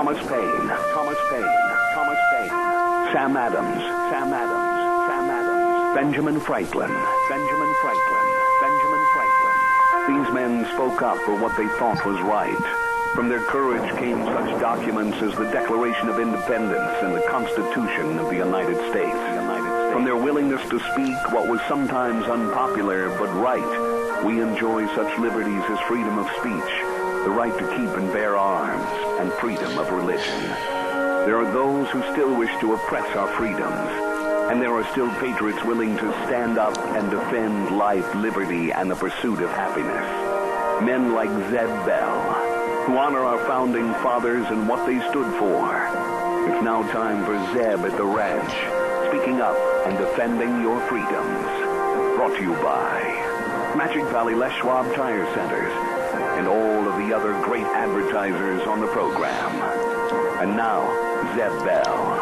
Thomas Paine, Sam Adams, Benjamin Franklin. These men spoke up for what they thought was right. From their courage came such documents as the Declaration of Independence and the Constitution of the United States. From their willingness to speak what was sometimes unpopular but right, we enjoy such liberties as freedom of speech, the right to keep and bear arms, and freedom of religion. There are those who still wish to oppress our freedoms, and there are still patriots willing to stand up and defend life, liberty, and the pursuit of happiness. Men like Zeb Bell, who honor our founding fathers and what they stood for. It's now time for Zeb at the Ranch, speaking up and defending your freedoms. Brought to you by Magic Valley Les Schwab Tire Centers and all of the other great advertisers on the program. And now, Zeb Bell.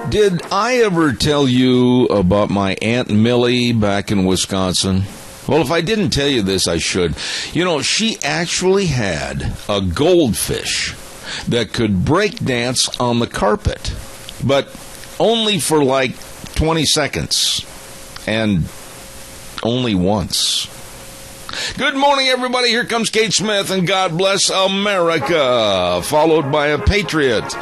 Did I ever tell you about my Aunt Millie back in Wisconsin? Well, if I didn't tell you this, I should. You know, she actually had a goldfish that could break dance on the carpet, but only for like 20 seconds, and only once. Good morning, everybody. Here comes Kate Smith, and God bless America, followed by a patriot.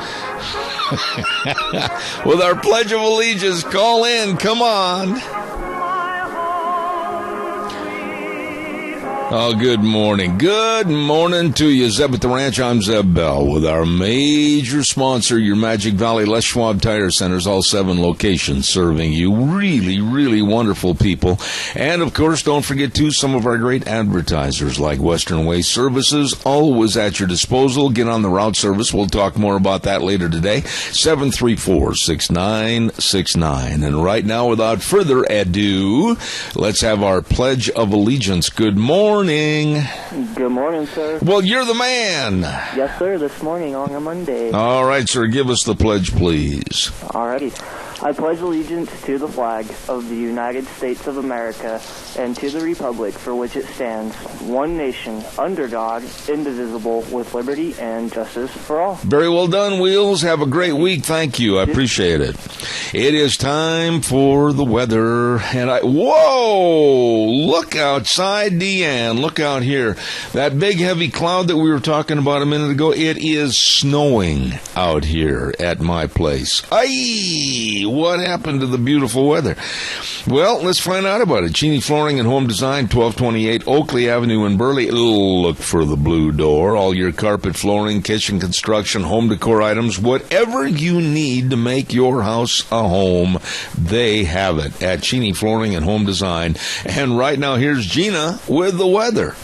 With our Pledge of Allegiance, call in. Come on. Oh, good morning. Good morning to you. Zeb at the Ranch. I'm Zeb Bell with our major sponsor, your Magic Valley Les Schwab Tire Centers, all 7 locations serving you. Really, really wonderful people. And, of course, don't forget, too, some of our great advertisers like Western Waste Services, always at your disposal. Get on the route service. We'll talk more about that later today. 734-6969. And right now, without further ado, let's have our Pledge of Allegiance. Good morning. Good morning, sir. Well, you're the man. Yes, sir, this morning on a Monday. All right, sir, give us the pledge, please. All righty. I pledge allegiance to the flag of the United States of America and to the republic for which it stands, one nation, under God, indivisible, with liberty and justice for all. Very well done, Wheels. Have a great week. Thank you. I appreciate it. It is time for the weather. And whoa! Look outside, Deanne. Look out here. That big, heavy cloud that we were talking about a minute ago, it is snowing out here at my place. Aye! What happened to the beautiful weather? Well, let's find out about it. Cheney Flooring and Home Design, 1228 Oakley Avenue in Burley. Look for the blue door. All your carpet, flooring, kitchen construction, home decor items, whatever you need to make your house a home, they have it at Cheney Flooring and Home Design. And right now, here's Gina with the weather.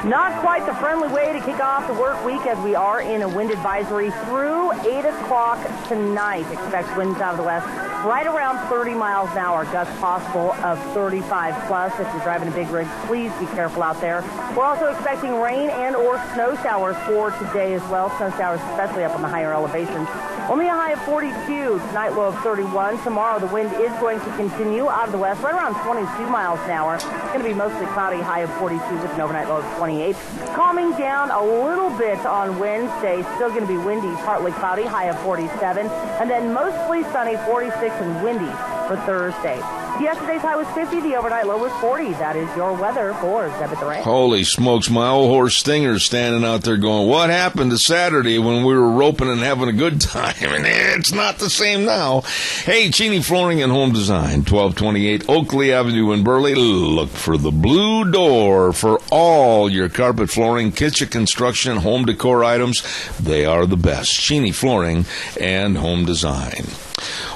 Not quite the friendly way to kick off the work week as we are in a wind advisory through 8 o'clock tonight. Expect winds out of the west right around 30 miles an hour. Gusts possible of 35 plus. If you're driving a big rig, please be careful out there. We're also expecting rain and or snow showers for today as well. Snow showers especially up on the higher elevations. Only a high of 42, tonight low of 31. Tomorrow the wind is going to continue out of the west right around 22 miles an hour. It's going to be mostly cloudy, high of 42 with an overnight low of 28. Calming down a little bit on Wednesday. Still going to be windy, partly cloudy, high of 47. And then mostly sunny, 46 and windy for Thursday. Yesterday's high was 50. The overnight low was 40. That is your weather for Zeb at the Ranch. Holy smokes, my old horse Stinger's standing out there going, what happened to Saturday when we were roping and having a good time? And it's not the same now. Hey, Cheney Flooring and Home Design, 1228 Oakley Avenue in Burley. Look for the blue door for all your carpet, flooring, kitchen construction, home decor items. They are the best. Cheney Flooring and Home Design.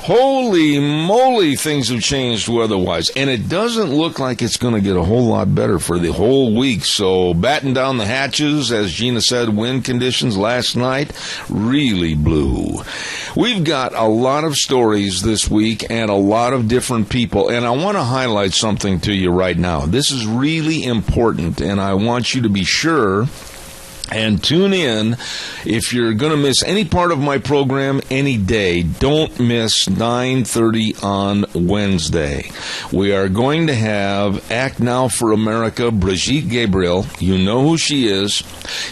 Holy moly, things have changed weather-wise, and it doesn't look like it's going to get a whole lot better for the whole week. So batten down the hatches, as Gina said, wind conditions last night really blew. We've got a lot of stories this week and a lot of different people, and I want to highlight something to you right now. This is really important, and I want you to be sure And tune in. If you're going to miss any part of my program any day, don't miss 9:30 on Wednesday. We are going to have Act Now for America, Brigitte Gabriel. You know who she is.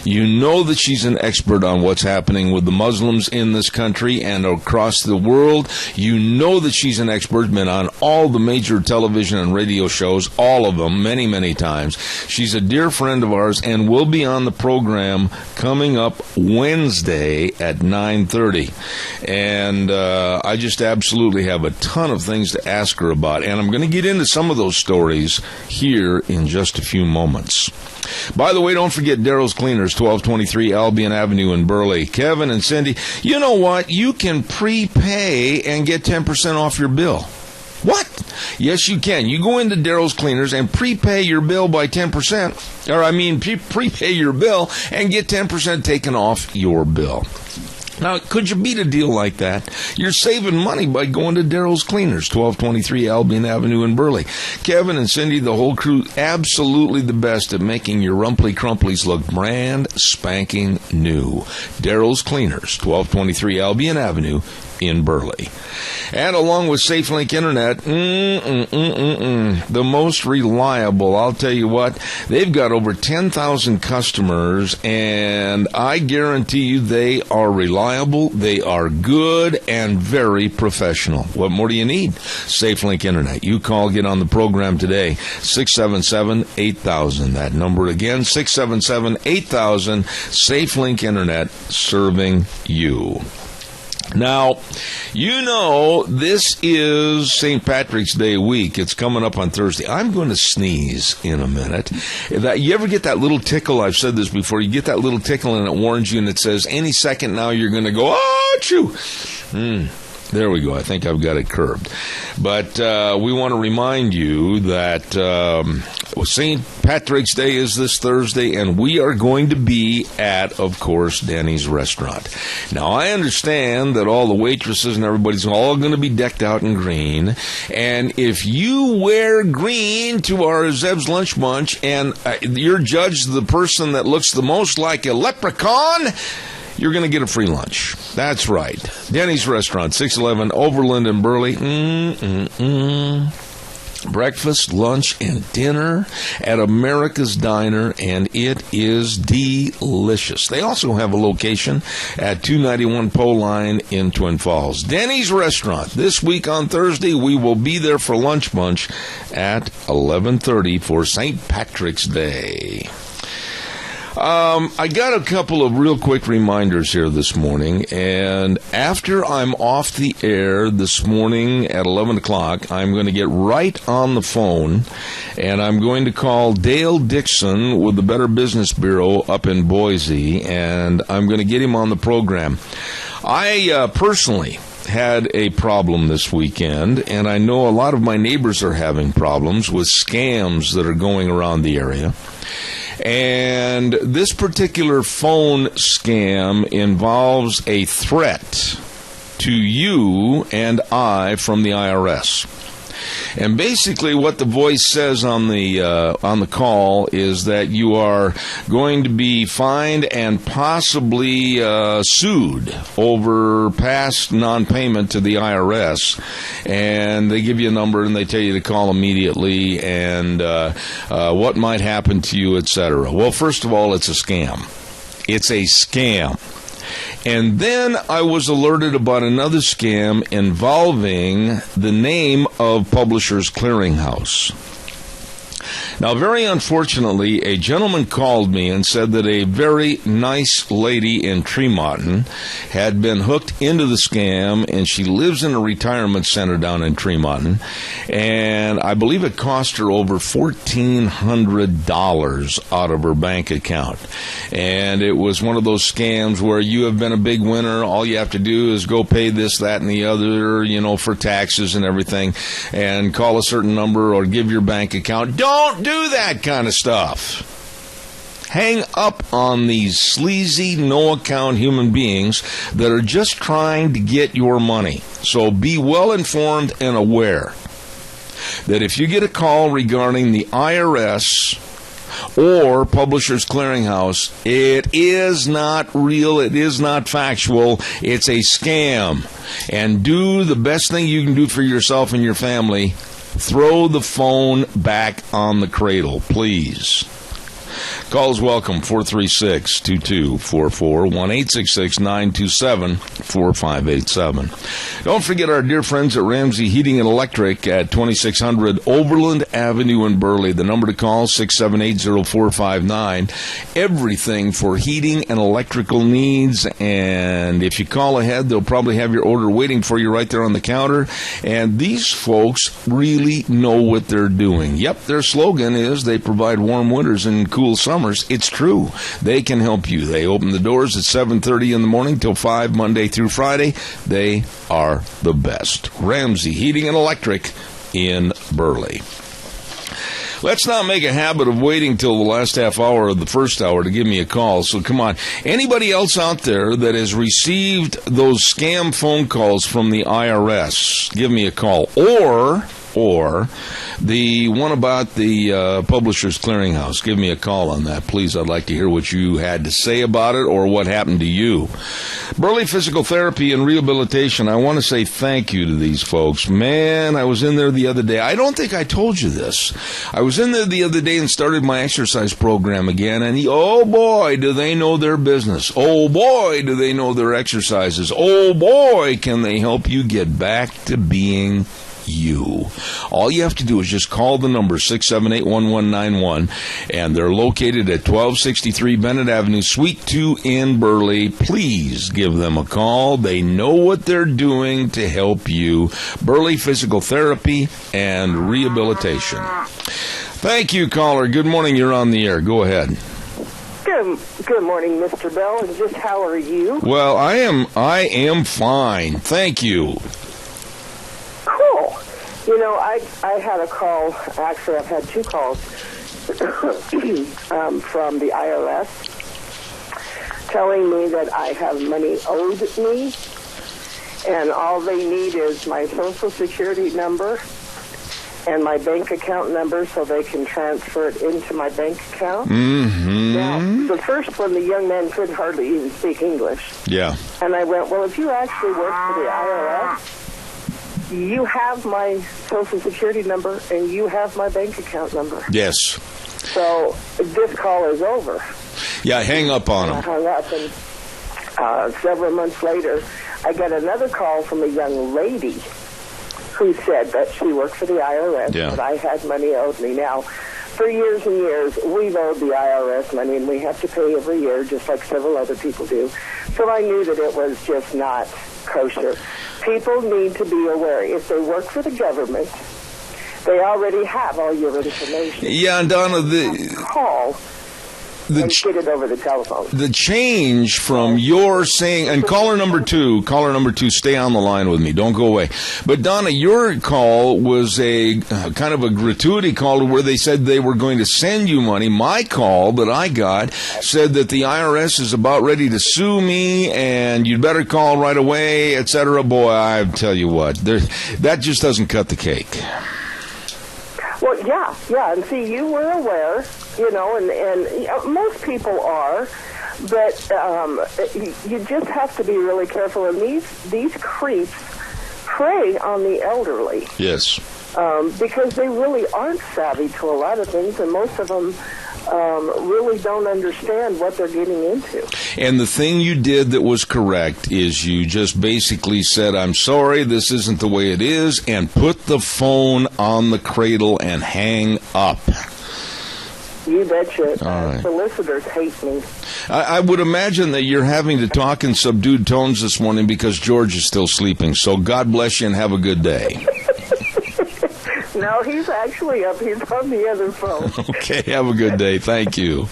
You know that she's an expert on what's happening with the Muslims in this country and across the world. You know that she's an expert, been on all the major television and radio shows, all of them, many, many times. She's a dear friend of ours and will be on the program coming up Wednesday at 9:30. And I just absolutely have a ton of things to ask her about. And I'm going to get into some of those stories here in just a few moments. By the way, don't forget Daryl's Cleaners, 1223 Albion Avenue in Burley. Kevin and Cindy, you know what? You can prepay and get 10% off your bill. What? Yes, you can. You go into Daryl's Cleaners and prepay your bill by 10%. Prepay your bill and get 10% taken off your bill. Now, could you beat a deal like that? You're saving money by going to Daryl's Cleaners, 1223 Albion Avenue in Burley. Kevin and Cindy, the whole crew, absolutely the best at making your Rumply Crumplies look brand spanking new. Daryl's Cleaners, 1223 Albion Avenue in Burley. And along with SafeLink Internet, the most reliable, I'll tell you what, they've got over 10,000 customers, and I guarantee you they are reliable, they are good, and very professional. What more do you need? SafeLink Internet. You call, get on the program today, 677-8000. That number again, 677-8000, SafeLink Internet, serving you. Now, you know, this is St. Patrick's Day week. It's coming up on Thursday. I'm going to sneeze in a minute. You ever get that little tickle? I've said this before. You get that little tickle and it warns you and it says, any second now you're going to go, oh, achoo. There we go. I think I've got it curbed. But we want to remind you that St. Patrick's Day is this Thursday, and we are going to be at, of course, Denny's restaurant. Now, I understand that all the waitresses and everybody's all going to be decked out in green. And if you wear green to our Zeb's Lunch Bunch and you're judged the person that looks the most like a leprechaun, you're going to get a free lunch. That's right. Denny's Restaurant, 611 Overland in Burley. Breakfast, lunch, and dinner at America's Diner, and it is delicious. They also have a location at 291 Pole Line in Twin Falls. Denny's Restaurant. This week on Thursday, we will be there for Lunch Bunch at 11:30 for St. Patrick's Day. I got a couple of real quick reminders here this morning, and after I'm off the air this morning at 11 o'clock, I'm going to get right on the phone, and I'm going to call Dale Dixon with the Better Business Bureau up in Boise, and I'm going to get him on the program. I personally had a problem this weekend, and I know a lot of my neighbors are having problems with scams that are going around the area. And this particular phone scam involves a threat to you and I from the IRS. And basically what the voice says on the call is that you are going to be fined and possibly sued over past non-payment to the IRS. And they give you a number and they tell you to call immediately and what might happen to you, etc. Well, first of all, it's a scam. It's a scam. And then I was alerted about another scam involving the name of Publishers Clearinghouse. Now, very unfortunately, a gentleman called me and said that a very nice lady in Tremonton had been hooked into the scam, and she lives in a retirement center down in Tremonton, and I believe it cost her over $1,400 out of her bank account. And it was one of those scams where you have been a big winner, all you have to do is go pay this, that, and the other, for taxes and everything, and call a certain number or give your bank account. Don't do that kind of stuff. Hang up on these sleazy, no-account human beings that are just trying to get your money. So be well informed and aware that if you get a call regarding the IRS or Publishers Clearinghouse. It is not real. It is not factual. It's a scam. And do the best thing you can do for yourself and your family. Throw the phone back on the cradle, please. Calls welcome, 436-2244, 1-866-927-4587. Don't forget our dear friends at Ramsey Heating and Electric at 2600 Overland Avenue in Burley. The number to call, 678-0459. Everything for heating and electrical needs. And if you call ahead, they'll probably have your order waiting for you right there on the counter. And these folks really know what they're doing. Yep, their slogan is they provide warm winters and cool summers. It's true. They can help you. They open the doors at 7:30 in the morning till 5 Monday through Friday. They are the best. Ramsey Heating and Electric in Burley. Let's not make a habit of waiting till the last half hour of the first hour to give me a call. So come on. Anybody else out there that has received those scam phone calls from the IRS, give me a call. Or the one about the Publishers Clearinghouse. Give me a call on that, please. I'd like to hear what you had to say about it or what happened to you. Burley Physical Therapy and Rehabilitation, I want to say thank you to these folks. Man, I was in there the other day. I don't think I told you this. I was in there the other day and started my exercise program again, and oh boy, do they know their business. Oh boy, do they know their exercises. Oh boy, can they help you get back to being you. All you have to do is just call the number 678-1191, and they're located at 1263 Bennett Avenue, Suite 2 in Burley. Please give them a call. They know what they're doing to help you. Burley Physical Therapy and Rehabilitation. Thank you, caller. Good morning. You're on the air. Go ahead. Good morning, Mr. Bell. And just how are you? Well, I am fine. Thank you. Cool. You know, I had a call. Actually, I've had two calls from the IRS telling me that I have money owed me, and all they need is my Social Security number and my bank account number so they can transfer it into my bank account. Mm-hmm. Now, the first one, the young man couldn't hardly even speak English. Yeah. And I went, well, if you actually work for the IRS, you have my Social Security number and you have my bank account number. Yes. So this call is over. Yeah, hang up on I them. hung up, and several months later, I got another call from a young lady who said that she worked for the IRS, Yeah. but I had money owed me. Now, for years and years, we've owed the IRS money, and we have to pay every year, just like several other people do. So I knew that it was just not kosher. People need to be aware. If they work for the government, they already have all your information. Yeah, and Donna, Call and get it over the telephone. the change from your saying, and caller number two, stay on the line with me. Don't go away. But Donna, your call was a kind of a gratuity call where they said they were going to send you money. My call that I got said that the IRS is about ready to sue me and you'd better call right away, etc. Boy, I tell you what, that just doesn't cut the cake. Well, yeah, and see, you were aware, you know, and most people are, but you just have to be really careful. And these creeps prey on the elderly. Yes. Because they really aren't savvy to a lot of things, and most of them really don't understand what they're getting into. And the thing you did that was correct is you just basically said, I'm sorry, this isn't the way it is, and put the phone on the cradle and hang up. You betcha. All right. Solicitors hate me. I would imagine that you're having to talk in subdued tones this morning because George is still sleeping. So God bless you and have a good day. No, he's actually up. He's on the other phone. Okay, have a good day. Thank you.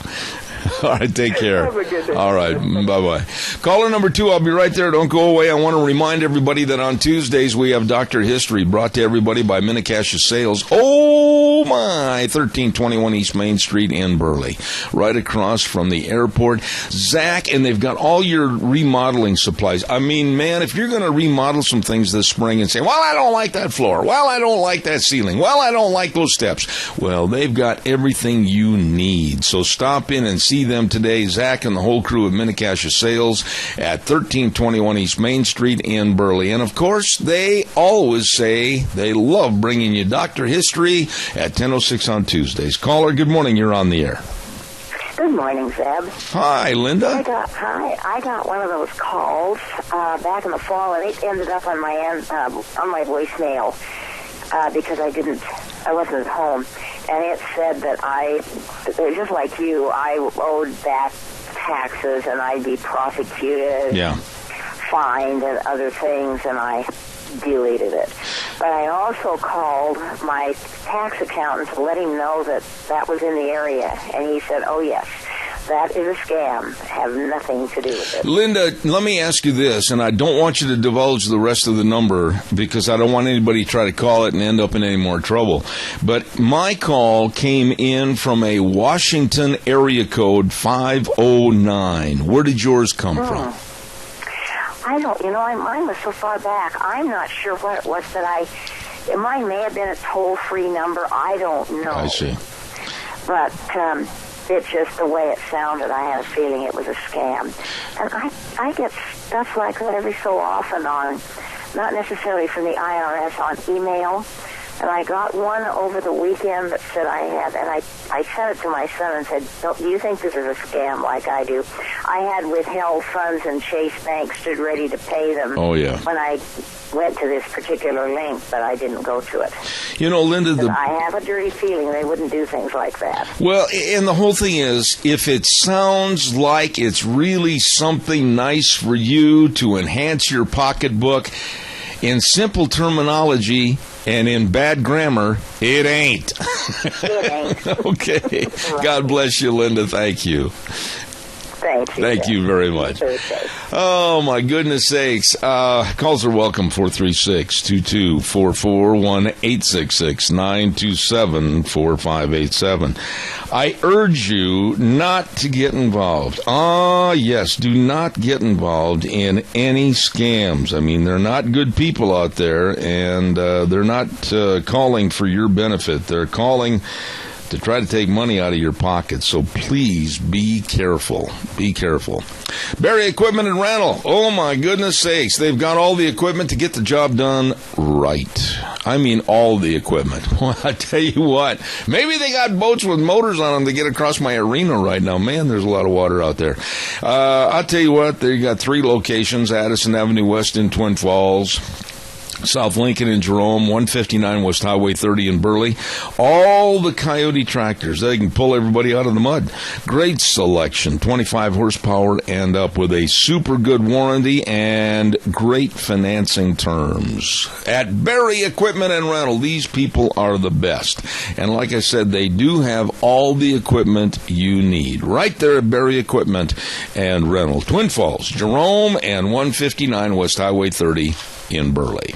All right, take care. Have a good day. All right, bye-bye. Caller number 2, I'll be right there. Don't go away. I want to remind everybody that on Tuesdays we have Dr. History brought to everybody by Minnecash Sales. Oh, my, 1321 East Main Street in Burley, right across from the airport. Zach, and they've got all your remodeling supplies. I mean, man, if you're going to remodel some things this spring and say, well, I don't like that floor. Well, I don't like that ceiling. Well, I don't like those steps. Well, they've got everything you need. So stop in and see them today. Zach and the whole crew of Minnecasia Sales at 1321 East Main Street in Burley. And, of course, they always say they love bringing you Dr. History at 10:06 on Tuesdays. Caller, good morning. You're on the air. Good morning, Zeb. Hi, Linda. I got one of those calls back in the fall, and it ended up on my voicemail because I wasn't at home, and it said that just like you, I owed back taxes, and I'd be prosecuted, fined, and other things, and I deleted it. But I also called my tax accountant to let him know that was in the area, and he said, oh, yes, that is a scam. Have nothing to do with it. Linda, let me ask you this, and I don't want you to divulge the rest of the number because I don't want anybody to try to call it and end up in any more trouble. But my call came in from a Washington area code 509. Where did yours come from? I don't, mine was so far back. I'm not sure what it was mine may have been a toll-free number. I don't know. I see. But it's just the way it sounded. I had a feeling it was a scam. And I get stuff like that every so often not necessarily from the IRS, on email. And I got one over the weekend that said I had, and I sent it to my son and said, do you think this is a scam like I do? I had withheld funds and Chase Bank stood ready to pay them. Oh, yeah. When I went to this particular link, but I didn't go to it. Linda, I have a dirty feeling they wouldn't do things like that. Well, and the whole thing is, if it sounds like it's really something nice for you to enhance your pocketbook, in simple terminology and in bad grammar, it ain't. It ain't. Okay. Right. God bless you, Linda. Thank you. Thank you very much. Oh, my goodness sakes. Calls are welcome, 436-2244, 1-866-927-4587. I urge you not to get involved. Yes, do not get involved in any scams. I mean, they're not good people out there, and they're not calling for your benefit. They're calling to try to take money out of your pocket. So please be careful. Be careful. Barry Equipment and Rental. Oh, my goodness sakes. They've got all the equipment to get the job done right. I mean, all the equipment. Well, I tell you what, maybe they got boats with motors on them to get across my arena right now. Man, there's a lot of water out there. I'll tell you what, they got 3 locations, Addison Avenue West in Twin Falls, South Lincoln in Jerome, 159 West Highway 30 in Burley. All the Coyote tractors, they can pull everybody out of the mud. Great selection, 25 horsepower and up with a super good warranty and great financing terms. At Barry Equipment and Rental, these people are the best. And like I said, they do have all the equipment you need. Right there at Barry Equipment and Rental. Twin Falls, Jerome, and 159 West Highway 30 in Burley.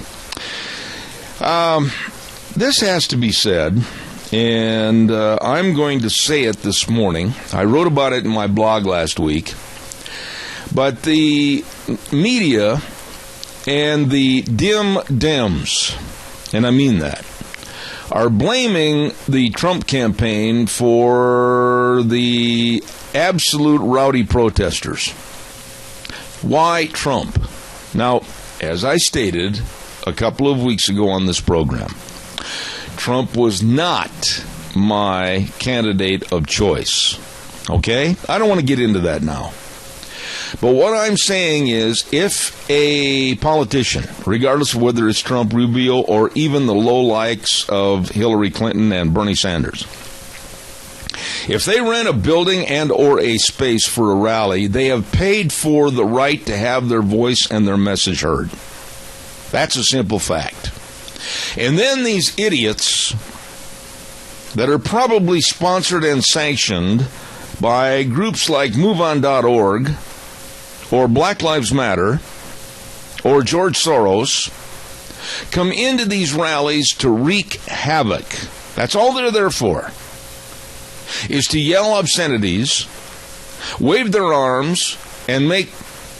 This has to be said, and I'm going to say it this morning. I wrote about it in my blog last week. But the media and the dim Dems, and I mean that, are blaming the Trump campaign for the absolute rowdy protesters. Why Trump? Now, as I stated a couple of weeks ago on this program, Trump was not my candidate of choice. Okay? I don't want to get into that now. But what I'm saying is, if a politician, regardless of whether it's Trump, Rubio, or even the lowlikes of Hillary Clinton and Bernie Sanders, if they rent a building and or a space for a rally, they have paid for the right to have their voice and their message heard. That's a simple fact. And then these idiots that are probably sponsored and sanctioned by groups like MoveOn.org or Black Lives Matter or George Soros come into these rallies to wreak havoc That's all they're there for, is to yell obscenities, wave their arms, and make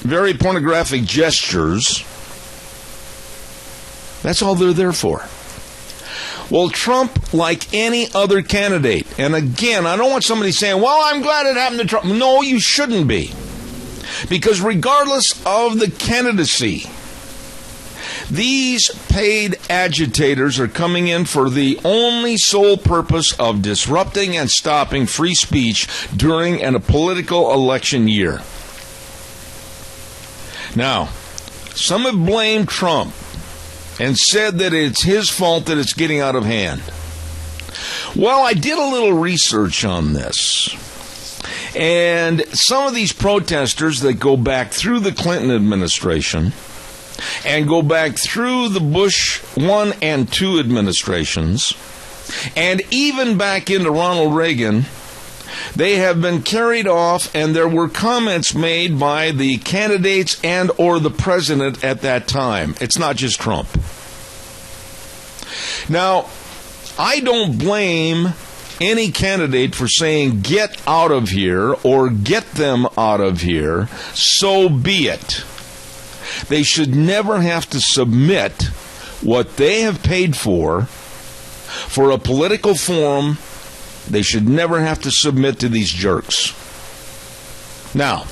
very pornographic gestures. That's all they're there for. Well, Trump, like any other candidate, and again, I don't want somebody saying, well, I'm glad it happened to Trump. No, you shouldn't be. Because regardless of the candidacy, these paid agitators are coming in for the only sole purpose of disrupting and stopping free speech during a political election year. Now, some have blamed Trump and said that it's his fault that it's getting out of hand. Well, I did a little research on this. And some of these protesters that go back through the Clinton administration and go back through the Bush 1 and 2 administrations and even back into Ronald Reagan, they have been carried off, and there were comments made by the candidates and or the president at that time. It's not just Trump. Now, I don't blame any candidate for saying get out of here or get them out of here. So be it. They should never have to submit what they have paid for a political forum. They should never have to submit to these jerks. Now,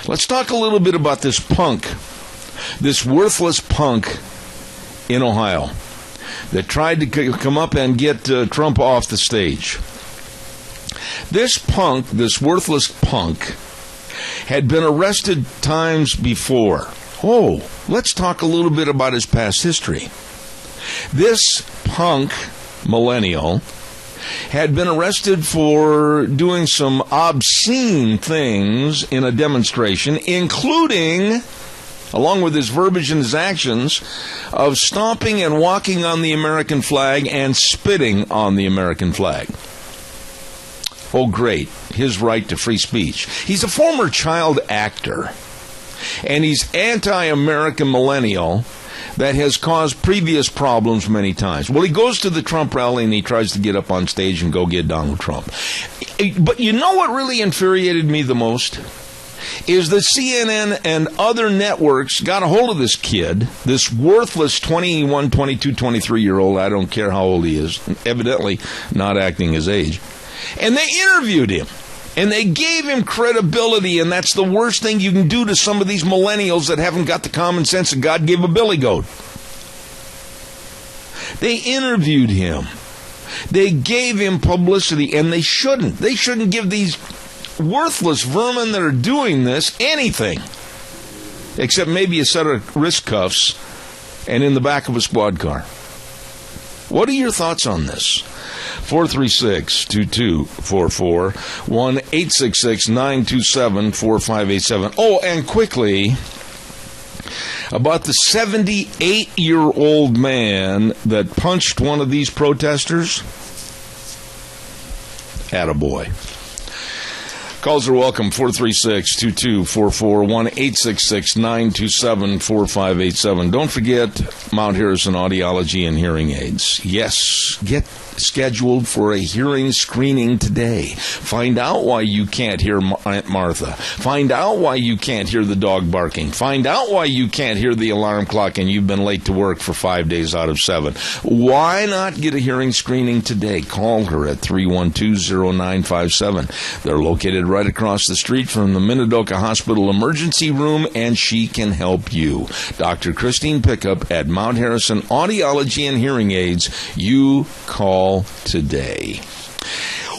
let's talk a little bit about this punk, this worthless punk in Ohio that tried to come up and get Trump off the stage. This punk, this worthless punk, had been arrested times before. Oh, let's talk a little bit about his past history. This punk millennial had been arrested for doing some obscene things in a demonstration, including, along with his verbiage and his actions, of stomping and walking on the American flag and spitting on the American flag. Oh, great. His right to free speech. He's a former child actor, and he's anti-American millennial that has caused previous problems many times. Well, he goes to the Trump rally and he tries to get up on stage and go get Donald Trump. But you know what really infuriated me the most? Is that CNN and other networks got a hold of this kid, this worthless 21, 22, 23-year-old, I don't care how old he is, evidently not acting his age, and they interviewed him. And they gave him credibility, and that's the worst thing you can do to some of these millennials that haven't got the common sense that God gave a billy goat. They interviewed him. They gave him publicity, and they shouldn't. They shouldn't give these worthless vermin that are doing this anything, except maybe a set of wrist cuffs and in the back of a squad car. What are your thoughts on this? 436-2244, 1-866-927-4587. Oh, and quickly, about the 78-year-old man that punched one of these protesters. Attaboy. Calls are welcome, 436-2244, 1-866-927-4587. Don't forget Mount Harrison Audiology and Hearing Aids. Yes, get scheduled for a hearing screening today. Find out why you can't hear Aunt Martha. Find out why you can't hear the dog barking. Find out why you can't hear the alarm clock and you've been late to work for 5 days out of 7. Why not get a hearing screening today? Call her at 312-0957. They're located right across the street from the Minidoka Hospital Emergency Room, and she can help you. Dr. Christine Pickup at Mount Harrison Audiology and Hearing Aids. You call today.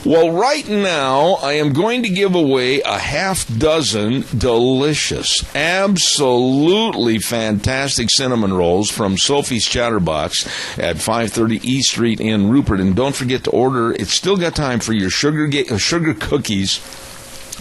Well, right now, I am going to give away a half dozen delicious, absolutely fantastic cinnamon rolls from Sophie's Chatterbox at 530 East Street in Rupert. And don't forget to order. It's still got time for your sugar cookies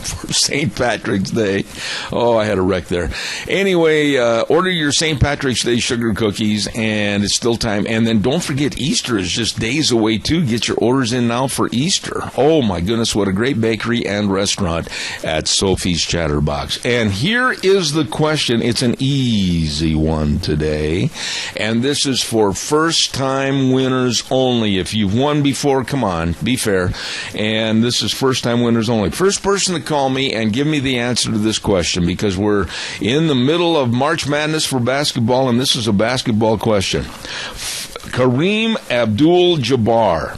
for St. Patrick's Day. Oh, I had a wreck there. Anyway, order your St. Patrick's Day sugar cookies, and it's still time. And then don't forget, Easter is just days away, too. Get your orders in now for Easter. Oh, my goodness, what a great bakery and restaurant at Sophie's Chatterbox. And here is the question. It's an easy one today, and this is for first-time winners only. If you've won before, come on, be fair. And this is first-time winners only. First person to call me and give me the answer to this question, because we're in the middle of March Madness for basketball, and this is a basketball question. Kareem Abdul-Jabbar,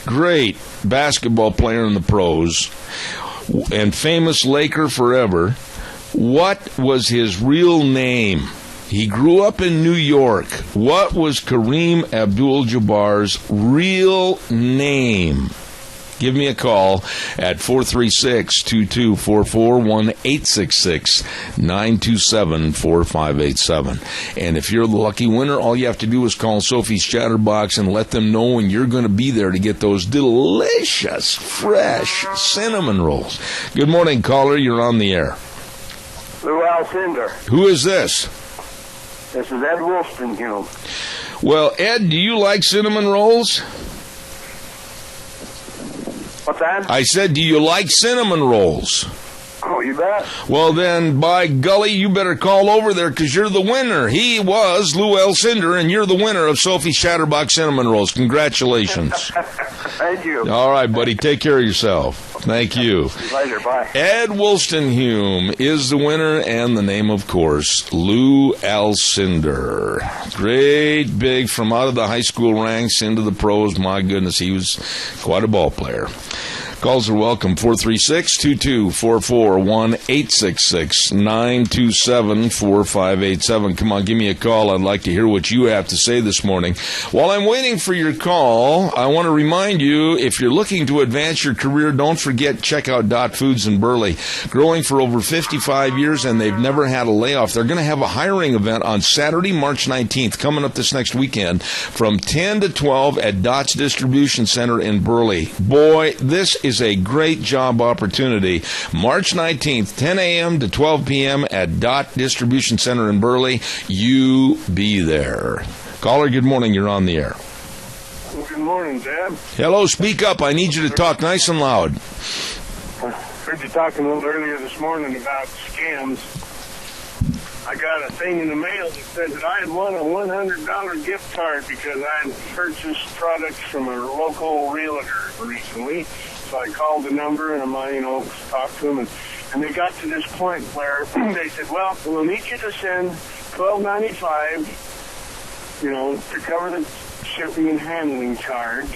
great basketball player in the pros and famous Laker forever. What was his real name? He grew up in New York. What was Kareem Abdul-Jabbar's real name? Give me a call at 436-2244, 1-866-927-4587. And if you're the lucky winner, all you have to do is call Sophie's Chatterbox and let them know when you're going to be there to get those delicious, fresh cinnamon rolls. Good morning, caller. You're on the air. Lou Alcindor. Who is this? This is Ed Woolstenhume. Well, Ed, do you like cinnamon rolls? What's that? I said, do you like cinnamon rolls? Oh, you bet. Well, then, by golly, you better call over there because you're the winner. He was Lou Alcindor, and you're the winner of Sophie's Chatterbox Cinnamon Rolls. Congratulations. Thank you. All right, buddy. Take care of yourself. Thank you. Pleasure. Bye. Ed Woolstenhume is the winner, and the name, of course, Lou Alcindor. Great big from out of the high school ranks into the pros. My goodness, he was quite a ball player. Calls are welcome. 436-2244, 1-866-927-4587. Come on, give me a call. I'd like to hear what you have to say this morning. While I'm waiting for your call, I want to remind you, if you're looking to advance your career, don't forget, check out Dot Foods in Burley. Growing for over 55 years, and they've never had a layoff. They're going to have a hiring event on Saturday, March 19th, coming up this next weekend, from 10 to 12 at Dot's Distribution Center in Burley. Boy, this is a great job opportunity. March 19th, 10 a.m. to 12 p.m. at Dot Distribution Center in Burley. You be there. Caller, good morning. You're on the air. Good morning, Dad. Hello, speak up. I need you to talk nice and loud. Heard you talking a little earlier this morning about scams. I got a thing in the mail that said that I had won a $100 gift card because I had purchased products from a local realtor recently. So I called the number and I, talked to them, and they got to this point where they said, well, we'll need you to send $12.95, to cover the shipping and handling charge.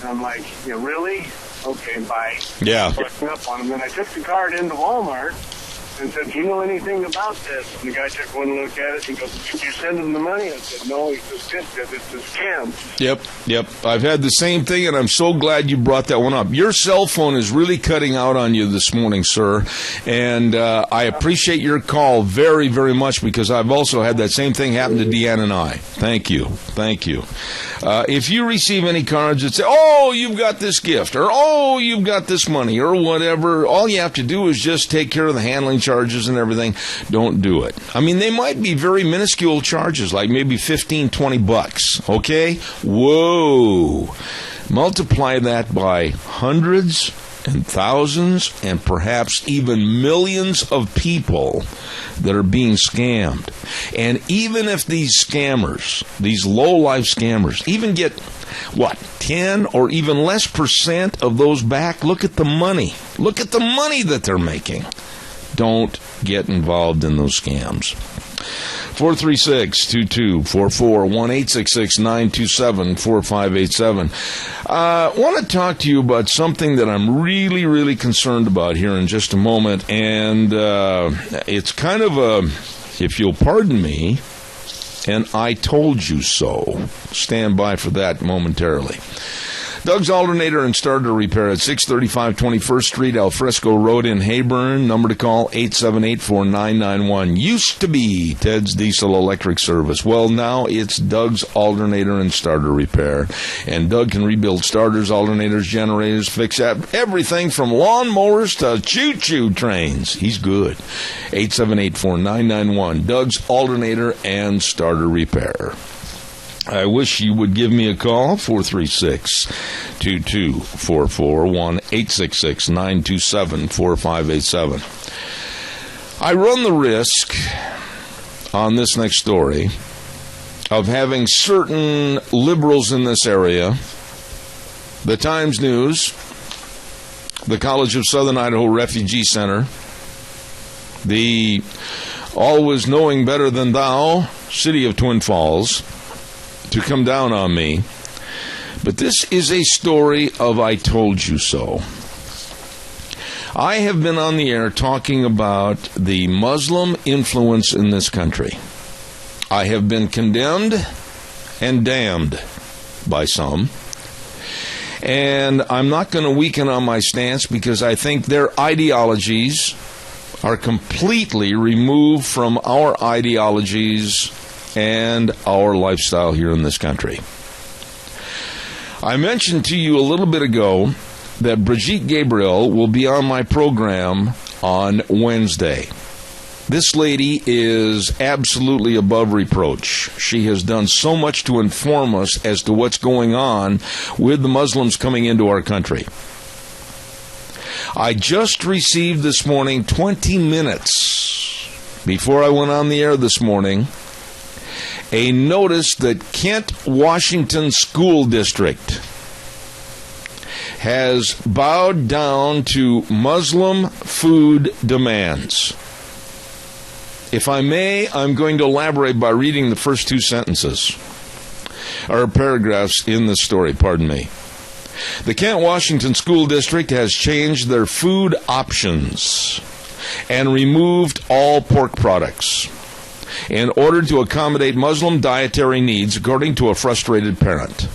And I'm like, yeah, really? Okay, bye. Yeah. Putting up on them. And I took the card into Walmart and said, do you know anything about this? And the guy took one look at it and he goes, did you send him the money? I said, no. He says, good, because it's a scam. Yep. I've had the same thing, and I'm so glad you brought that one up. Your cell phone is really cutting out on you this morning, sir, and I appreciate your call very, very much, because I've also had that same thing happen to Deanne and I. Thank you. If you receive any cards that say, oh, you've got this gift, or oh, you've got this money, or whatever, all you have to do is just take care of the handling charges and everything. Don't do it. I mean, they might be very minuscule charges, like maybe $15-20, okay? Whoa. Multiply that by hundreds and thousands and perhaps even millions of people that are being scammed. And even if these scammers, these low-life scammers, even get, 10 or even less % of those back, look at the money. Look at the money that they're making. Don't get involved in those scams. 436-2244, 1-866-927-4587. I want to talk to you about something that I'm really, really concerned about here in just a moment, and it's kind of a, if you'll pardon me, and I told you so. Stand by for that momentarily. Doug's Alternator and Starter Repair at 635 21st Street, Alfresco Road in Hayburn. Number to call, 878-4991. Used to be Ted's Diesel Electric Service. Well, now it's Doug's Alternator and Starter Repair. And Doug can rebuild starters, alternators, generators, fix everything from lawnmowers to choo-choo trains. He's good. 878-4991. Doug's Alternator and Starter Repair. I wish you would give me a call, 436-2244, 1-866-927-4587. I run the risk on this next story of having certain liberals in this area, the Times News, the College of Southern Idaho Refugee Center, the always knowing better than thou City of Twin Falls, to come down on me. But this is a story of I told you so. I have been on the air talking about the Muslim influence in this country. I have been condemned and damned by some. And I'm not going to weaken on my stance because I think their ideologies are completely removed from our ideologies and our lifestyle here in this country. I mentioned to you a little bit ago that Brigitte Gabriel will be on my program on Wednesday. This lady is absolutely above reproach. She has done so much to inform us as to what's going on with the Muslims coming into our country. I just received this morning, 20 minutes before I went on the air this morning, a notice that Kent, Washington School District has bowed down to Muslim food demands. If I may, I'm going to elaborate by reading the first two sentences, or paragraphs in the story, pardon me. The Kent, Washington School District has changed their food options and removed all pork products in order to accommodate Muslim dietary needs, according to a frustrated parent.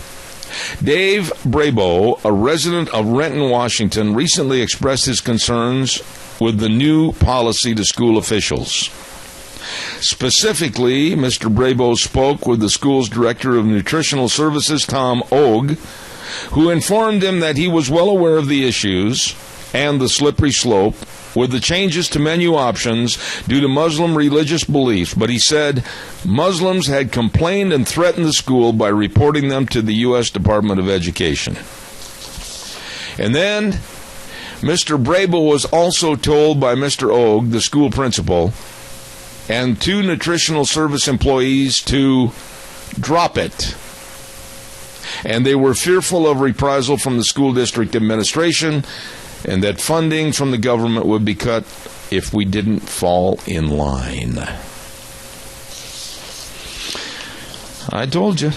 Dave Brabo, a resident of Renton, Washington, recently expressed his concerns with the new policy to school officials. Specifically, Mr. Brabo spoke with the school's Director of Nutritional Services, Tom Ogue, who informed him that he was well aware of the issues and the slippery slope with the changes to menu options due to Muslim religious beliefs, but he said Muslims had complained and threatened the school by reporting them to the U.S. Department of Education. And then Mr. Brabo was also told by Mr. Ogue, the school principal, and two nutritional service employees to drop it. And they were fearful of reprisal from the school district administration, and that funding from the government would be cut if we didn't fall in line. I told you.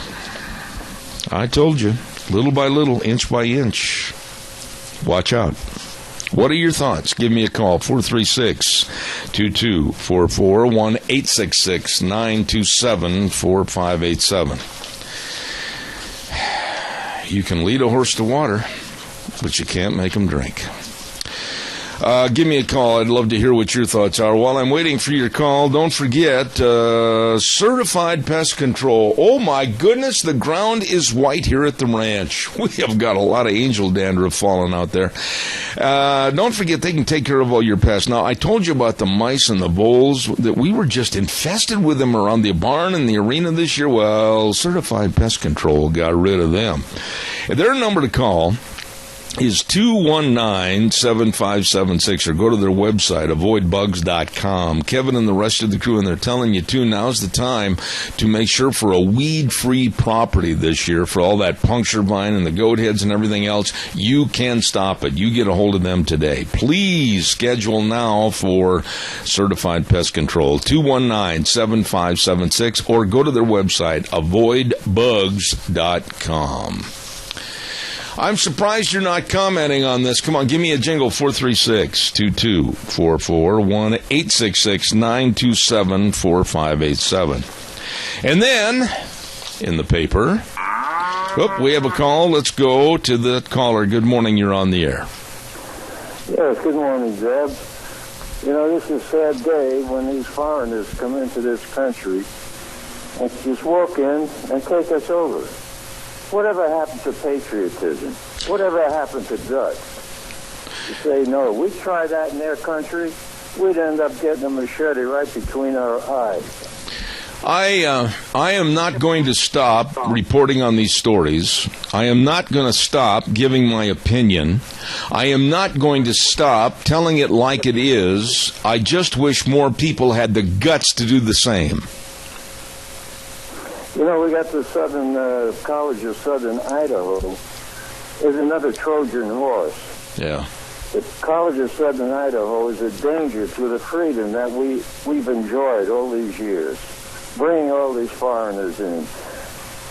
Little by little, inch by inch. Watch out. What are your thoughts? Give me a call, 436-2244, 1-866-927-4587. You can lead a horse to water, but you can't make them drink. Give me a call. I'd love to hear what your thoughts are. While I'm waiting for your call, don't forget Certified Pest Control. Oh, my goodness, the ground is white here at the ranch. We have got a lot of angel dandruff falling out there. Don't forget, they can take care of all your pests. Now, I told you about the mice and the voles, that we were just infested with them around the barn and the arena this year. Well, Certified Pest Control got rid of them. Their number to call is 219-7576, or go to their website, avoidbugs.com. Kevin and the rest of the crew, and they're telling you, too, now's the time to make sure for a weed-free property this year, for all that puncture vine and the goat heads and everything else. You can stop it. You get a hold of them today. Please schedule now for Certified Pest Control, 219-7576, or go to their website, avoidbugs.com. I'm surprised you're not commenting on this. Come on, give me a jingle, 436-2244, 1-866-927-4587. And then, in the paper, Oh, we have a call. Let's go to the caller. Good morning. You're on the air. Yes, good morning, Zeb. You know, this is a sad day when these foreigners come into this country and just walk in and take us over. Whatever happened to patriotism? Whatever happened to guts? You say, no, we try that in their country, we'd end up getting a machete right between our eyes. I am not going to stop reporting on these stories. I am not going to stop giving my opinion. I am not going to stop telling it like it is. I just wish more people had the guts to do the same. You know, we got the College of Southern Idaho is another Trojan horse. Yeah. The College of Southern Idaho is a danger to the freedom that we've enjoyed all these years. Bringing all these foreigners in.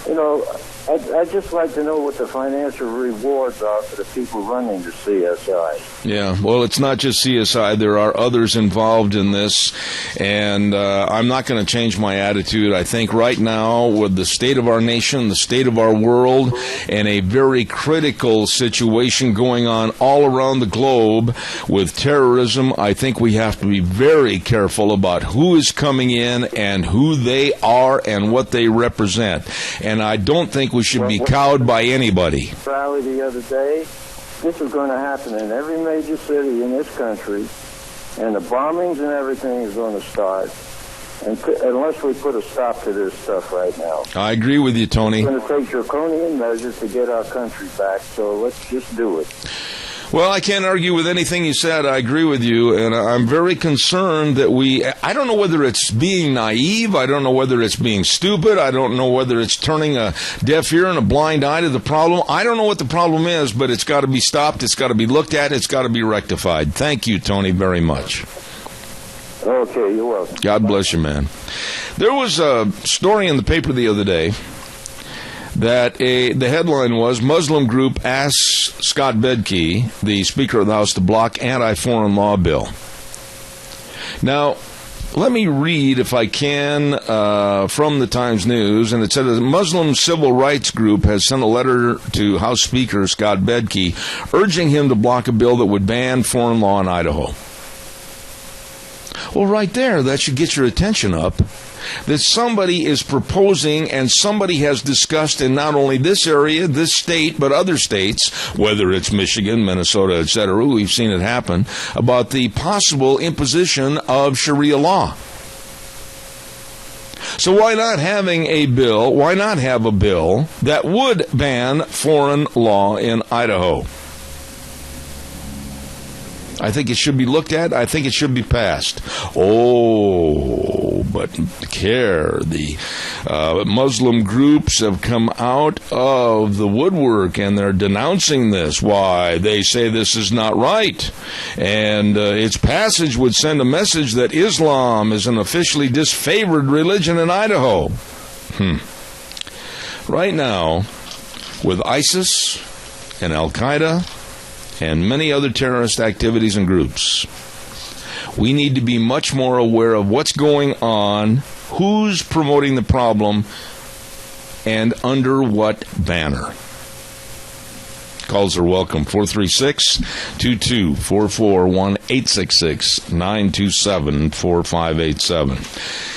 You know, I'd just like to know what the financial rewards are for the people running the CSI. Yeah, well, it's not just CSI. There are others involved in this, and I'm not going to change my attitude. I think right now, with the state of our nation, the state of our world, and a very critical situation going on all around the globe with terrorism, I think we have to be very careful about who is coming in and who they are and what they represent. And I don't think we should be cowed by anybody. Rally the other day, this is going to happen in every major city in this country, and the bombings and everything is going to start, unless we put a stop to this stuff right now. I agree with you, Tony. We're going to take draconian measures to get our country back, so let's just do it. Well, I can't argue with anything you said. I agree with you, and I'm very concerned that I don't know whether it's being naive, I don't know whether it's being stupid, I don't know whether it's turning a deaf ear and a blind eye to the problem. I don't know what the problem is, but it's got to be stopped, it's got to be looked at, it's got to be rectified. Thank you, Tony, very much. Okay, you're welcome. God bless you, man. There was a story in the paper the other day that the headline was, Muslim group asks Scott Bedke, the Speaker of the House, to block anti-foreign law bill. Now, let me read, if I can, from the Times News, and it said a Muslim civil rights group has sent a letter to House Speaker Scott Bedke urging him to block a bill that would ban foreign law in Idaho. Well, right there, that should get your attention up. That somebody is proposing and somebody has discussed in not only this area, this state, but other states, whether it's Michigan, Minnesota, etc., we've seen it happen, about the possible imposition of Sharia law. So why not have a bill that would ban foreign law in Idaho? I think it should be looked at. I think it should be passed. Oh, but care. The Muslim groups have come out of the woodwork and they're denouncing this. Why? They say this is not right. And its passage would send a message that Islam is an officially disfavored religion in Idaho. Right now, with ISIS and Al-Qaeda and many other terrorist activities and groups, we need to be much more aware of what's going on, who's promoting the problem, and under what banner. Calls are welcome. 436-2244, 1-866-927-4587.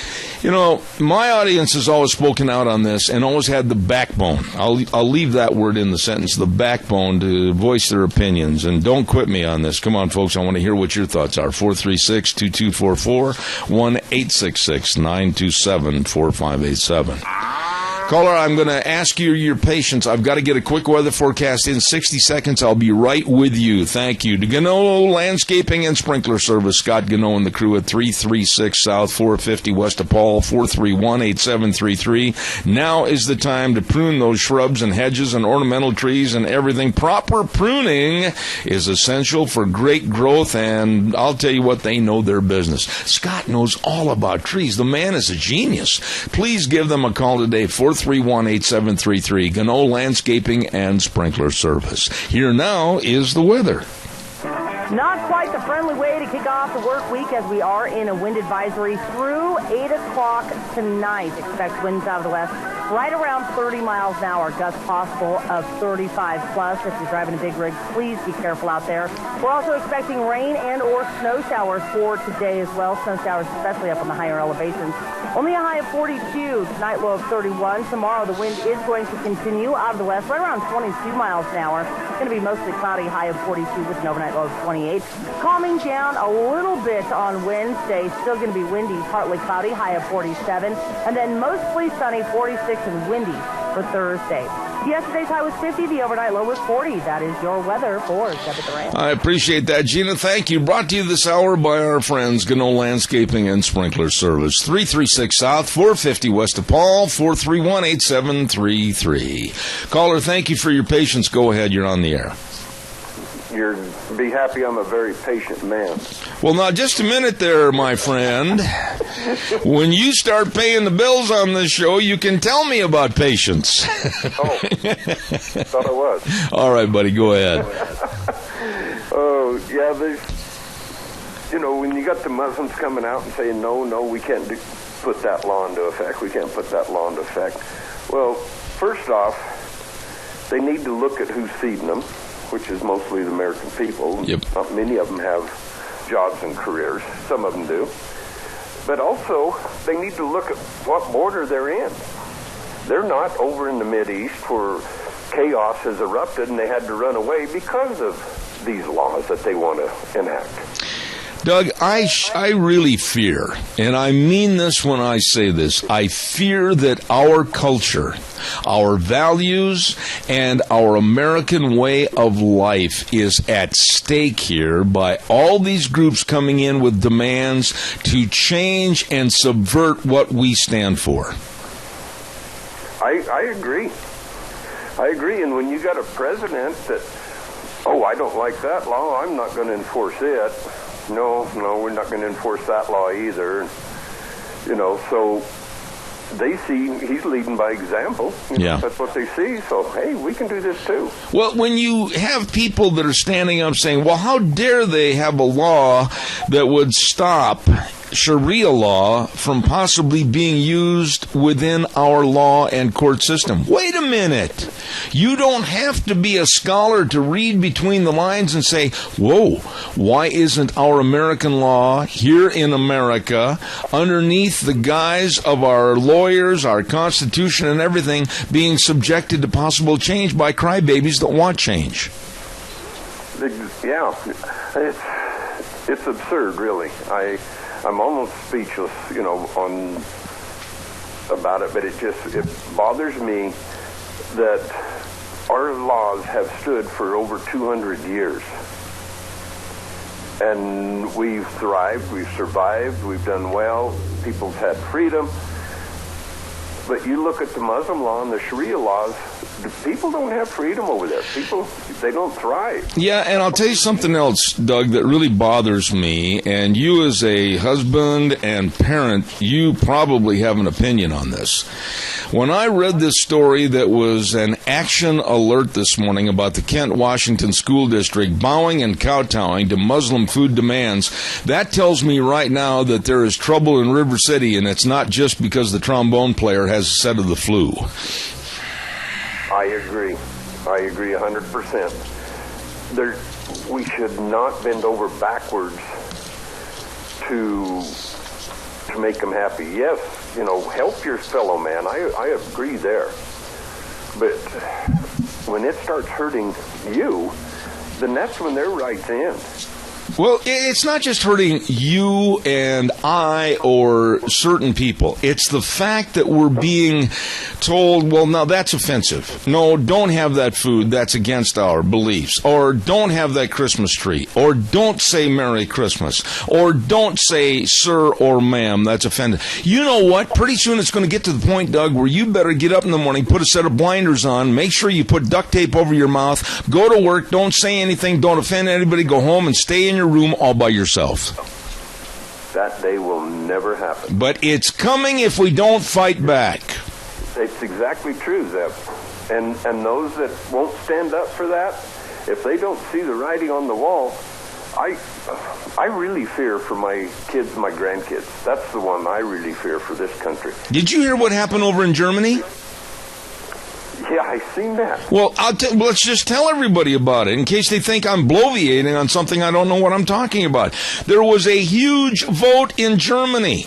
You know, my audience has always spoken out on this and always had the backbone. I'll leave that word in the sentence, the backbone, to voice their opinions. And don't quit me on this. Come on, folks, I want to hear what your thoughts are. 436-2244, 1-866-927-4587. Caller, I'm going to ask you your patience. I've got to get a quick weather forecast in 60 seconds. I'll be right with you. Thank you. To Gano Landscaping and Sprinkler Service, Scott Gano and the crew at 336 South 450 West of Paul, 431-8733. Now is the time to prune those shrubs and hedges and ornamental trees and everything. Proper pruning is essential for great growth, and I'll tell you what, they know their business. Scott knows all about trees. The man is a genius. Please give them a call today, 431-8733, Gano Landscaping and Sprinkler Service. Here now is the weather. Not quite the friendly way to kick off the work week, as we are in a wind advisory through 8 o'clock tonight. Expect winds out of the west right around 30 miles an hour. Gusts possible of 35 plus. If you're driving a big rig, please be careful out there. We're also expecting rain and or snow showers for today as well. Snow showers, especially up on the higher elevations. Only a high of 42. Tonight, low of 31. Tomorrow, the wind is going to continue out of the west, right around 22 miles an hour. It's going to be mostly cloudy, high of 42 with an overnight low of 28. Calming down a little bit on Wednesday. Still going to be windy, partly cloudy, high of 47. And then mostly sunny, 46 and windy for Thursday. Yesterday's high was 50. The overnight low was 40. That is your weather for Deb at the Ranch. I appreciate that, Gina. Thank you. Brought to you this hour by our friends, Gano Landscaping and Sprinkler Service. 336 South, 450 West of Paul, 431-8733. Caller, thank you for your patience. Go ahead. You're on the air. You'll be happy I'm a very patient man. Well, now, just a minute there, my friend. When you start paying the bills on this show, you can tell me about patience. Oh, thought I was. All right, buddy, go ahead. Oh, yeah, when you got the Muslims coming out and saying, no, we can't put that law into effect. We can't put that law into effect. Well, first off, they need to look at who's feeding them, which is mostly the American people. Yep. Not many of them have jobs and careers. Some of them do. But also, they need to look at what border they're in. They're not over in the Mideast where chaos has erupted and they had to run away because of these laws that they want to enact. Doug, I really fear, and I mean this when I say this, I fear that our culture, our values, and our American way of life is at stake here by all these groups coming in with demands to change and subvert what we stand for. I agree. I agree, and when you got a president that, I don't like that law, I'm not going to enforce it. No, we're not going to enforce that law either. So they see he's leading by example. Yeah. That's what they see. So, hey, we can do this too. Well, when you have people that are standing up saying, well, how dare they have a law that would stop Sharia law from possibly being used within our law and court system. Wait a minute. You don't have to be a scholar to read between the lines and say, whoa, why isn't our American law here in America, underneath the guise of our lawyers, our Constitution and everything, being subjected to possible change by crybabies that want change? Yeah, it's absurd, really. I'm almost speechless, about it, but it bothers me that our laws have stood for over 200 years. And we've thrived, we've survived, we've done well, people's had freedom. But you look at the Muslim law and the Sharia laws, people don't have freedom over there. People, they don't thrive. Yeah, and I'll tell you something else, Doug, that really bothers me, and you as a husband and parent, you probably have an opinion on this. When I read this story that was an action alert this morning about the Kent, Washington School District bowing and kowtowing to Muslim food demands, that tells me right now that there is trouble in River City, and it's not just because the trombone player has a set of the flu. I agree 100%. We should not bend over backwards to make them happy. Yes, help your fellow man. I agree there. But when it starts hurting you, then that's when their rights end. Well, it's not just hurting you and I or certain people. It's the fact that we're being told, well, now that's offensive. No, don't have that food. That's against our beliefs. Or don't have that Christmas tree. Or don't say Merry Christmas. Or don't say sir or ma'am. That's offensive. You know what? Pretty soon it's going to get to the point, Doug, where you better get up in the morning, put a set of blinders on, make sure you put duct tape over your mouth, go to work, don't say anything, don't offend anybody, go home and stay in your room all by yourself. That day will never happen. But it's coming if we don't fight back. It's exactly true, Zeb. And those that won't stand up for that, if they don't see the writing on the wall, I really fear for my kids, my grandkids. That's the one I really fear for this country. Did you hear what happened over in Germany? Yeah, I seen that. Well, let's just tell everybody about it in case they think I'm bloviating on something I don't know what I'm talking about. There was a huge vote in Germany,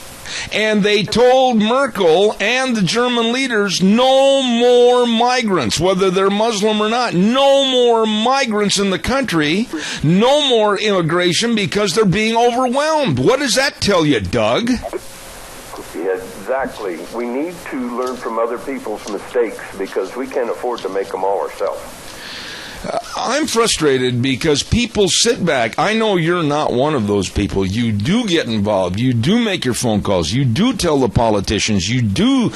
and they told Merkel and the German leaders, no more migrants, whether they're Muslim or not. No more migrants in the country. No more immigration because they're being overwhelmed. What does that tell you, Doug? Yeah, exactly. We need to learn from other people's mistakes because we can't afford to make them all ourselves. I'm frustrated because people sit back. I know you're not one of those people. You do get involved. You do make your phone calls. You do tell the politicians. You do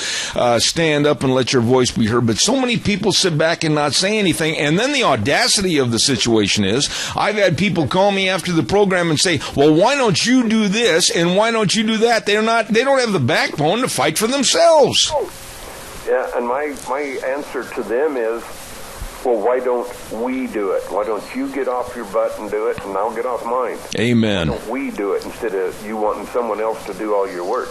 stand up and let your voice be heard. But so many people sit back and not say anything. And then the audacity of the situation is I've had people call me after the program and say, well, why don't you do this and why don't you do that? They don't have the backbone to fight for themselves. Yeah, and my answer to them is, well, why don't we do it? Why don't you get off your butt and do it, and I'll get off mine? Amen. Why don't we do it instead of you wanting someone else to do all your work?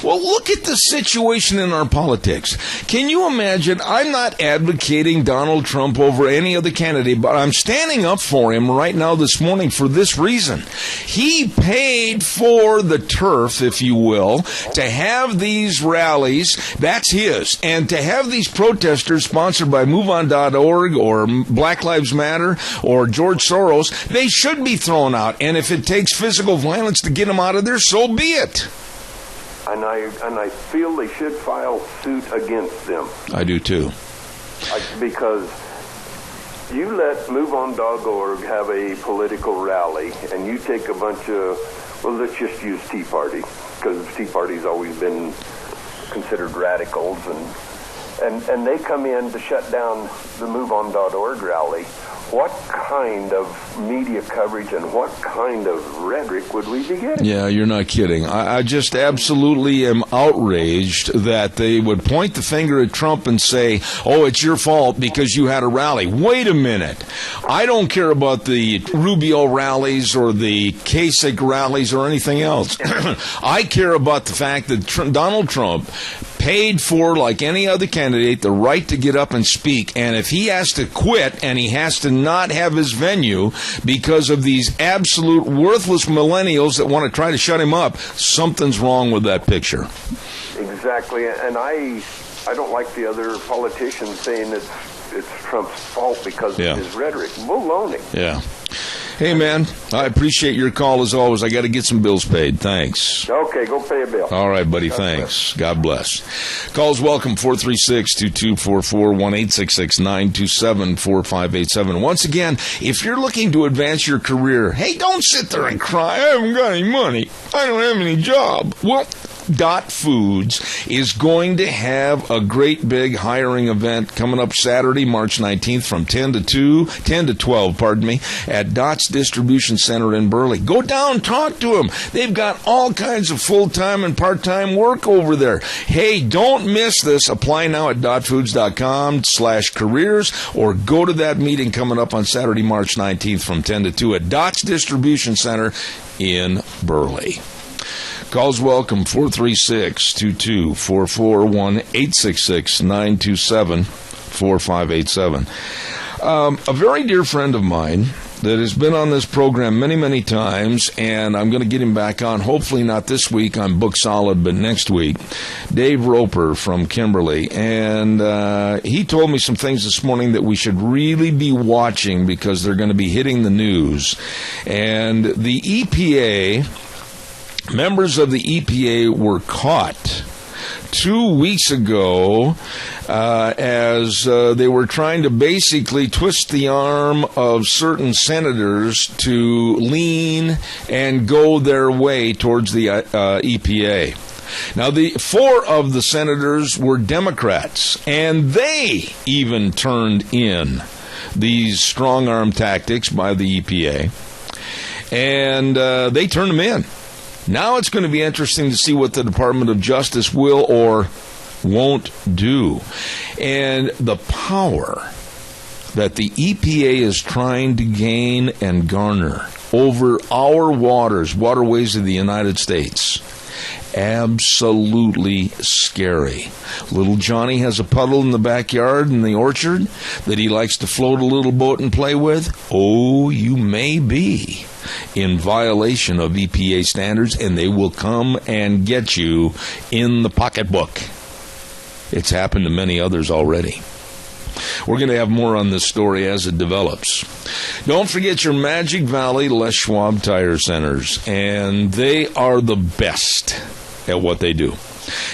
Well, look at the situation in our politics. Can you imagine? I'm not advocating Donald Trump over any other candidate, but I'm standing up for him right now this morning for this reason. He paid for the turf, if you will, to have these rallies. That's his. And to have these protesters sponsored by MoveOn.org or Black Lives Matter or George Soros, they should be thrown out. And if it takes physical violence to get them out of there, so be it. And I feel they should file suit against them. I do too. Because you let MoveOn.org have a political rally, and you take a bunch of, well, let's just use Tea Party, because Tea Party's always been considered radicals, and they come in to shut down the MoveOn.org rally. What kind of media coverage and what kind of rhetoric would we be getting? Yeah, you're not kidding. I just absolutely am outraged that they would point the finger at Trump and say, oh, it's your fault because you had a rally. Wait a minute. I don't care about the Rubio rallies or the Kasich rallies or anything else. I care about the fact that Donald Trump paid for, like any other candidate, the right to get up and speak. And if he has to quit and he has to not have his venue because of these absolute worthless millennials that want to try to shut him up, something's wrong with that picture. Exactly. And I don't like the other politicians saying it's Trump's fault because of his rhetoric. Baloney. Yeah. Hey, man, I appreciate your call as always. I got to get some bills paid. Thanks. Okay, go pay a bill. All right, buddy, thanks. God bless. Calls welcome, 436-2244, 1-866-927-4587. Once again, if you're looking to advance your career, hey, don't sit there and cry. I haven't got any money. I don't have any job. Well, Dot Foods is going to have a great big hiring event coming up Saturday, March 19th from 10 to 12, at Dot's Distribution Center in Burley. Go down, talk to them. They've got all kinds of full-time and part-time work over there. Hey, don't miss this. Apply now at dotfoods.com/careers or go to that meeting coming up on Saturday, March 19th from 10 to 2 at Dot's Distribution Center in Burley. Calls welcome, 436-2244, 1-866-927-4587. A very dear friend of mine that has been on this program many, many times, and I'm going to get him back on, hopefully not this week, I'm booked solid, but next week, Dave Roper from Kimberly. And he told me some things this morning that we should really be watching because they're going to be hitting the news. And the EPA... Members of the EPA were caught 2 weeks ago as they were trying to basically twist the arm of certain senators to lean and go their way towards the EPA. Now, the 4 of the senators were Democrats, and they even turned in these strong-arm tactics by the EPA, and they turned them in. Now it's going to be interesting to see what the Department of Justice will or won't do. And the power that the EPA is trying to gain and garner over our waterways of the United States, absolutely scary. Little Johnny has a puddle in the backyard in the orchard that he likes to float a little boat and play with. Oh, you may be in violation of EPA standards, and they will come and get you in the pocketbook. It's happened to many others already. We're going to have more on this story as it develops. Don't forget your Magic Valley Les Schwab Tire Centers, and they are the best at what they do.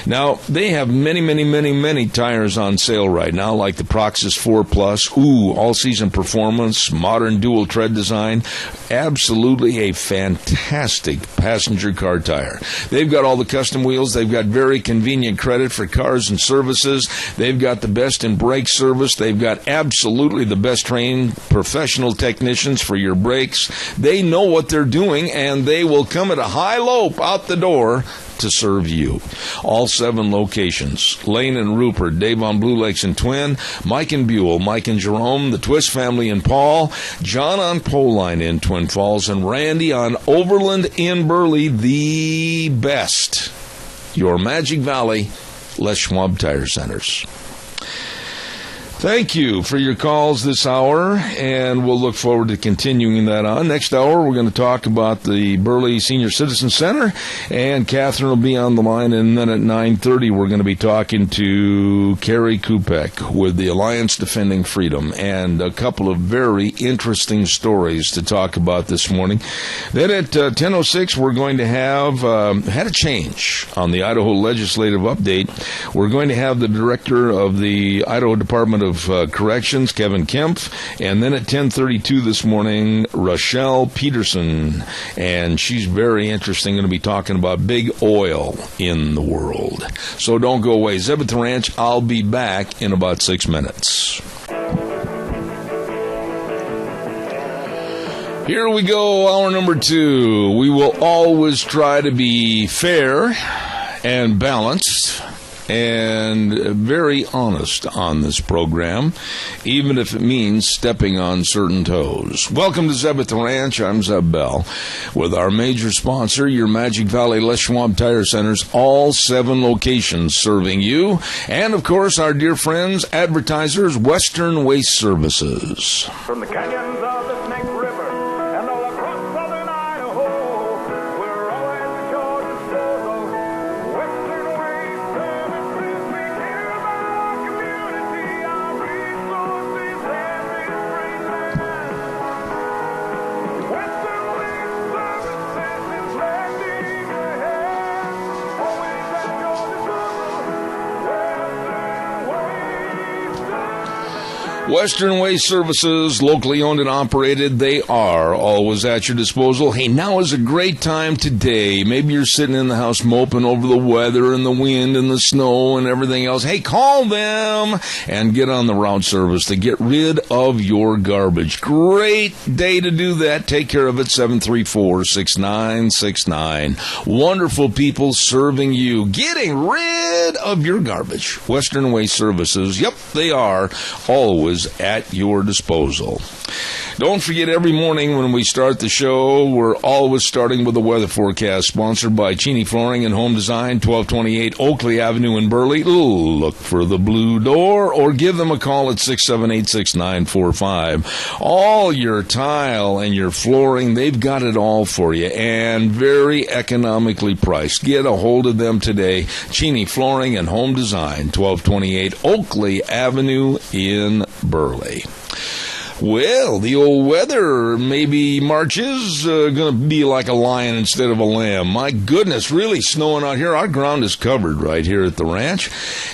Now, they have many tires on sale right now, like the Proxys 4 Plus. All-season performance, modern dual tread design. Absolutely a fantastic passenger car tire. They've got all the custom wheels. They've got very convenient credit for cars and services. They've got the best in brake service. They've got absolutely the best trained professional technicians for your brakes. They know what they're doing, and they will come at a high lope out the door to serve you. All 7 locations: Lane and Rupert, Dave on Blue Lakes and Twin, Mike and Buell, Mike and Jerome, the Twist family in Paul, John on Poline in Twin Falls, and Randy on Overland in Burley. The best. Your Magic Valley Les Schwab Tire Centers. Thank you for your calls this hour, and we'll look forward to continuing that on. Next hour, we're going to talk about the Burley Senior Citizen Center, and Catherine will be on the line, and then at 9:30, we're going to be talking to Carrie Kupek with the Alliance Defending Freedom, and a couple of very interesting stories to talk about this morning. Then at 10:06, we're going to have had a change on the Idaho Legislative Update. We're going to have the director of the Idaho Department of Corrections, Kevin Kempf, and then at 10:32 this morning, Rochelle Peterson, and she's very interesting, going to be talking about big oil in the world. So don't go away. Zeb at the Ranch, I'll be back in about 6 minutes. Here we go, hour number 2. We will always try to be fair and balanced and very honest on this program, even if it means stepping on certain toes. Welcome to Zeb at the Ranch. I'm Zeb Bell with our major sponsor, your Magic Valley Les Schwab Tire Centers, all 7 locations serving you, and of course our dear friends, advertisers, Western Waste Services. From the canyons of the Snake River and all across southern Idaho, we're always at your disposal. Western Waste Services, we care about our community, our resources every springtime. Western Waste Services is lending a hand, always at your disposal. Western Waste Services, locally owned and operated, they are always at your disposal. Hey, now is a great time today. Maybe you're sitting in the house moping over the weather and the wind and the snow and everything else. Hey, call them and get on the route service to get rid of your garbage. Great day to do that. Take care of it, 734-6969. Wonderful people serving you, getting rid of your garbage. Western Waste Services, yep, they are always at your disposal. Don't forget, every morning when we start the show, we're always starting with a weather forecast sponsored by Cheney Flooring and Home Design, 1228 Oakley Avenue in Burley. Look for the blue door or give them a call at 678-6945. All your tile and your flooring, they've got it all for you and very economically priced. Get a hold of them today. Cheney Flooring and Home Design, 1228 Oakley Avenue in Burley. Well, the old weather, maybe March is going to be like a lion instead of a lamb. My goodness, really snowing out here. Our ground is covered right here at the ranch.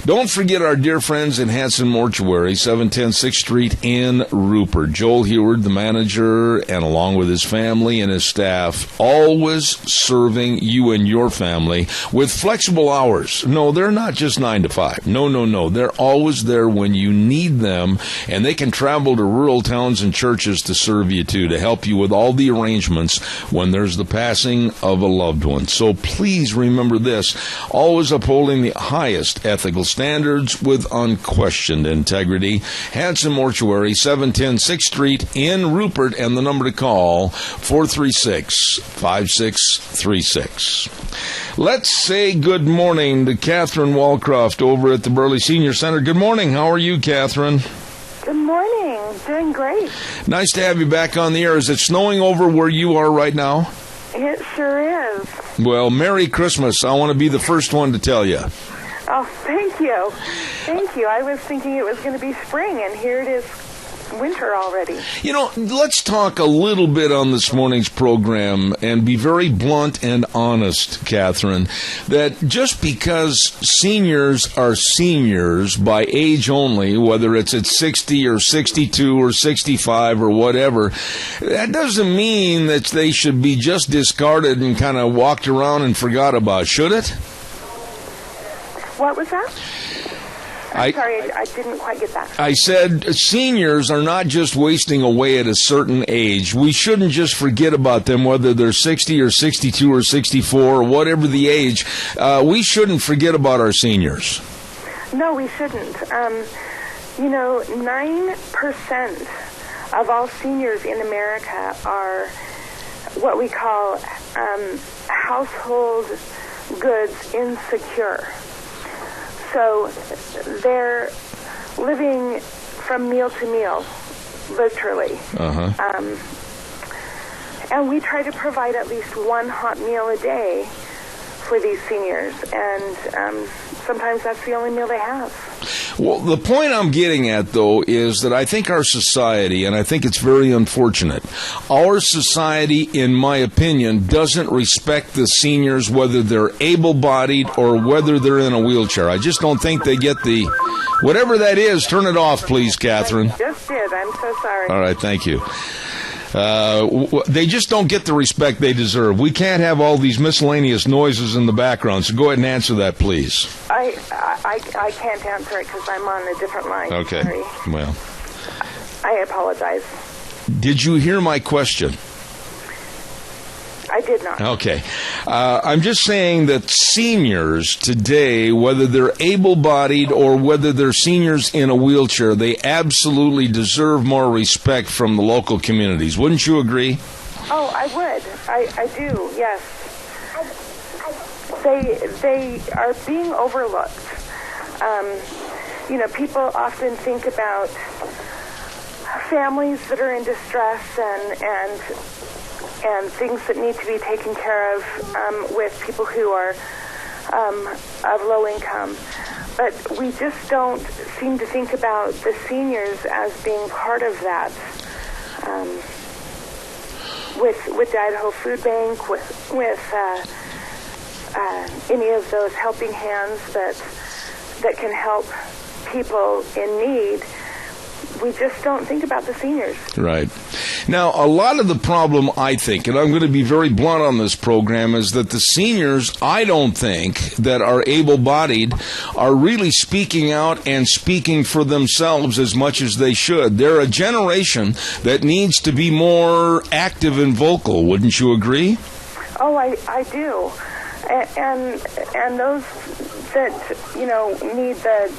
Don't forget our dear friends in Hanson Mortuary, 710 6th Street in Rupert. Joel Heward, the manager, and along with his family and his staff, always serving you and your family with flexible hours. No, they're not just 9 to 5. No. They're always there when you need them, and they can travel to rural towns towns and churches to serve you too, to help you with all the arrangements when there's the passing of a loved one. So please remember this, always upholding the highest ethical standards with unquestioned integrity. Hanson Mortuary, 710 6th Street in Rupert, and the number to call, 436-5636. Let's say good morning to Catherine Walcroft over at the Burley Senior Center. Good morning. How are you, Catherine? Good morning. Doing great. Nice to have you back on the air. Is it snowing over where you are right now? It sure is. Well, Merry Christmas. I want to be the first one to tell you. Oh, thank you. Thank you. I was thinking it was going to be spring, and here it is winter already. You know, let's talk a little bit on this morning's program and be very blunt and honest, Catherine, that just because seniors are seniors by age only, whether it's at 60 or 62 or 65 or whatever, that doesn't mean that they should be just discarded and kind of walked around and forgot about, should it? What was that? I'm sorry, I didn't quite get that. I said seniors are not just wasting away at a certain age. We shouldn't just forget about them, whether they're 60 or 62 or 64 or whatever the age. We shouldn't forget about our seniors. No, we shouldn't. 9% of all seniors in America are what we call household goods insecure. So they're living from meal to meal, literally. And we try to provide at least one hot meal a day for these seniors, and sometimes that's the only meal they have. Well, the point I'm getting at, though, is that I think our society, and I think it's very unfortunate, our society, in my opinion, doesn't respect the seniors, whether they're able-bodied or whether they're in a wheelchair. I just don't think they get the... Whatever that is, turn it off, please, Catherine. I just did. I'm so sorry. All right, thank you. They just don't get the respect they deserve. We can't have all these miscellaneous noises in the background, so go ahead and answer that, please. I can't answer it because I'm on a different line. Okay. Sorry. Well. I apologize. Did you hear my question? I did not. Okay. I'm just saying that seniors today, whether they're able-bodied or whether they're seniors in a wheelchair, they absolutely deserve more respect from the local communities. Wouldn't you agree? Oh, I would. I do, yes. They are being overlooked. People often think about families that are in distress and things that need to be taken care of with people who are of low income. But we just don't seem to think about the seniors as being part of that. With the Idaho Food Bank, with any of those helping hands that can help people in need, we just don't think about the seniors. Right. Now, a lot of the problem, I think, and I'm going to be very blunt on this program, is that the seniors, I don't think, that are able-bodied are really speaking out and speaking for themselves as much as they should. They're a generation that needs to be more active and vocal. Wouldn't you agree? Oh, I do. And those that, need the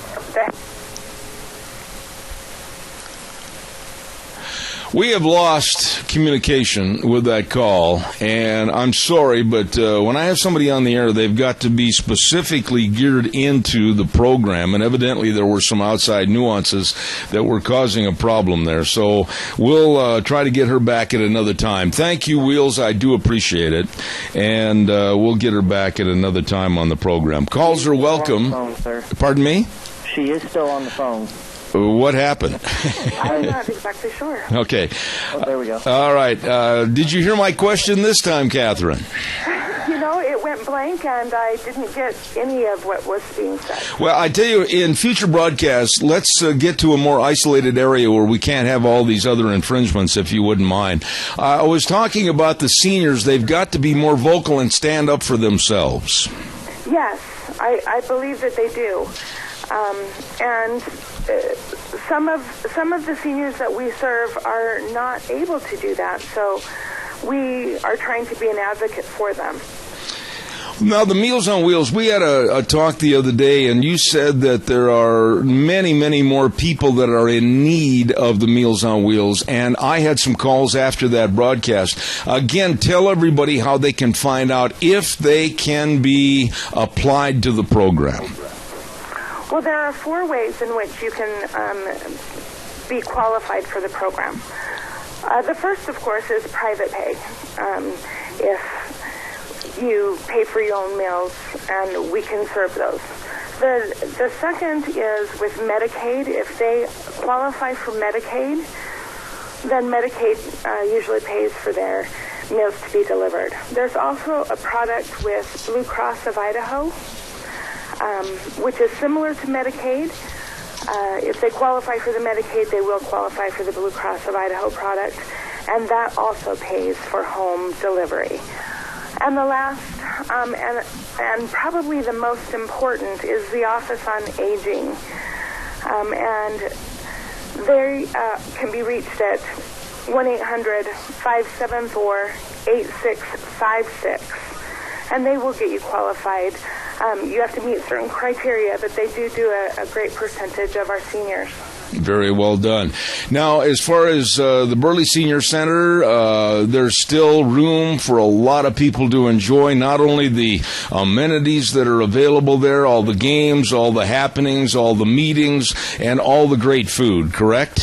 We have lost communication with that call, and I'm sorry, but when I have somebody on the air, they've got to be specifically geared into the program, and evidently there were some outside nuances that were causing a problem there. So we'll try to get her back at another time. Thank you, Wheels. I do appreciate it, and we'll get her back at another time on the program. Calls are welcome. On the phone, sir. Pardon me? She is still on the phone. What happened? I'm not exactly sure. Okay. Oh, there we go. All right. Did you hear my question this time, Catherine? It went blank, and I didn't get any of what was being said. Well, I tell you, in future broadcasts, let's get to a more isolated area where we can't have all these other infringements, if you wouldn't mind. I was talking about the seniors. They've got to be more vocal and stand up for themselves. Yes, I believe that they do. And some of the seniors that we serve are not able to do that, so we are trying to be an advocate for them. Now, the Meals on Wheels, we had a talk the other day, and you said that there are many, many more people that are in need of the Meals on Wheels, and I had some calls after that broadcast. Again, tell everybody how they can find out if they can be applied to the program. Well, there are 4 ways in which you can be qualified for the program. The first, of course, is private pay. If you pay for your own meals, and we can serve those. The second is with Medicaid. If they qualify for Medicaid, then Medicaid usually pays for their meals to be delivered. There's also a product with Blue Cross of Idaho, which is similar to Medicaid. If they qualify for the Medicaid, they will qualify for the Blue Cross of Idaho product, and that also pays for home delivery. And the last, and probably the most important, is the Office on Aging. And they can be reached at 1-800-574-8656. And they will get you qualified. You have to meet certain criteria, but they do a great percentage of our seniors. Very well done. Now, as far as the Burley Senior Center, there's still room for a lot of people to enjoy not only the amenities that are available there, all the games, all the happenings, all the meetings, and all the great food, correct?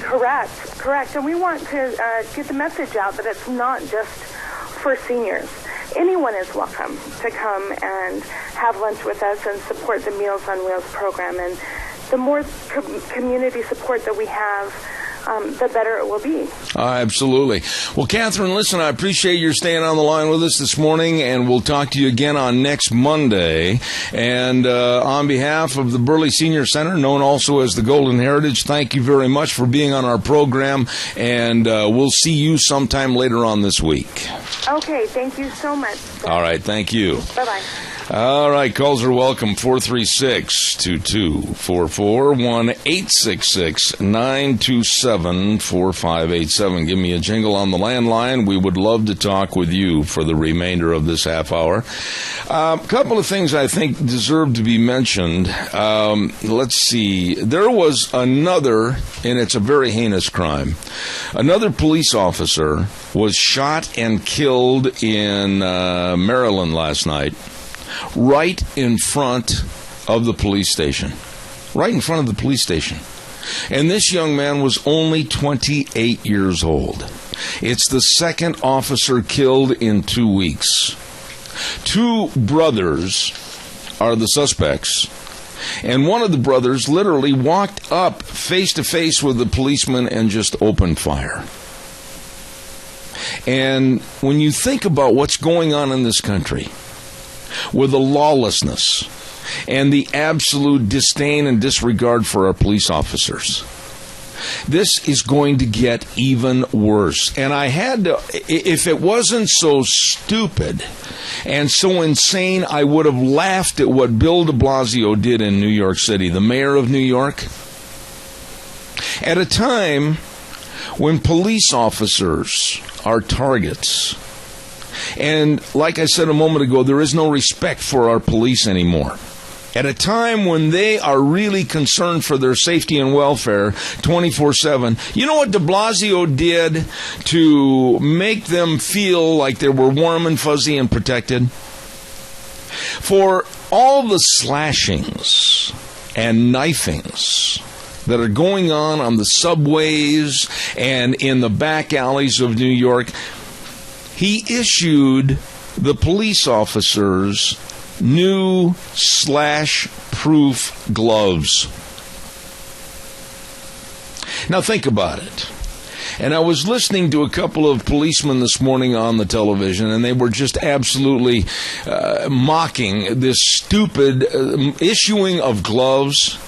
Correct. And we want to get the message out that it's not just for seniors. Anyone is welcome to come and have lunch with us and support the Meals on Wheels program. And the more community support that we have, the better it will be. Absolutely. Well, Catherine, listen, I appreciate your staying on the line with us this morning, and we'll talk to you again on next Monday. And on behalf of the Burley Senior Center, known also as the Golden Heritage, thank you very much for being on our program, and we'll see you sometime later on this week. Okay, thank you so much. All right, thank you. Bye-bye. All right, calls are welcome, 436-2244, 1-866-927-4587. Give me a jingle on the landline. We would love to talk with you for the remainder of this half hour. A couple of things I think deserve to be mentioned. Let's see. There was another, and it's a very heinous crime. Another police officer was shot and killed in Maryland last night, right in front of the police station. Right in front of the police station. And this young man was only 28 years old. It's the second officer killed in 2 weeks. 2 brothers are the suspects. And one of the brothers literally walked up face to face with the policeman and just opened fire. And when you think about what's going on in this country, with the lawlessness and the absolute disdain and disregard for our police officers, this is going to get even worse. And I had to, if it wasn't so stupid and so insane, I would have laughed at what Bill de Blasio did in New York City, the mayor of New York. At a time when police officers are targets, and like I said a moment ago, there is no respect for our police anymore. At a time when they are really concerned for their safety and welfare 24/7, you know what de Blasio did to make them feel like they were warm and fuzzy and protected? For all the slashings and knifings that are going on the subways and in the back alleys of New York, he issued the police officers new slash-proof gloves. Now think about it. And I was listening to a couple of policemen this morning on the television, and they were just absolutely mocking this stupid issuing of gloves.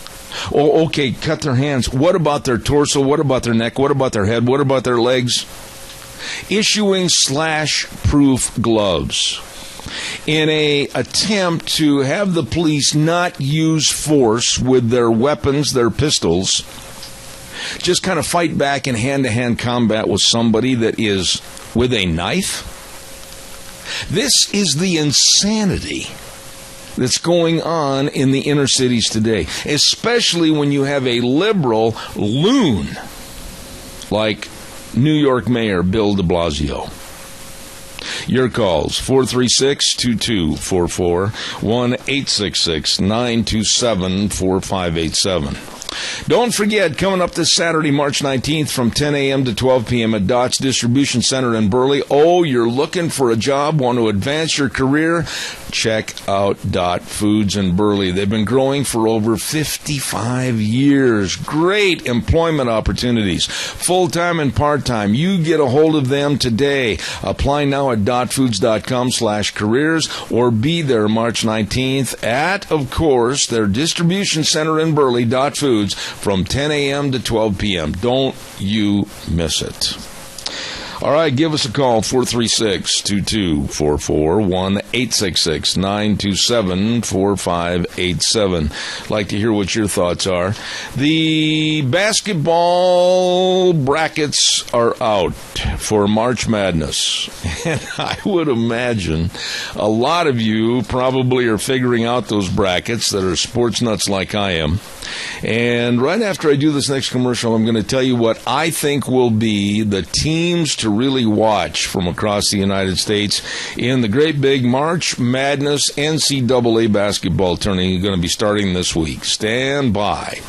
Oh, okay, cut their hands. What about their torso? What about their neck? What about their head? What about their legs? Issuing slash-proof gloves. in a attempt to have the police not use force with their weapons, their pistols, just kind of fight back in hand-to-hand combat with somebody that is with a knife. This is the insanity that's going on in the inner cities today, especially when you have a liberal loon like New York Mayor Bill de Blasio. Your calls, 436-2244, 1-866-927-4587. Don't forget, coming up this Saturday, March 19th from 10 a.m. to 12 p.m. at Dot's Distribution Center in Burley. Oh, you're looking for a job, want to advance your career? Check out Dot Foods in Burley. They've been growing for over 55 years. Great employment opportunities, full-time and part-time. You get a hold of them today. Apply now at dotfoods.com/careers or be there March 19th at, of course, their distribution center in Burley, Dot Foods, from 10 a.m. to 12 p.m. Don't you miss it. All right, give us a call, 436-2244, 1-866-927-4587. Like to hear what your thoughts are. The basketball brackets are out for March Madness. And I would imagine a lot of you probably are figuring out those brackets that are sports nuts like I am. And right after I do this next commercial, I'm going to tell you what I think will be the teams to really watch from across the United States in the great big March Madness NCAA basketball tournament going to be starting this week. Stand by.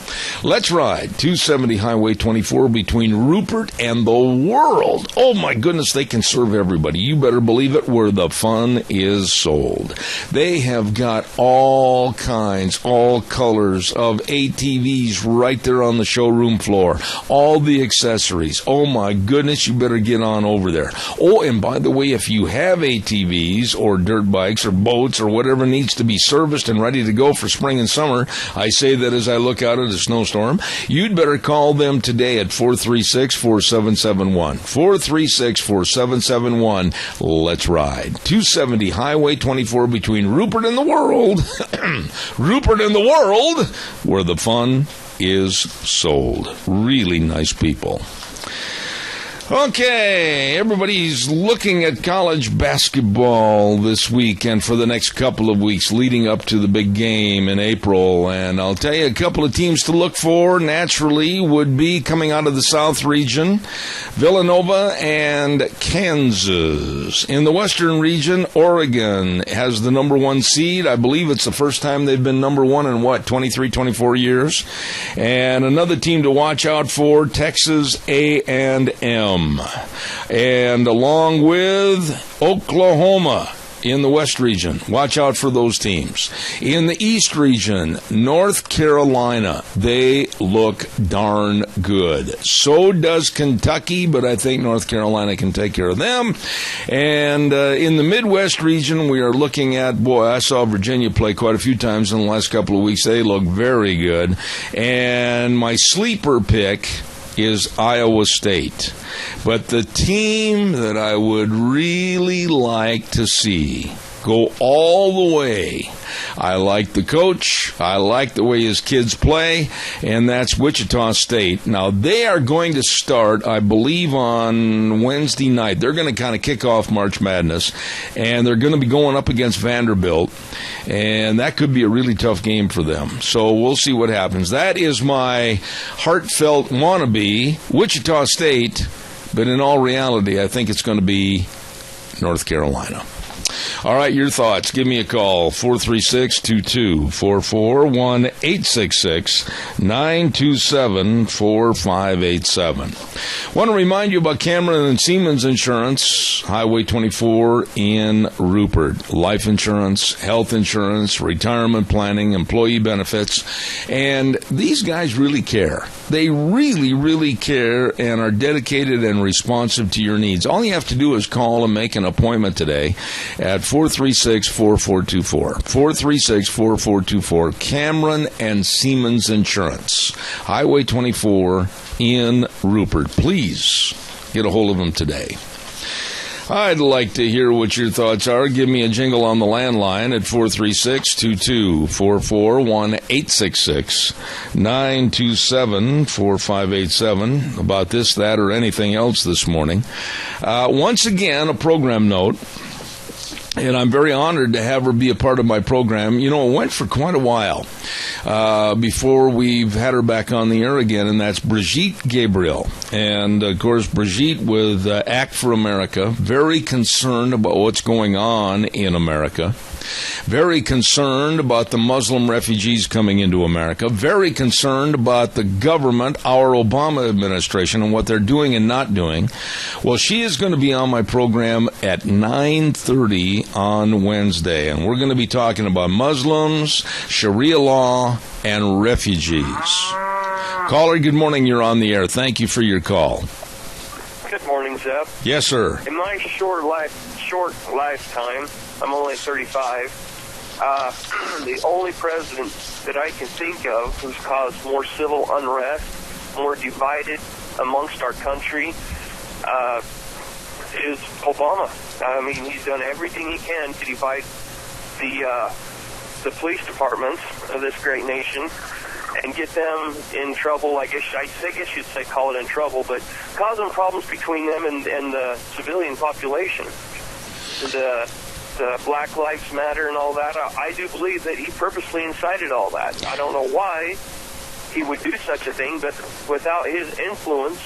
Let's ride 270 Highway 24 between Rupert and the World. Oh my goodness, they can serve everybody. You better believe it, where the fun is sold. They have got all kinds, all colors of ATVs right there on the showroom floor. All the accessories. Oh my goodness, you better get on over there. Oh, and by the way, if you have ATVs or dirt bikes or boats or whatever needs to be serviced and ready to go for spring and summer, I say that as I look out at a snowstorm, you'd better call them today at 436-4771. 436-4771. Let's ride. 270 Highway 24 between Rupert and the World. Rupert and the World, where the fun is sold. Really nice people. Okay, everybody's looking at college basketball this week and for the next couple of weeks leading up to the big game in April. And I'll tell you, a couple of teams to look for naturally would be coming out of the South region, Villanova and Kansas. In the Western region, Oregon has the number one seed. I believe it's the first time they've been number one in, 23, 24 years. And another team to watch out for, Texas A&M. And along with Oklahoma in the West region. Watch out for those teams. In the East region, North Carolina, they look darn good. So does Kentucky, but I think North Carolina can take care of them. And in the Midwest region, we are looking at, boy, I saw Virginia play quite a few times in the last couple of weeks. They look very good. And my sleeper pick is Iowa State. But the team that I would really like to see go all the way, I like the coach, I like the way his kids play, and that's Wichita State. Now, they are going to start, I believe, on Wednesday night. They're going to kind of kick off March Madness, and they're going to be going up against Vanderbilt, and that could be a really tough game for them. So we'll see what happens. That is my heartfelt wannabe, Wichita State, but in all reality, I think it's going to be North Carolina. All right, your thoughts. Give me a call, 436-2244, 1-866-927-4587. Want to remind you about Cameron and Siemens Insurance, Highway 24 in Rupert. Life insurance, health insurance, retirement planning, employee benefits. And these guys really care. They really, really care and are dedicated and responsive to your needs. All you have to do is call and make an appointment today at 436-4424. 436-4424. Cameron and Siemens Insurance. Highway 24 in Rupert. Please get a hold of them today. I'd like to hear what your thoughts are. Give me a jingle on the landline at 436-2244, 1-866-927-4587 about this, that, or anything else this morning. Once again, a program note. And I'm very honored to have her be a part of my program. You know, it went for quite a while before we've had her back on the air again, and that's Brigitte Gabriel. And, of course, Brigitte with Act for America, very concerned about what's going on in America, very concerned about the Muslim refugees coming into America, very concerned about the government, our Obama administration, and what they're doing and not doing. Well, she is going to be on my program at 9:30 on Wednesday, and we're going to be talking about Muslims, Sharia law, and refugees. Caller, good morning. You're on the air. Thank you for your call. Good morning, Zeb. Yes, sir. In my short lifetime, I'm only 35. The only president that I can think of who's caused more civil unrest, more divided amongst our country, is Obama. I mean, he's done everything he can to divide the police departments of this great nation and get them in trouble. I guess you'd say call it in trouble, but causing problems between them and the civilian population. The Black Lives Matter and all that, I do believe that he purposely incited all that. I don't know why he would do such a thing, but without his influence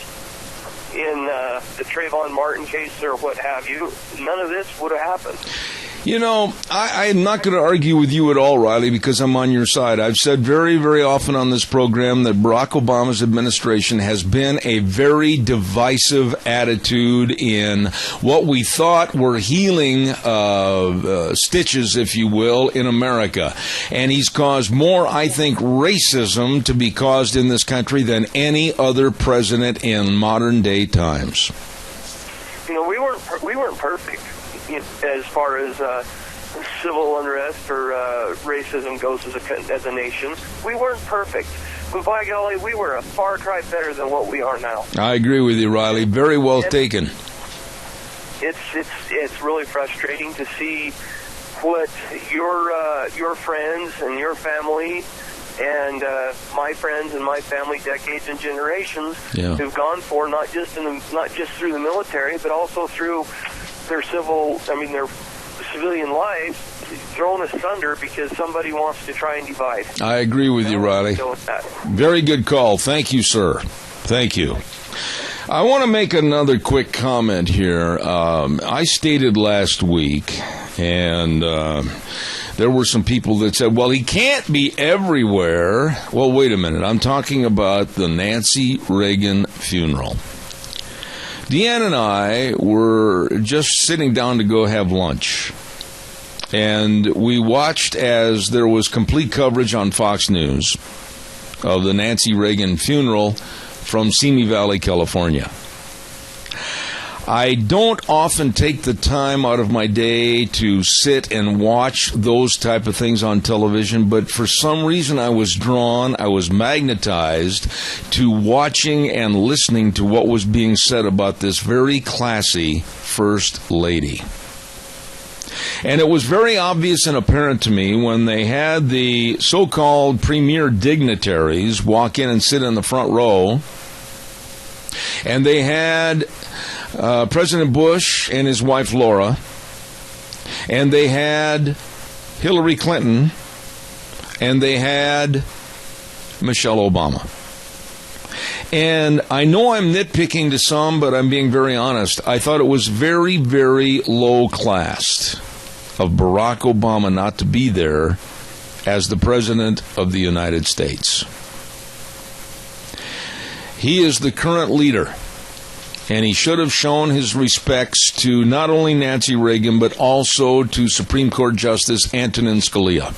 in the Trayvon Martin case or what have you, none of this would have happened. You know, I'm not going to argue with you at all, Riley, because I'm on your side. I've said very, very often on this program that Barack Obama's administration has been a very divisive attitude in what we thought were healing stitches, if you will, in America. And he's caused more, I think, racism to be caused in this country than any other president in modern day times. You know, we weren't perfect. As far as civil unrest or racism goes as a nation, we weren't perfect. But by golly, we were a far cry better than what we are now. I agree with you, Riley. Very well taken. It's really frustrating to see what your friends and your family and my friends and my family, decades and generations, who've gone for not just through the military, but also through their civilian life thrown asunder because somebody wants to try and divide. I agree with you, Riley. Very good call. Thank you, sir. Thank you. I want to make another quick comment here. I stated last week, and there were some people that said, well, he can't be everywhere. Well, wait a minute. I'm talking about the Nancy Reagan funeral. Deanne and I were just sitting down to go have lunch, and we watched as there was complete coverage on Fox News of the Nancy Reagan funeral from Simi Valley, California. I don't often take the time out of my day to sit and watch those type of things on television, but for some reason I was drawn, I was magnetized to watching and listening to what was being said about this very classy First Lady. And it was very obvious and apparent to me when they had the so-called premier dignitaries walk in and sit in the front row, and they had President Bush and his wife Laura, and they had Hillary Clinton, and they had Michelle Obama. And I know I'm nitpicking to some, but I'm being very honest. I thought it was very, very low class of Barack Obama not to be there as the President of the United States. He is the current leader, and he should have shown his respects to not only Nancy Reagan, but also to Supreme Court Justice Antonin Scalia.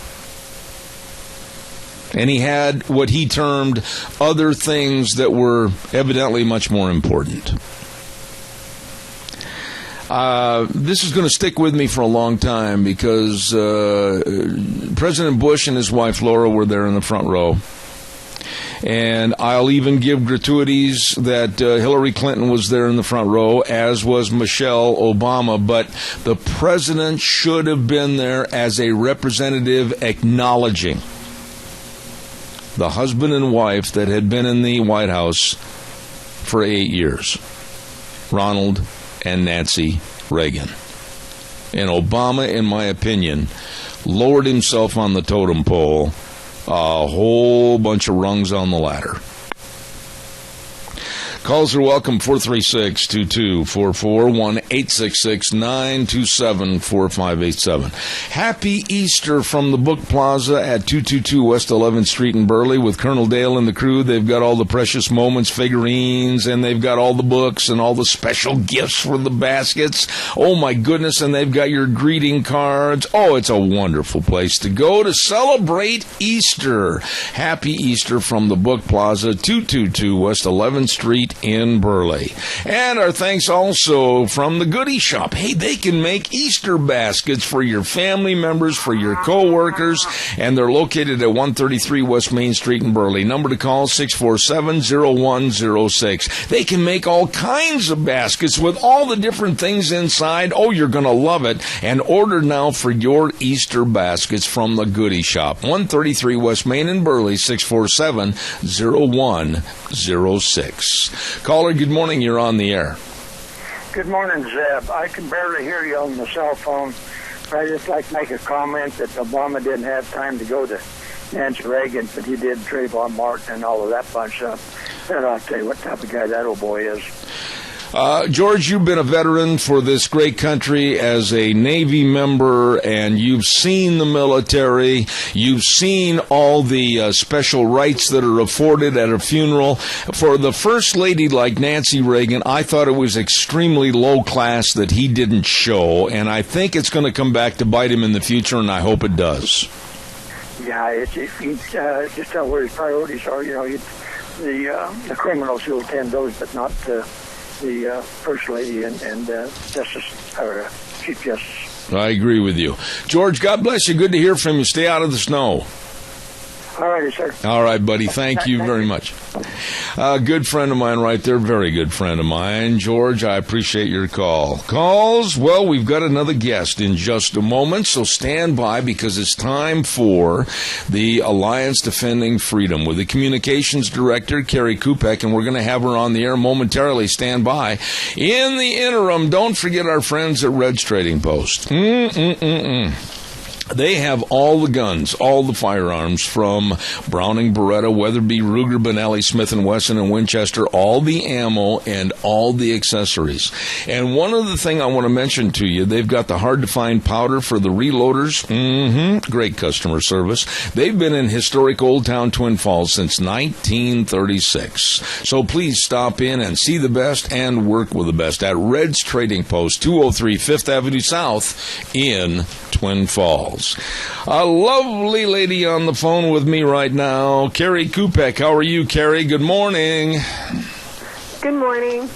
And he had what he termed other things that were evidently much more important. This is going to stick with me for a long time because President Bush and his wife Laura were there in the front row. And I'll even give gratuities that Hillary Clinton was there in the front row, as was Michelle Obama. But the president should have been there as a representative acknowledging the husband and wife that had been in the White House for 8 years, Ronald and Nancy Reagan. And Obama, in my opinion, lowered himself on the totem pole a whole bunch of rungs on the ladder. Calls are welcome, 436-2244, 1-866-927-4587. Happy Easter from the Book Plaza at 222 West 11th Street in Burley with Colonel Dale and the crew. They've got all the Precious Moments figurines, and they've got all the books and all the special gifts for the baskets. Oh, my goodness, and they've got your greeting cards. Oh, it's a wonderful place to go to celebrate Easter. Happy Easter from the Book Plaza, 222 West 11th Street in Burley. And our thanks also from the Goodie Shop. Hey, they can make Easter baskets for your family members, for your co-workers, and they're located at 133 West Main Street in Burley. Number to call, 647-0106. They can make all kinds of baskets with all the different things inside. Oh, you're going to love it. And order now for your Easter baskets from the Goodie Shop. 133 West Main in Burley, 647-0106. Caller, good morning. You're on the air. Good morning, Zeb. I can barely hear you on the cell phone, but I'd just like to make a comment that Obama didn't have time to go to Nancy Reagan, but he did Trayvon Martin and all of that bunch of stuff. And I'll tell you what type of guy that old boy is. George, you've been a veteran for this great country as a Navy member, and you've seen the military. You've seen all the special rights that are afforded at a funeral. For the First Lady like Nancy Reagan, I thought it was extremely low class that he didn't show, and I think it's going to come back to bite him in the future, and I hope it does. Yeah, if you just tell where his priorities are, the criminals who attend those, but not the First Lady and Justice, or Chief Justice. I agree with you. George, God bless you. Good to hear from you. Stay out of the snow. All righty, sir. All right, buddy. Thank you very much. Good friend of mine right there. Very good friend of mine. George, I appreciate your call. Calls? Well, we've got another guest in just a moment, so stand by because it's time for the Alliance Defending Freedom with the Communications Director, Carrie Kupek, and we're going to have her on the air momentarily. Stand by. In the interim, don't forget our friends at Red's Trading Post. They have all the guns, all the firearms from Browning, Beretta, Weatherby, Ruger, Benelli, Smith & Wesson, and Winchester, all the ammo and all the accessories. And one other thing I want to mention to you, they've got the hard-to-find powder for the reloaders. Great customer service. They've been in historic Old Town Twin Falls since 1936. So please stop in and see the best and work with the best at Red's Trading Post, 203 5th Avenue South in Twin Falls. A lovely lady on the phone with me right now, Carrie Kupek. How are you, Carrie? Good morning. Good morning.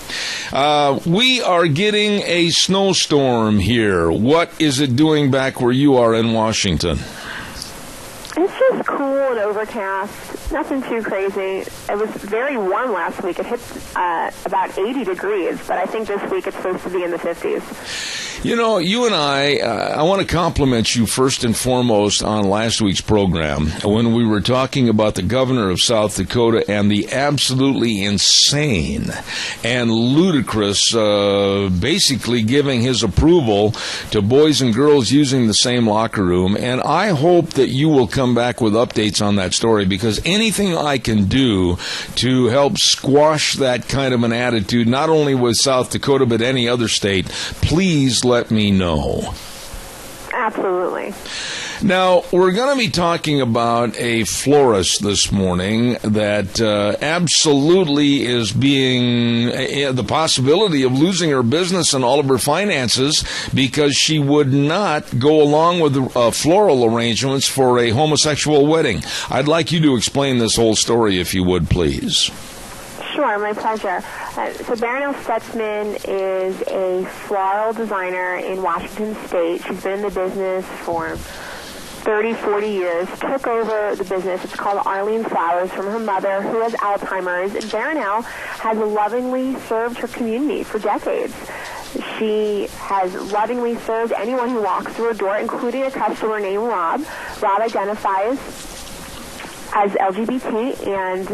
We are getting a snowstorm here. What is it doing back where you are in Washington? It's just cool and overcast. Nothing too crazy. It was very warm last week. It hit about 80 degrees, but I think this week it's supposed to be in the 50s. You know, you and I want to compliment you first and foremost on last week's program when we were talking about the governor of South Dakota and the absolutely insane and ludicrous, basically giving his approval to boys and girls using the same locker room. And I hope that you will come back with updates on that story, because anything I can do to help squash that kind of an attitude, not only with South Dakota but any other state, please let me know. Absolutely. Now, we're going to be talking about a florist this morning that absolutely is being the possibility of losing her business and all of her finances because she would not go along with floral arrangements for a homosexual wedding. I'd like you to explain this whole story, if you would, please. Sure, my pleasure. So Baronel Stutzman is a floral designer in Washington State. She's been in the business for 30, 40 years, took over the business. It's called Arlene Flowers, from her mother, who has Alzheimer's. And Barronelle has lovingly served her community for decades. She has lovingly served anyone who walks through her door, including a customer named Rob. Rob identifies as LGBT, and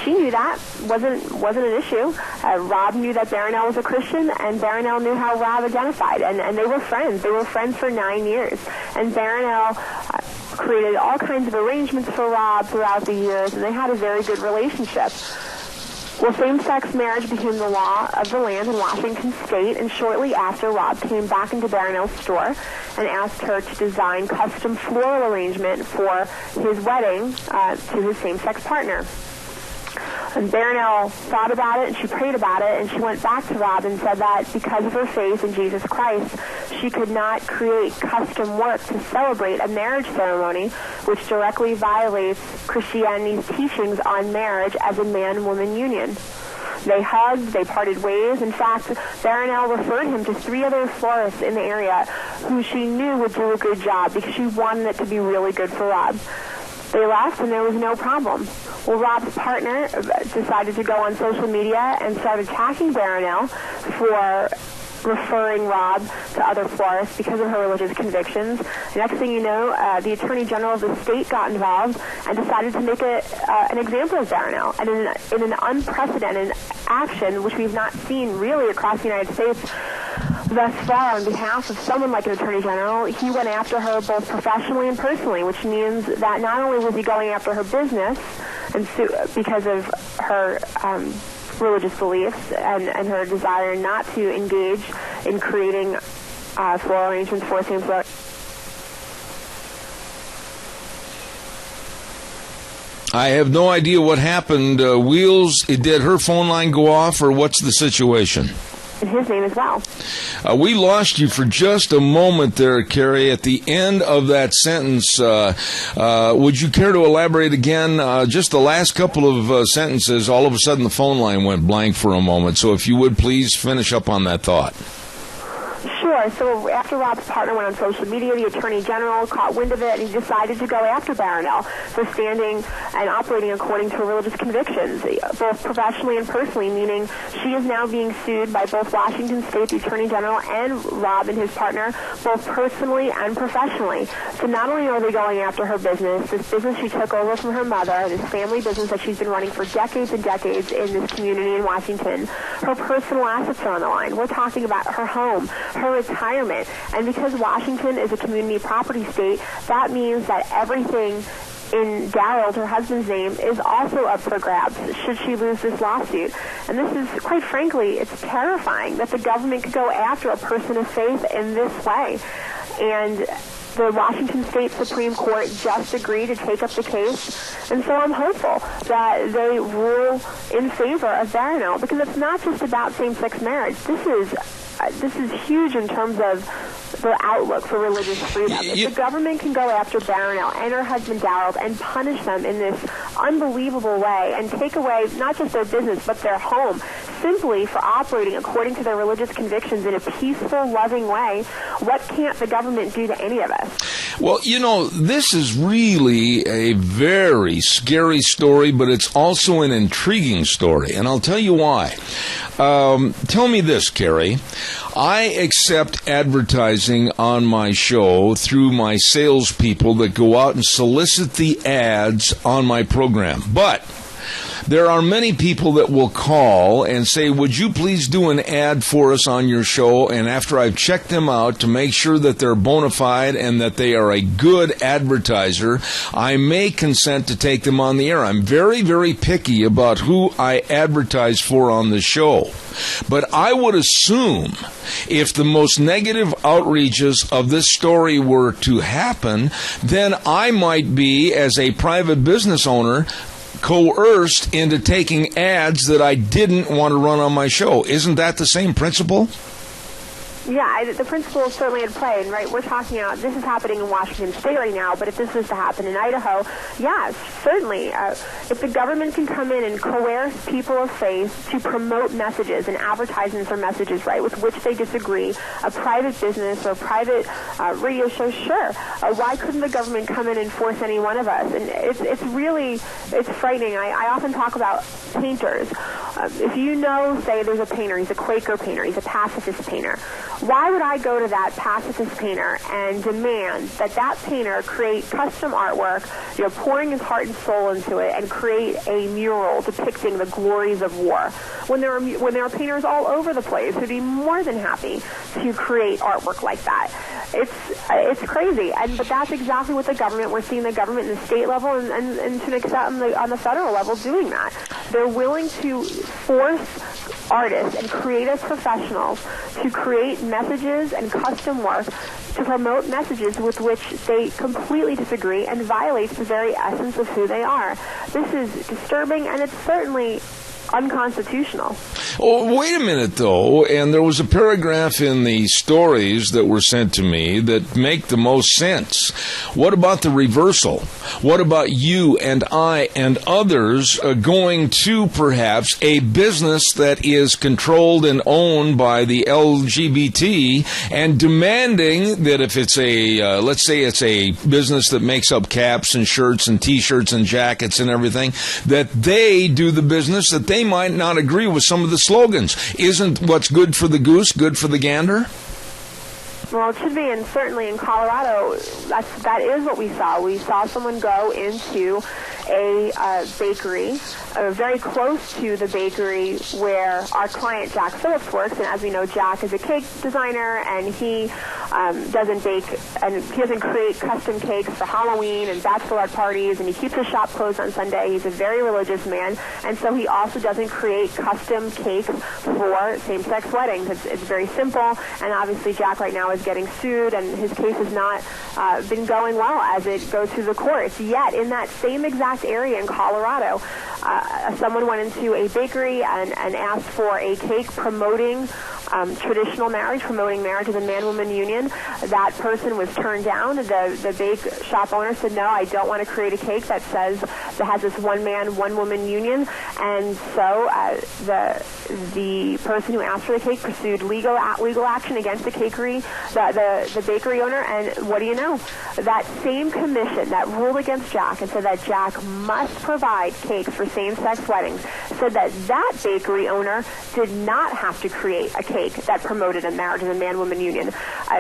she knew that wasn't an issue. Rob knew that Barronelle was a Christian, and Barronelle knew how Rob identified, and they were friends. They were friends for 9 years, and Barronelle created all kinds of arrangements for Rob throughout the years, and they had a very good relationship. Well, same-sex marriage became the law of the land in Washington State, and shortly after, Rob came back into Barronelle's store and asked her to design custom floral arrangement for his wedding to his same-sex partner. And Barronelle thought about it, and she prayed about it, and she went back to Rob and said that because of her faith in Jesus Christ, she could not create custom work to celebrate a marriage ceremony which directly violates Christianity's teachings on marriage as a man-woman union. They hugged, they parted ways. In fact, Barronelle referred him to 3 other florists in the area who she knew would do a good job because she wanted it to be really good for Rob. They left, and there was no problem. Well, Rob's partner decided to go on social media and start attacking Barronelle for referring Rob to other florists because of her religious convictions. Next thing you know, the Attorney General of the state got involved and decided to make an example of Barronelle. And in an unprecedented action, which we've not seen really across the United States thus far on behalf of someone like an Attorney General, he went after her both professionally and personally, which means that not only was he going after her business and because of her religious beliefs and her desire not to engage in creating floral arrangements for same-sex. I have no idea what happened. Wheels, did her phone line go off, or what's the situation? And his name as well. We lost you for just a moment there, Carrie, at the end of that sentence. Would you care to elaborate again? Just the last couple of sentences, all of a sudden the phone line went blank for a moment. So if you would please finish up on that thought. Sure. So after Rob's partner went on social media, the Attorney General caught wind of it, and he decided to go after Barronelle for standing and operating according to her religious convictions, both professionally and personally, meaning she is now being sued by both Washington State, the Attorney General, and Rob and his partner, both personally and professionally. So not only are they going after her business, this business she took over from her mother, this family business that she's been running for decades and decades in this community in Washington, her personal assets are on the line. We're talking about her home, her retirement. And because Washington is a community property state, that means that everything in Darrell, her husband's name, is also up for grabs should she lose this lawsuit. And this is, quite frankly, it's terrifying that the government could go after a person of faith in this way. And the Washington State Supreme Court just agreed to take up the case, and so I'm hopeful that they rule in favor of Barronelle, because it's not just about same-sex marriage. This is huge in terms of the outlook for religious freedom. If the government can go after Barronelle and her husband Darrell and punish them in this unbelievable way and take away not just their business but their home simply for operating according to their religious convictions in a peaceful, loving way, what can't the government do to any of us? Well, you know, this is really a very scary story, but it's also an intriguing story, and I'll tell you why. Tell me this, Carrie. I accept advertising on my show through my salespeople that go out and solicit the ads on my program. But there are many people that will call and say, would you please do an ad for us on your show? And after I've checked them out to make sure that they're bona fide and that they are a good advertiser, I may consent to take them on the air. I'm very, very picky about who I advertise for on the show. But I would assume if the most negative outreaches of this story were to happen, then I might be, as a private business owner, coerced into taking ads that I didn't want to run on my show. Isn't that the same principle? Yeah, the principle is certainly at play, and right, we're talking about this is happening in Washington State right now, but if this was to happen in Idaho, yeah, certainly. If the government can come in and coerce people of faith to promote messages and advertisements or messages, right, with which they disagree, a private business or a private radio show, sure. Why couldn't the government come in and force any one of us? And it's frightening. I often talk about painters. If you know, say, there's a painter, he's a Quaker painter, he's a pacifist painter. Why would I go to that pacifist painter and demand that that painter create custom artwork, pouring his heart and soul into it, and create a mural depicting the glories of war? When there are painters all over the place who'd be more than happy to create artwork like that. It's crazy, but that's exactly what we're seeing the government in the state level and to an extent on the federal level doing that. They're willing to force artists and creative professionals to create messages and custom work to promote messages with which they completely disagree and violates the very essence of who they are. This is disturbing, and it's certainly unconstitutional. Oh, wait a minute, though, and there was a paragraph in the stories that were sent to me that make the most sense. What about the reversal? What about you and I and others going to perhaps a business that is controlled and owned by the LGBT and demanding that if it's let's say it's a business that makes up caps and shirts and T-shirts and jackets and everything, that they do the business that they might not agree with some of the slogans. Isn't what's good for the goose good for the gander? Well, it should be, and certainly in Colorado, that is what we saw. We saw someone go into a bakery, very close to the bakery where our client Jack Phillips works, and as we know, Jack is a cake designer, and he doesn't bake, and he doesn't create custom cakes for Halloween and bachelorette parties, and he keeps his shop closed on Sunday. He's a very religious man, and so he also doesn't create custom cakes for same-sex weddings. It's very simple, and obviously Jack right now is getting sued, and his case has not been going well as it goes through the courts. Yet, in that same exact area in Colorado, someone went into a bakery and asked for a cake promoting traditional marriage, promoting marriage as a man-woman union. That person was turned down. The bake shop owner said, no, I don't want to create a cake that has this one-man, one-woman union. And so the person who asked for the cake pursued legal action against the bakery owner. And what do you know? That same commission that ruled against Jack and said that Jack must provide cakes for same-sex weddings said that bakery owner did not have to create a cake that promoted a marriage as a man-woman union.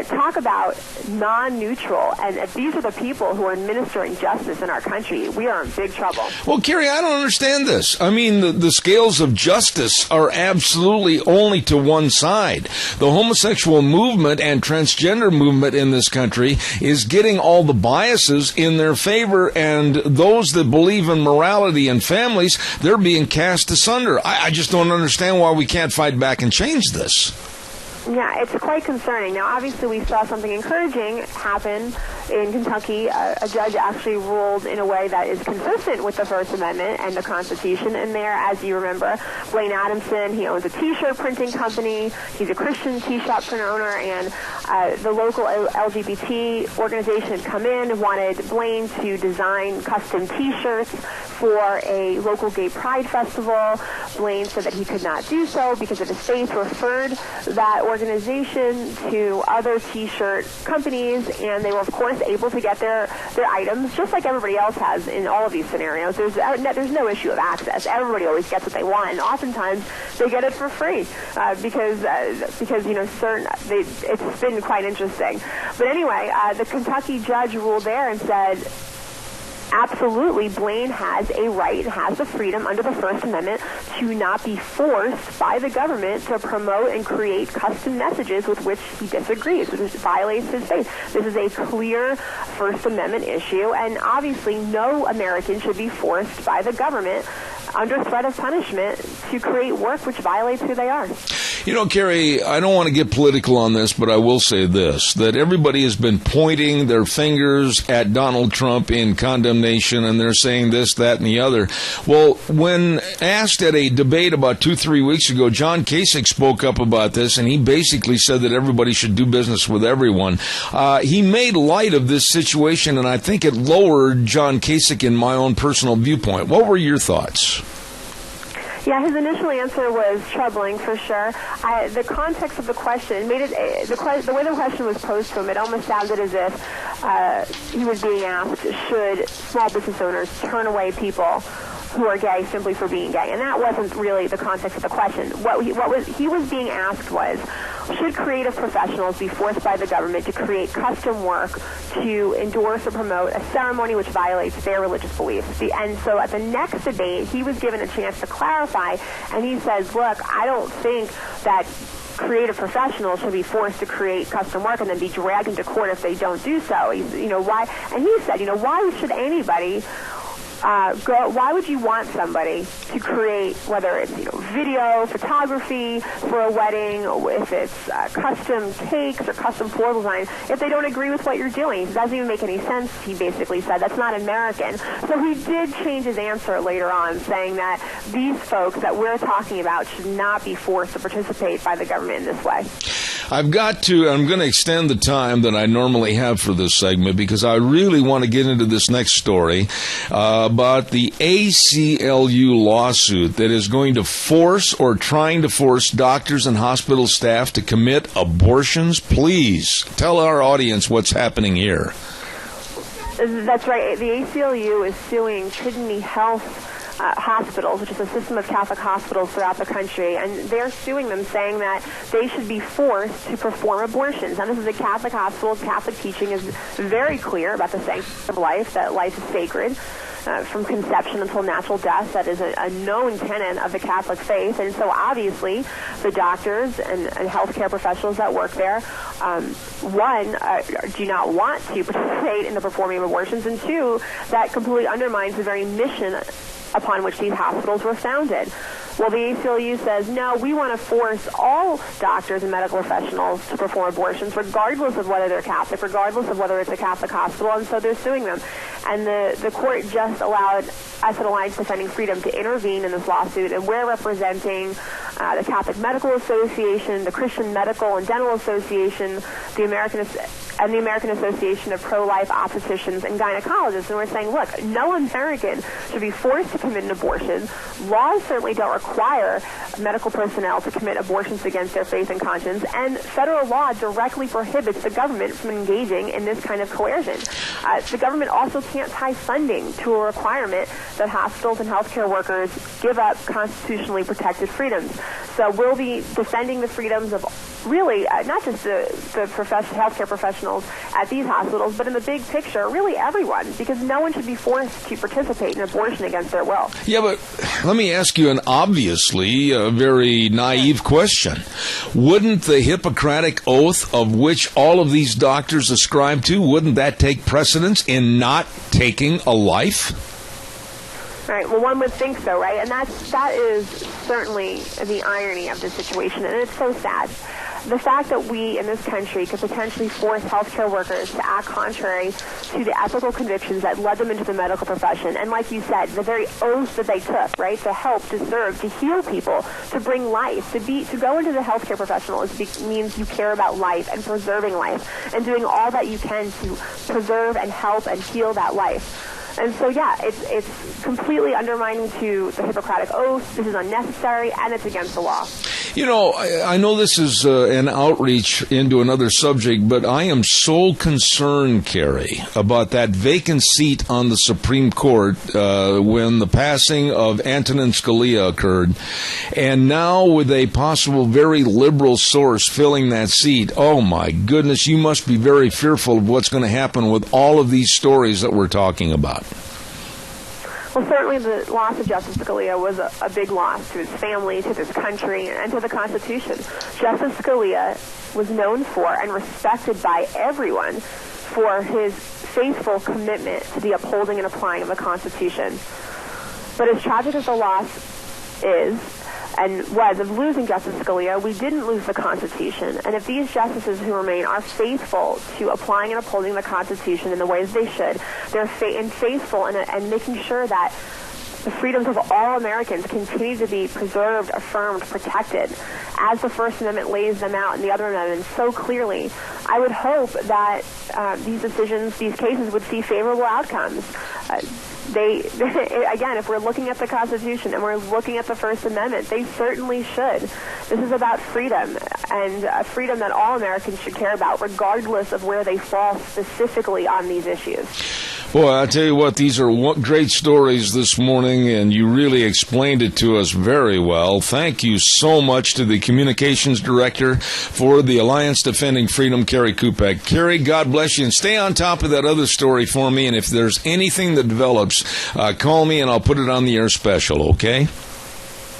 Talk about non-neutral, and these are the people who are administering justice in our country. We are in big trouble. Well, Carrie, I don't understand this. I mean, the scales of justice are absolutely only to one side. The homosexual movement and transgender movement in this country is getting all the biases in their favor, and those that believe in morality and families, they're being cast asunder. I just don't understand why we can't fight back and change this. Yeah, it's quite concerning. Now, obviously, we saw something encouraging happen in Kentucky. A judge actually ruled in a way that is consistent with the First Amendment and the Constitution. And there, as you remember, Blaine Adamson, he owns a T-shirt printing company. He's a Christian T-shirt printer owner, and the local LGBT organization had come in and wanted Blaine to design custom T-shirts for a local gay pride festival. Blaine said that he could not do so because of his faith, referred that organization to other T-shirt companies, and they were, of course, able to get their items, just like everybody else has in all of these scenarios. There's no issue of access. Everybody always gets what they want, and oftentimes they get it for free because it's been quite interesting. But anyway, the Kentucky judge ruled there and said, absolutely, Blaine has a right, has the freedom under the First Amendment to not be forced by the government to promote and create custom messages with which he disagrees, which violates his faith. This is a clear First Amendment issue, and obviously no American should be forced by the government under threat of punishment to create work which violates who they are. You know, Kerry, I don't want to get political on this, but I will say this, that everybody has been pointing their fingers at Donald Trump in condemnation, and they're saying this, that, and the other. Well, when asked at a debate about 2-3 weeks ago, John Kasich spoke up about this, and he basically said that everybody should do business with everyone. He made light of this situation, and I think it lowered John Kasich in my own personal viewpoint. What were your thoughts? Yeah, his initial answer was troubling for sure. The context of the question made it the way the question was posed to him. It almost sounded as if he was being asked, should small business owners turn away people who are gay simply for being gay? And that wasn't really the context of the question. What he was being asked was, should creative professionals be forced by the government to create custom work to endorse or promote a ceremony which violates their religious beliefs? And so at the next debate, he was given a chance to clarify, and he says, look, I don't think that creative professionals should be forced to create custom work and then be dragged into court if they don't do so. Why? And he said, why should anybody why would you want somebody to create, whether it's video, photography for a wedding, or if it's custom cakes or custom floral design, if they don't agree with what you're doing? It doesn't even make any sense, he basically said. That's not American. So he did change his answer later on, saying that these folks that we're talking about should not be forced to participate by the government in this way. I'm going to extend the time that I normally have for this segment because I really want to get into this next story about the ACLU lawsuit that is going to force or trying to force doctors and hospital staff to commit abortions. Please tell our audience what's happening here. That's right. The ACLU is suing Kidney Health hospitals, which is a system of Catholic hospitals throughout the country, and they're suing them, saying that they should be forced to perform abortions. Now, this is a Catholic hospital. Catholic teaching is very clear about the sanctity of life, that life is sacred. From conception until natural death, that is a known tenet of the Catholic faith. And so obviously the doctors and healthcare professionals that work there, do not want to participate in the performing of abortions, and two, that completely undermines the very mission upon which these hospitals were founded. Well, the ACLU says, no, we want to force all doctors and medical professionals to perform abortions, regardless of whether they're Catholic, regardless of whether it's a Catholic hospital, and so they're suing them. And the court just allowed us at Alliance Defending Freedom to intervene in this lawsuit, and we're representing the Catholic Medical Association, the Christian Medical and Dental Association, the American Association of Pro-Life Obstetricians and Gynecologists. And we're saying, look, no American should be forced to commit an abortion. Laws certainly don't require medical personnel to commit abortions against their faith and conscience, and federal law directly prohibits the government from engaging in this kind of coercion. The government also can't tie funding to a requirement that hospitals and healthcare workers give up constitutionally protected freedoms. So we'll be defending the freedoms of really not just the healthcare professionals at these hospitals, but in the big picture, really everyone, because no one should be forced to participate in abortion against their will. Yeah, but let me ask you an obviously very naive question. Wouldn't the Hippocratic Oath, of which all of these doctors ascribe to, wouldn't that take precedence in not taking a life? Right. Well, one would think so, right? And that is certainly the irony of the situation, and it's so sad. The fact that we in this country could potentially force healthcare workers to act contrary to the ethical convictions that led them into the medical profession, and like you said, the very oath that they took, right, to help, to serve, to heal people, to bring life, to go into the healthcare professional means you care about life and preserving life and doing all that you can to preserve and help and heal that life. And so, yeah, it's completely undermining to the Hippocratic Oath. This is unnecessary, and it's against the law. You know, I know this is an outreach into another subject, but I am so concerned, Kerry, about that vacant seat on the Supreme Court when the passing of Antonin Scalia occurred. And now with a possible very liberal source filling that seat, oh my goodness, you must be very fearful of what's going to happen with all of these stories that we're talking about. Well, certainly the loss of Justice Scalia was a big loss to his family, to this country, and to the Constitution. Justice Scalia was known for and respected by everyone for his faithful commitment to the upholding and applying of the Constitution. But as tragic as the loss is, and was of losing Justice Scalia, we didn't lose the Constitution. And if these justices who remain are faithful to applying and upholding the Constitution in the ways they should, they're faithful and making sure that the freedoms of all Americans continue to be preserved, affirmed, protected, as the First Amendment lays them out and the other amendments so clearly, I would hope that these decisions, these cases would see favorable outcomes. Again, if we're looking at the Constitution and we're looking at the First Amendment, they certainly should. This is about freedom, and a freedom that all Americans should care about, regardless of where they fall specifically on these issues. Boy, I tell you what, these are great stories this morning, and you really explained it to us very well. Thank you so much to the Communications Director for the Alliance Defending Freedom, Carrie Kupek. Carrie, God bless you, and stay on top of that other story for me, and if there's anything that develops, call me and I'll put it on the air special, okay?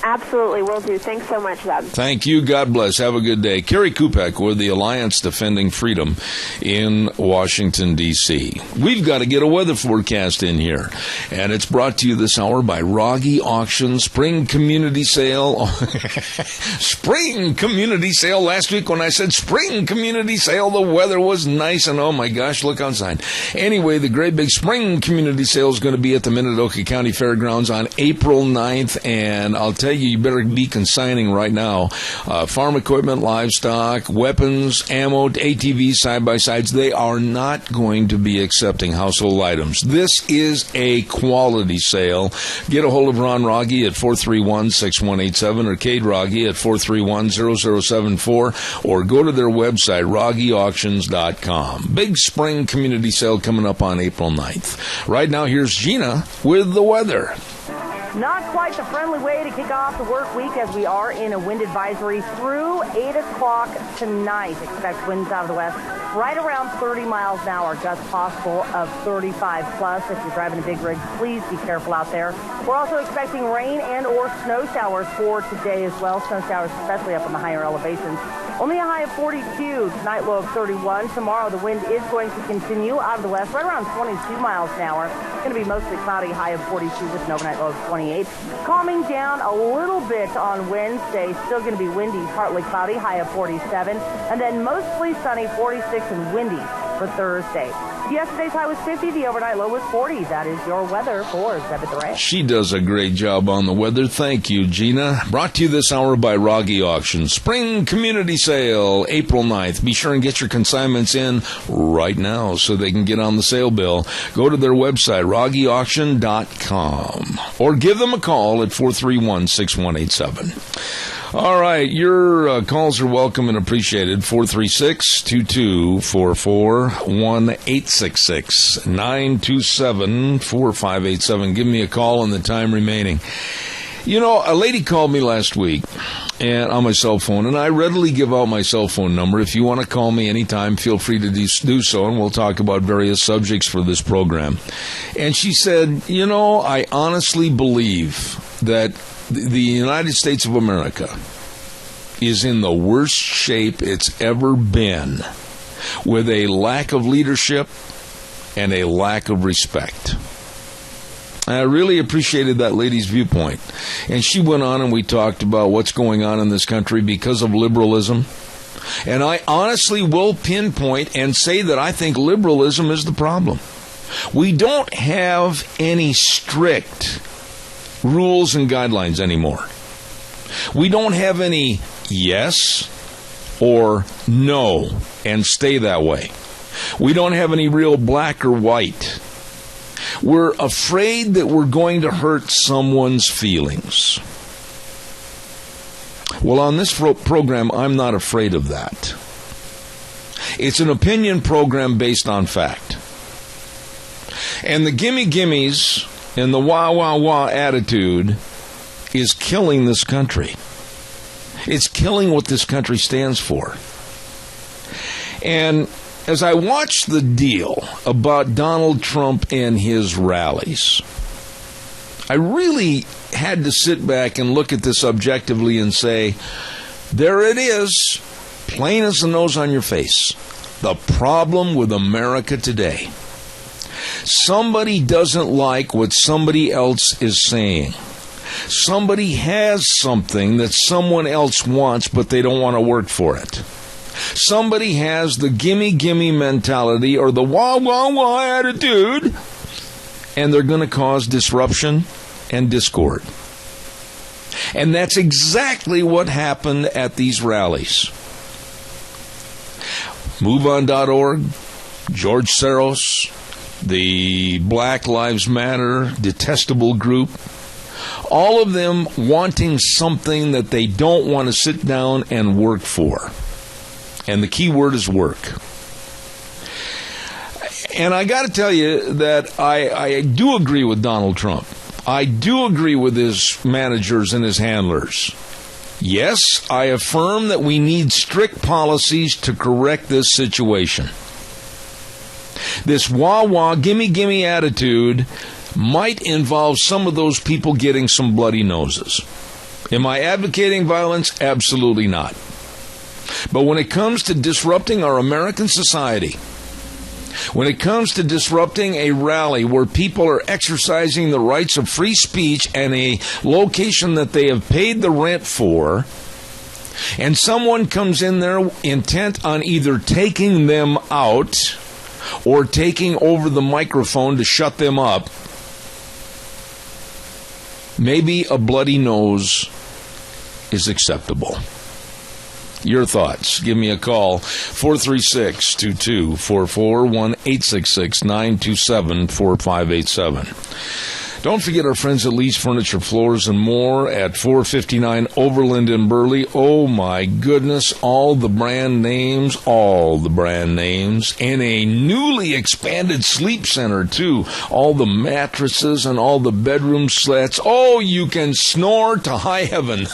Absolutely, will do. Thanks so much, Zeb. Thank you. God bless. Have a good day. Carrie Kupek with the Alliance Defending Freedom in Washington, D.C. We've got to get a weather forecast in here, and it's brought to you this hour by Rogge Auction Spring Community Sale. Spring Community Sale. Last week when I said Spring Community Sale, the weather was nice, and oh my gosh, look outside. Anyway, the great big Spring Community Sale is going to be at the Minidoka County Fairgrounds on April 9th, and I'll tell you better be consigning right now. Farm equipment, livestock, weapons, ammo, ATVs, side-by-sides. They are not going to be accepting household items. This is a quality sale. Get a hold of Ron Rogge at 431-6187 or Cade Rogge at 431-0074 or go to their website, RoggeAuctions.com. Big spring community sale coming up on April 9th. Right now, here's Gina with the weather. Not quite the friendly way to kick off the work week as we are in a wind advisory through 8 o'clock tonight. Expect winds out of the west right around 30 miles an hour. Gusts possible of 35 plus. If you're driving a big rig, please be careful out there. We're also expecting rain and or snow showers for today as well. Snow showers especially up in the higher elevations. Only a high of 42, tonight low of 31. Tomorrow the wind is going to continue out of the west, right around 22 miles an hour. It's going to be mostly cloudy, high of 42 with an overnight low of 28. Calming down a little bit on Wednesday, still going to be windy, partly cloudy, high of 47. And then mostly sunny, 46 and windy for Thursday. Yesterday's high was 50, the overnight low was 40. That is your weather for Zeb at the Ranch. She does a great job on the weather. Thank you, Gina. Brought to you this hour by Rogge Auction. Spring Community Sale, April 9th. Be sure and get your consignments in right now so they can get on the sale bill. Go to their website, RoggeAuction.com, or give them a call at 431-6187. All right, your calls are welcome and appreciated. 436-2244, 1-866-927-4587. Give me a call on the time remaining. You know, a lady called me last week and on my cell phone, and I readily give out my cell phone number. If you want to call me anytime, feel free to do so, and we'll talk about various subjects for this program. And she said, you know, I honestly believe that the United States of America is in the worst shape it's ever been, with a lack of leadership and a lack of respect. I really appreciated that lady's viewpoint. And she went on and we talked about what's going on in this country because of liberalism. And I honestly will pinpoint and say that I think liberalism is the problem. We don't have any strict rules and guidelines anymore. We don't have any yes or no and stay that way. We don't have any real black or white. We're afraid that we're going to hurt someone's feelings. Well, on this program, I'm not afraid of that. It's an opinion program based on fact. And the gimme-gimmes and the wah-wah-wah attitude is killing this country. It's killing what this country stands for. And as I watched the deal about Donald Trump and his rallies, I really had to sit back and look at this objectively and say, there it is, plain as the nose on your face. The problem with America today. Somebody doesn't like what somebody else is saying. Somebody has something that someone else wants, but they don't want to work for it. Somebody has the gimme, gimme mentality or the wah, wah, wah attitude, and they're going to cause disruption and discord. And that's exactly what happened at these rallies. MoveOn.org, George Soros, the Black Lives Matter detestable group, all of them wanting something that they don't want to sit down and work for. And the key word is work. And I got to tell you that I do agree with Donald Trump. I do agree with his managers and his handlers. Yes, I affirm that we need strict policies to correct this situation. This wah-wah, gimme-gimme attitude might involve some of those people getting some bloody noses. Am I advocating violence? Absolutely not. But when it comes to disrupting our American society, when it comes to disrupting a rally where people are exercising the rights of free speech and a location that they have paid the rent for, and someone comes in there intent on either taking them out or taking over the microphone to shut them up, maybe a bloody nose is acceptable. Your thoughts. Give me a call, 436-2244, 1-866-927-4587. Don't forget our friends at Lee's Furniture, Floors, and More at 459 Overland in Burley. Oh, my goodness, all the brand names, and a newly expanded sleep center, too. All the mattresses and all the bedroom slats. Oh, you can snore to high heaven.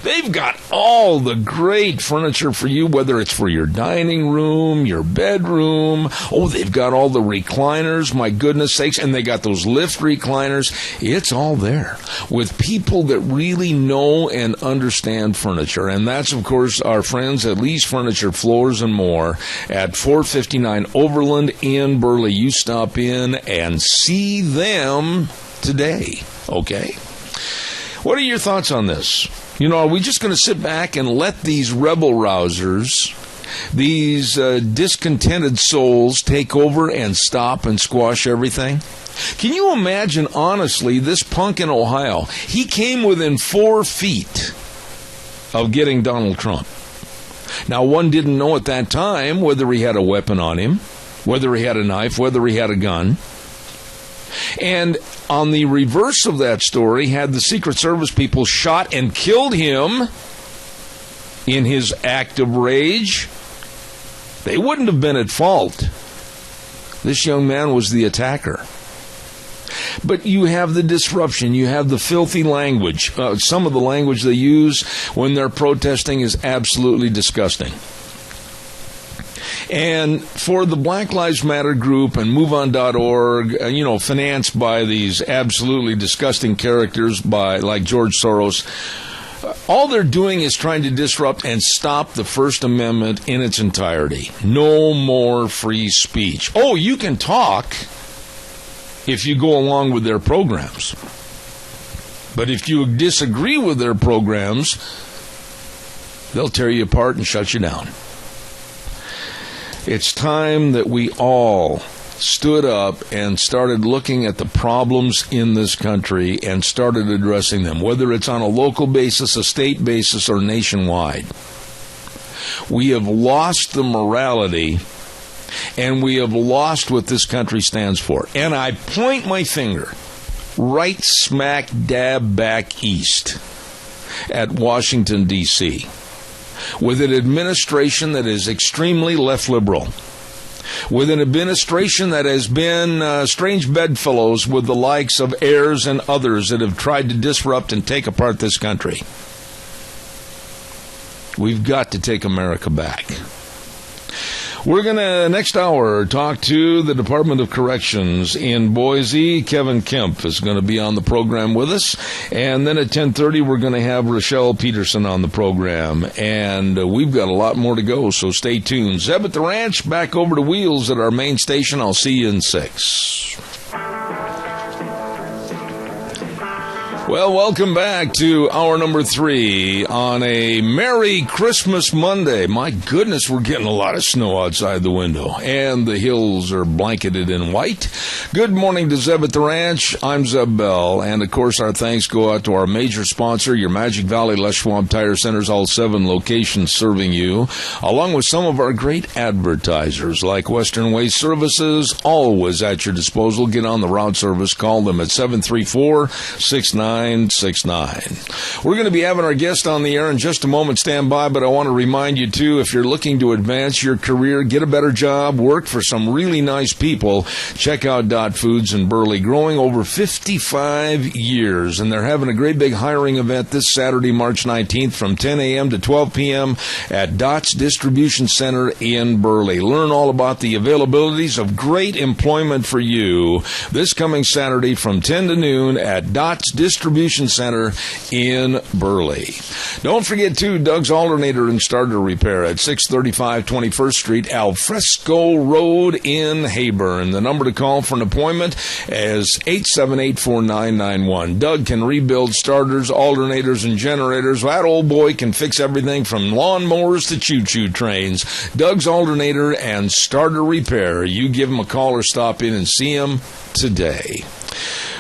They've got all the great furniture for you, whether it's for your dining room, your bedroom. Oh, they've got all the recliners, my goodness sakes, and they got those lift recliners. It's all there with people that really know and understand furniture. And that's, of course, our friends at Lee's Furniture, Floors, and More at 459 Overland in Burley. You stop in and see them today, okay? What are your thoughts on this? You know, are we just going to sit back and let these rebel rousers, these discontented souls take over and stop and squash everything? Can you imagine, honestly, this punk in Ohio? He came within 4 feet of getting Donald Trump. Now, one didn't know at that time whether he had a weapon on him, whether he had a knife, whether he had a gun. And on the reverse of that story, had the Secret Service people shot and killed him in his act of rage, they wouldn't have been at fault. This young man was the attacker. But you have the disruption, you have the filthy language. Some of the language they use when they're protesting is absolutely disgusting. And for the Black Lives Matter group and MoveOn.org, financed by these absolutely disgusting characters like George Soros, all they're doing is trying to disrupt and stop the First Amendment in its entirety. No more free speech. Oh, you can talk if you go along with their programs. But if you disagree with their programs, they'll tear you apart and shut you down. It's time that we all stood up and started looking at the problems in this country and started addressing them, whether it's on a local basis, a state basis, or nationwide. We have lost the morality, and we have lost what this country stands for. And I point my finger right smack dab back east at Washington, D.C., with an administration that is extremely left liberal, with an administration that has been strange bedfellows with the likes of Ayers and others that have tried to disrupt and take apart this country. We've got to take America back. We're going to, next hour, talk to the Department of Corrections in Boise. Kevin Kemp is going to be on the program with us. And then at 10:30, we're going to have Rochelle Peterson on the program. And we've got a lot more to go, so stay tuned. Zeb at the Ranch, back over to Wheels at our main station. I'll see you in 6. Well, welcome back to hour number 3 on a Merry Christmas Monday. My goodness, we're getting a lot of snow outside the window, and the hills are blanketed in white. Good morning to Zeb at the Ranch. I'm Zeb Bell, and of course our thanks go out to our major sponsor, your Magic Valley Les Schwab Tire Centers, all 7 locations serving you, along with some of our great advertisers like Western Waste Services, always at your disposal. Get on the route service. Call them at 734-6969. We're going to be having our guest on the air in just a moment. Stand by, but I want to remind you, too, if you're looking to advance your career, get a better job, work for some really nice people, check out Dot Foods in Burley, growing over 55 years, and they're having a great big hiring event this Saturday, March 19th from 10 a.m. to 12 p.m. at Dot's Distribution Center in Burley. Learn all about the availabilities of great employment for you this coming Saturday from 10 to noon at Dot's Distribution Center in Burley. Don't forget, too, Doug's Alternator and Starter Repair at 635 21st Street, Alfresco Road in Hayburn. The number to call for an appointment is 878-4991. Doug can rebuild starters, alternators, and generators. That old boy can fix everything from lawnmowers to choo-choo trains. Doug's Alternator and Starter Repair. You give him a call or stop in and see him today.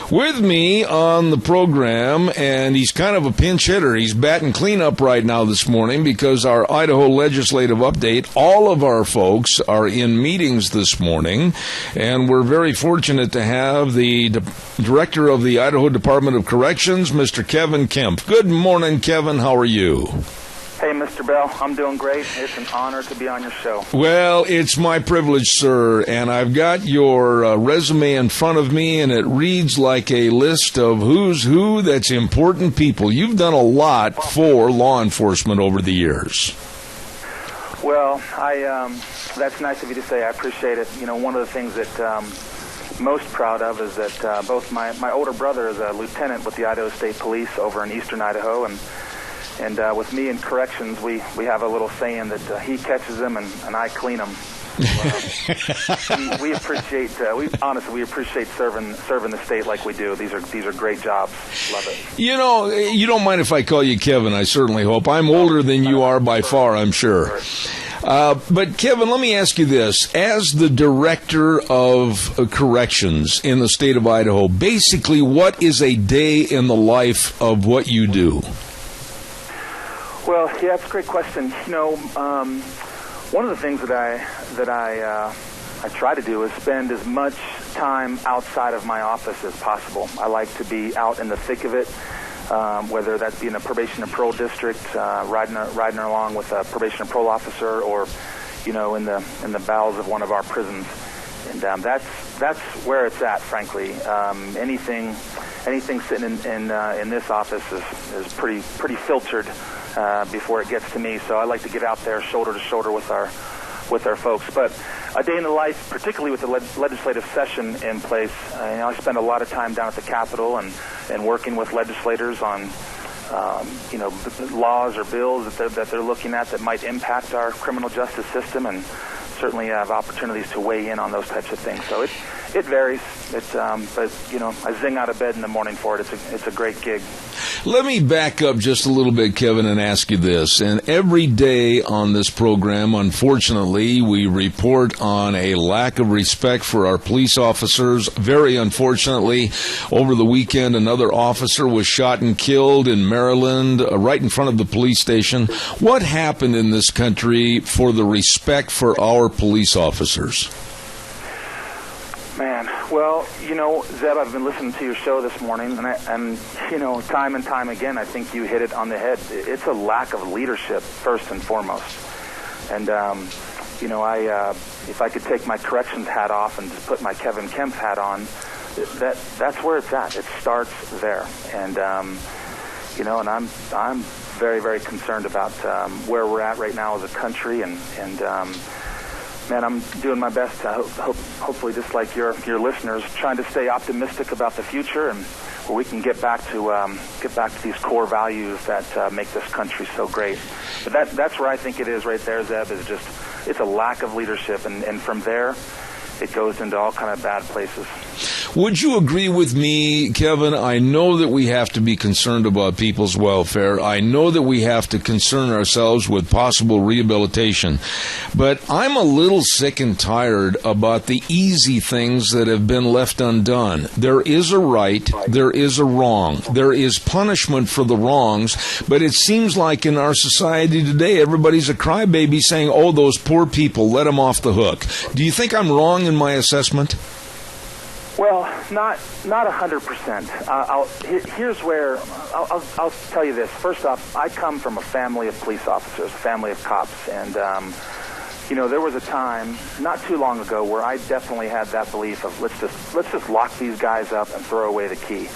With me on the program, and he's kind of a pinch hitter. He's batting cleanup right now this morning because our Idaho legislative update, all of our folks are in meetings this morning, and we're very fortunate to have the director of the Idaho Department of Corrections, Mr. Kevin Kemp. Good morning, Kevin. How are you? Hey, Mr. Bell, I'm doing great. It's an honor to be on your show. Well, it's my privilege, sir, and I've got your resume in front of me, and it reads like a list of who's who that's important people. You've done a lot for law enforcement over the years. Well, that's nice of you to say. I appreciate it. You know, one of the things that I'm most proud of is that both my older brother is a lieutenant with the Idaho State Police over in eastern Idaho, and with me in corrections, we have a little saying that he catches them and I clean them. We appreciate we appreciate serving the state like we do. These are great jobs. Love it. You know, you don't mind if I call you Kevin, I certainly hope. I'm older than you are by far, I'm sure. But Kevin, let me ask you this. As the director of corrections in the state of Idaho, basically what is a day in the life of what you do? Well, yeah, that's a great question. You know, one of the things that I try to do is spend as much time outside of my office as possible. I like to be out in the thick of it, whether that be in a probation and parole district, riding along with a probation and parole officer, or in the bowels of one of our prisons. And that's where it's at, frankly. Anything sitting in this office is pretty filtered before it gets to me. So I like to get out there shoulder to shoulder with our folks. But a day in the life, particularly with the legislative session in place, I spend a lot of time down at the Capitol and working with legislators on laws or bills that they're looking at that might impact our criminal justice system, and certainly have opportunities to weigh in on those types of things. So it varies. But I zing out of bed in the morning for it. It's a great gig. Let me back up just a little bit, Kevin, and ask you this. And every day on this program, unfortunately, we report on a lack of respect for our police officers. Very unfortunately, over the weekend, another officer was shot and killed in Maryland, right in front of the police station. What happened in this country for the respect for our police officers? Man, well, Zeb, I've been listening to your show this morning, and time and time again, I think you hit it on the head. It's a lack of leadership, first and foremost. And, if I could take my corrections hat off and just put my Kevin Kemp hat on, that's where it's at. It starts there. And, and I'm very, very concerned about where we're at right now as a country, and man, I'm doing my best to hopefully, just like your listeners, trying to stay optimistic about the future, and where we can get back to these core values that make this country so great. But that's where I think it is right there, Zeb. Is just it's a lack of leadership, and from there, it goes into all kind of bad places. Would you agree with me, Kevin? I know that we have to be concerned about people's welfare. I know that we have to concern ourselves with possible rehabilitation. But I'm a little sick and tired about the easy things that have been left undone. There is a right, there is a wrong. There is punishment for the wrongs, but it seems like in our society today, everybody's a crybaby saying, oh, those poor people, let them off the hook. Do you think I'm wrong in my assessment? Well, not 100%. Here's where I'll tell you this. First off, I come from a family of police officers, a family of cops, and there was a time not too long ago where I definitely had that belief of let's just lock these guys up and throw away the key.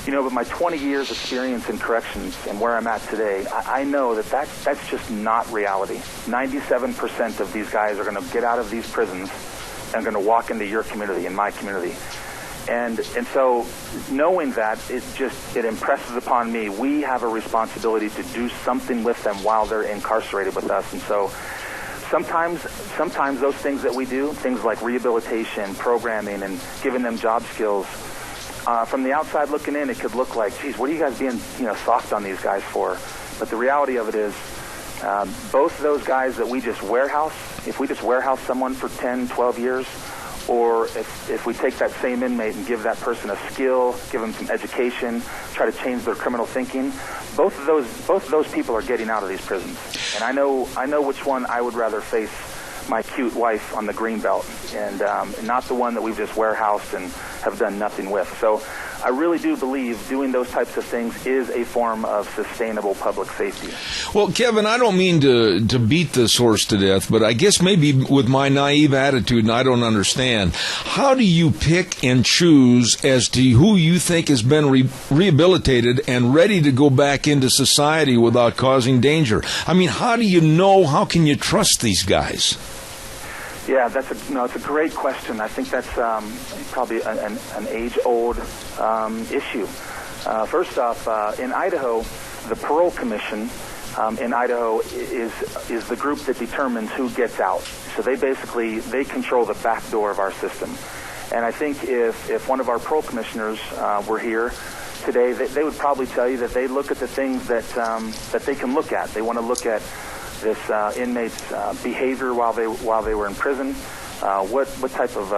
But my 20 years experience in corrections and where I'm at today, I know that's just not reality. 97% of these guys are going to get out of these prisons and going to walk into your community, in my community. And so knowing that, it impresses upon me we have a responsibility to do something with them while they're incarcerated with us. And so sometimes those things that we do, things like rehabilitation, programming, and giving them job skills, from the outside looking in, it could look like, geez, what are you guys being soft on these guys for? But the reality of it is, both those guys that we just warehouse, if we just warehouse someone for 10, 12 years, or if we take that same inmate and give that person a skill, give them some education, try to change their criminal thinking, both of those people are getting out of these prisons. And I know which one I would rather face my cute wife on the green belt, and not the one that we've just warehoused and have done nothing with. So I really do believe doing those types of things is a form of sustainable public safety. Well, Kevin, I don't mean to beat this horse to death, but I guess maybe with my naive attitude, and I don't understand, how do you pick and choose as to who you think has been rehabilitated and ready to go back into society without causing danger? I mean, how do you know? How can you trust these guys? Yeah, it's a great question. I think that's probably an age-old issue. First off, in Idaho, the Parole Commission in Idaho is the group that determines who gets out. So they control the back door of our system. And I think if one of our parole commissioners were here today, they would probably tell you that they look at the things that they can look at. They want to look at this inmate's behavior while they were in prison. What type of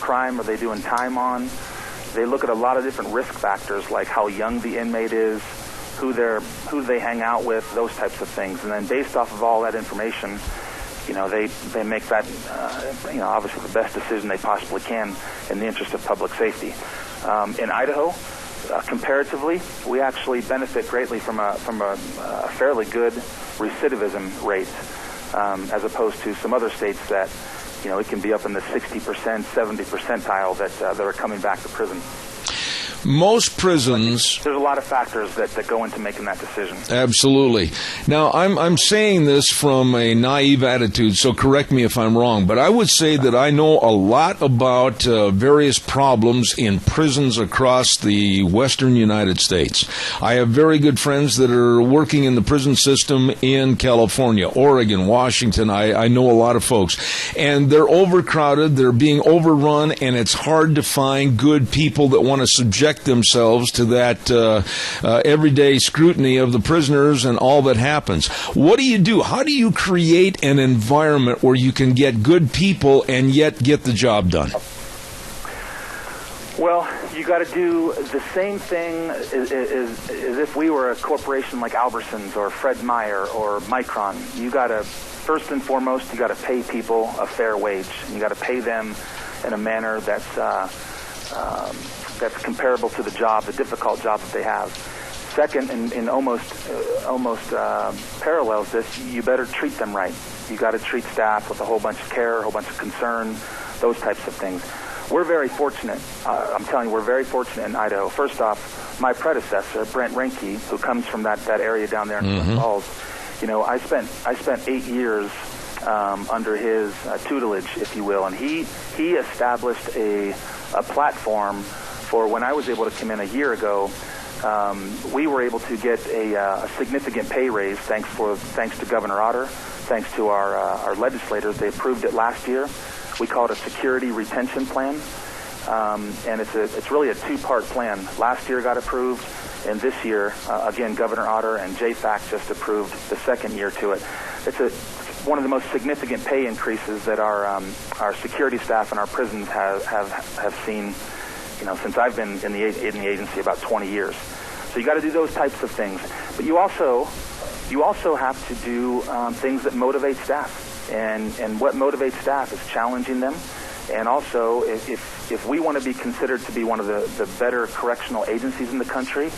crime are they doing time on? They look at a lot of different risk factors, like how young the inmate is, who they hang out with, those types of things. And then based off of all that information, they make that obviously the best decision they possibly can in the interest of public safety. In Idaho, comparatively, we actually benefit greatly from a fairly good recidivism rate, as opposed to some other states that, it can be up in the 60%, 70 percentile that are coming back to prison. Most prisons... There's a lot of factors that go into making that decision. Absolutely. Now, I'm saying this from a naive attitude, so correct me if I'm wrong, but I would say that I know a lot about various problems in prisons across the western United States. I have very good friends that are working in the prison system in California, Oregon, Washington. I know a lot of folks. And they're overcrowded, they're being overrun, and it's hard to find good people that want to subject themselves to that everyday scrutiny of the prisoners and all that happens. What do you do? How do you create an environment where you can get good people and yet get the job done? Well, you got to do the same thing as if we were a corporation like Albertsons or Fred Meyer or Micron. You got to, first and foremost, you got to pay people a fair wage. You got to pay them in a manner that's comparable to the difficult job that they have. Second, and almost parallels this, you better treat them right. You got to treat staff with a whole bunch of care, a whole bunch of concern, those types of things. We're very fortunate. I'm telling you, we're very fortunate in Idaho. First off, my predecessor, Brent Reinke, who comes from that area down there in Twin Falls, I spent 8 years under his tutelage, if you will, and he established a platform for when I was able to come in a year ago. We were able to get a significant pay raise thanks to Governor Otter, thanks to our legislators. They approved it last year. We call it a security retention plan. and it's really a two-part plan. Last year got approved, and this year, again, Governor Otter and JFAC just approved the second year to it. It's one of the most significant pay increases that our security staff and our prisons have seen, since I've been in the agency about 20 years. So you got to do those types of things, but you also have to do things that motivate staff, and what motivates staff is challenging them. And also, if we want to be considered to be one of the better correctional agencies in the country,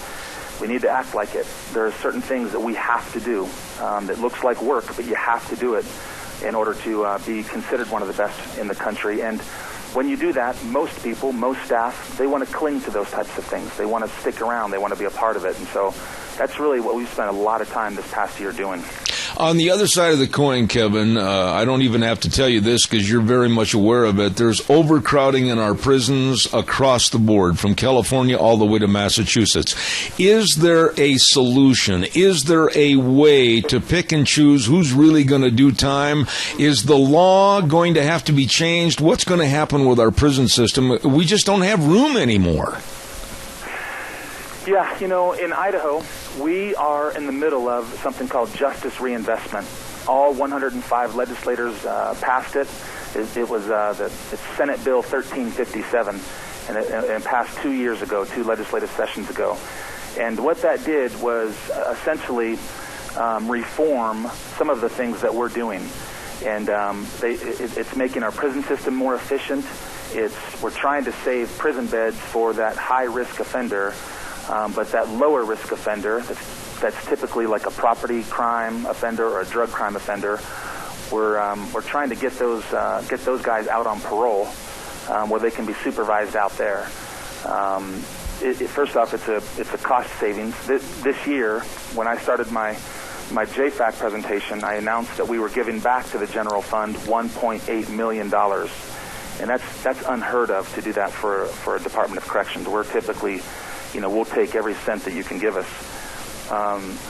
we need to act like it. There are certain things that we have to do that looks like work, but you have to do it in order to be considered one of the best in the country. And when you do that, most people, most staff, they want to cling to those types of things. They want to stick around. They want to be a part of it. And so that's really what we've spent a lot of time this past year doing. On the other side of the coin, Kevin, I don't even have to tell you this because you're very much aware of it. There's overcrowding in our prisons across the board, from California all the way to Massachusetts. Is there a solution? Is there a way to pick and choose who's really going to do time? Is the law going to have to be changed? What's going to happen with our prison system? We just don't have room anymore. Yeah, in Idaho, we are in the middle of something called justice reinvestment. All 105 legislators passed it. It was it's Senate Bill 1357, and it passed 2 years ago, 2 legislative sessions ago. And what that did was essentially reform some of the things that we're doing. And it's making our prison system more efficient. We're trying to save prison beds for that high-risk offender. But that lower risk offender, that's typically like a property crime offender or a drug crime offender, we're trying to get those guys out on parole, where they can be supervised out there. First off, it's a cost savings. This year, when I started my JFAC presentation, I announced that we were giving back to the general fund $1.8 million. And that's unheard of to do that for a Department of Corrections. We're typically, we'll take every cent that you can give us.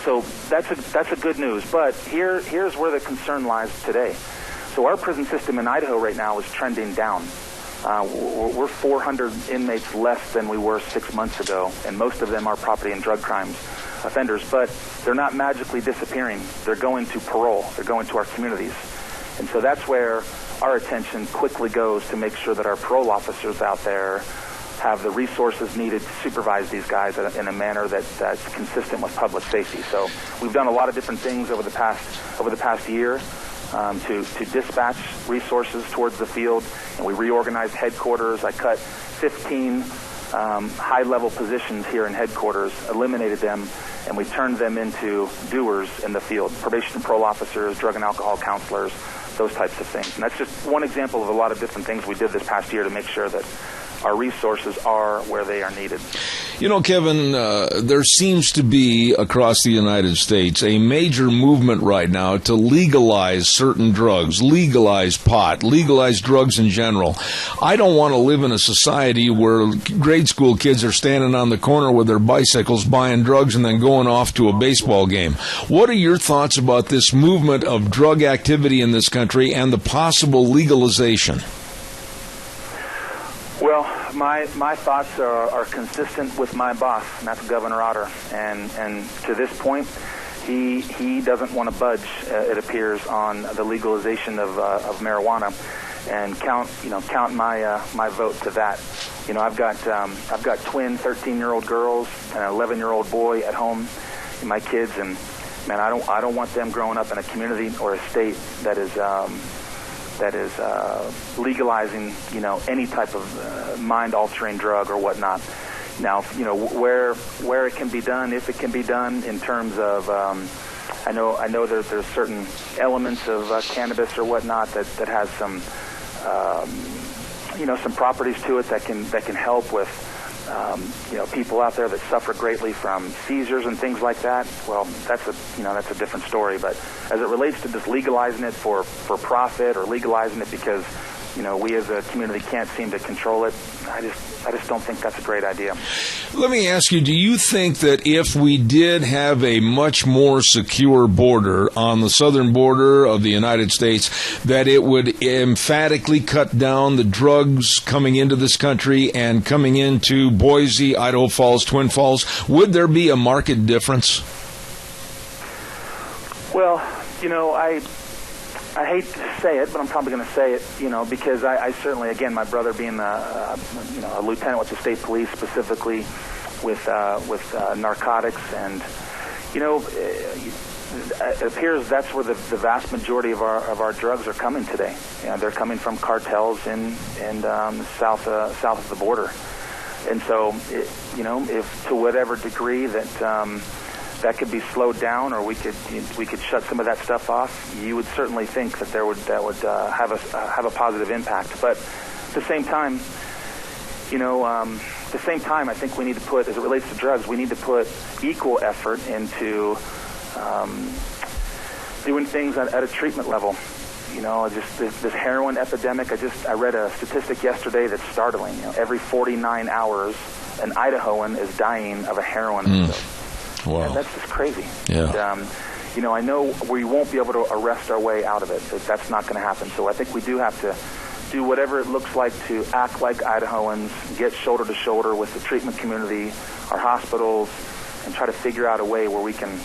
So that's a good news. But here's where the concern lies today. So our prison system in Idaho right now is trending down. We're 400 inmates less than we were 6 months ago, and most of them are property and drug crimes offenders. But they're not magically disappearing. They're going to parole. They're going to our communities. And so that's where our attention quickly goes to make sure that our parole officers out there have the resources needed to supervise these guys in a manner that's consistent with public safety. So we've done a lot of different things over the past year to dispatch resources towards the field, and we reorganized headquarters. I cut 15 high-level positions here in headquarters, eliminated them, and we turned them into doers in the field, probation and parole officers, drug and alcohol counselors, those types of things. And that's just one example of a lot of different things we did this past year to make sure that our resources are where they are needed. Kevin, there seems to be across the United States a major movement right now to legalize certain drugs, legalize pot, legalize drugs in general. I don't want to live in a society where grade school kids are standing on the corner with their bicycles buying drugs and then going off to a baseball game. What are your thoughts about this movement of drug activity in this country and the possible legalization? Well, my thoughts are consistent with my boss, and that's Governor Otter. And to this point, he doesn't want to budge, it appears, on the legalization of marijuana. And count my vote to that. I've got twin 13-year-old girls and an 11-year-old boy at home, and my kids, and man, I don't want them growing up in a community or a state that is legalizing, any type of mind-altering drug or whatnot. Now, where it can be done, if it can be done, in terms of, I know there's certain elements of cannabis or whatnot that has some, some properties to it that can help with, people out there that suffer greatly from seizures and things like that. Well, that's a different story. But as it relates to just legalizing it for profit or legalizing it because we as a community can't seem to control it. I just don't think that's a great idea. Let me ask you, do you think that if we did have a much more secure border on the southern border of the United States, that it would emphatically cut down the drugs coming into this country and coming into Boise, Idaho Falls, Twin Falls? Would there be a marked difference? Well, I hate to say it, but I'm probably going to say it, because I certainly, again, my brother being a lieutenant with the state police, specifically with narcotics, and it appears that's where the vast majority of our drugs are coming today. They're coming from cartels in south of the border, and so if to whatever degree that could be slowed down, or we could shut some of that stuff off, you would certainly think that that would have a positive impact. But at the same time, I think we need to put, as it relates to drugs, we need to put equal effort into doing things at a treatment level. Just this heroin epidemic. I read a statistic yesterday that's startling. Every 49 hours, an Idahoan is dying of a heroin episode. Wow. And that's just crazy. Yeah. And, I know we won't be able to arrest our way out of it. That's not going to happen. So I think we do have to do whatever it looks like to act like Idahoans, get shoulder to shoulder with the treatment community, our hospitals, and try to figure out a way where we can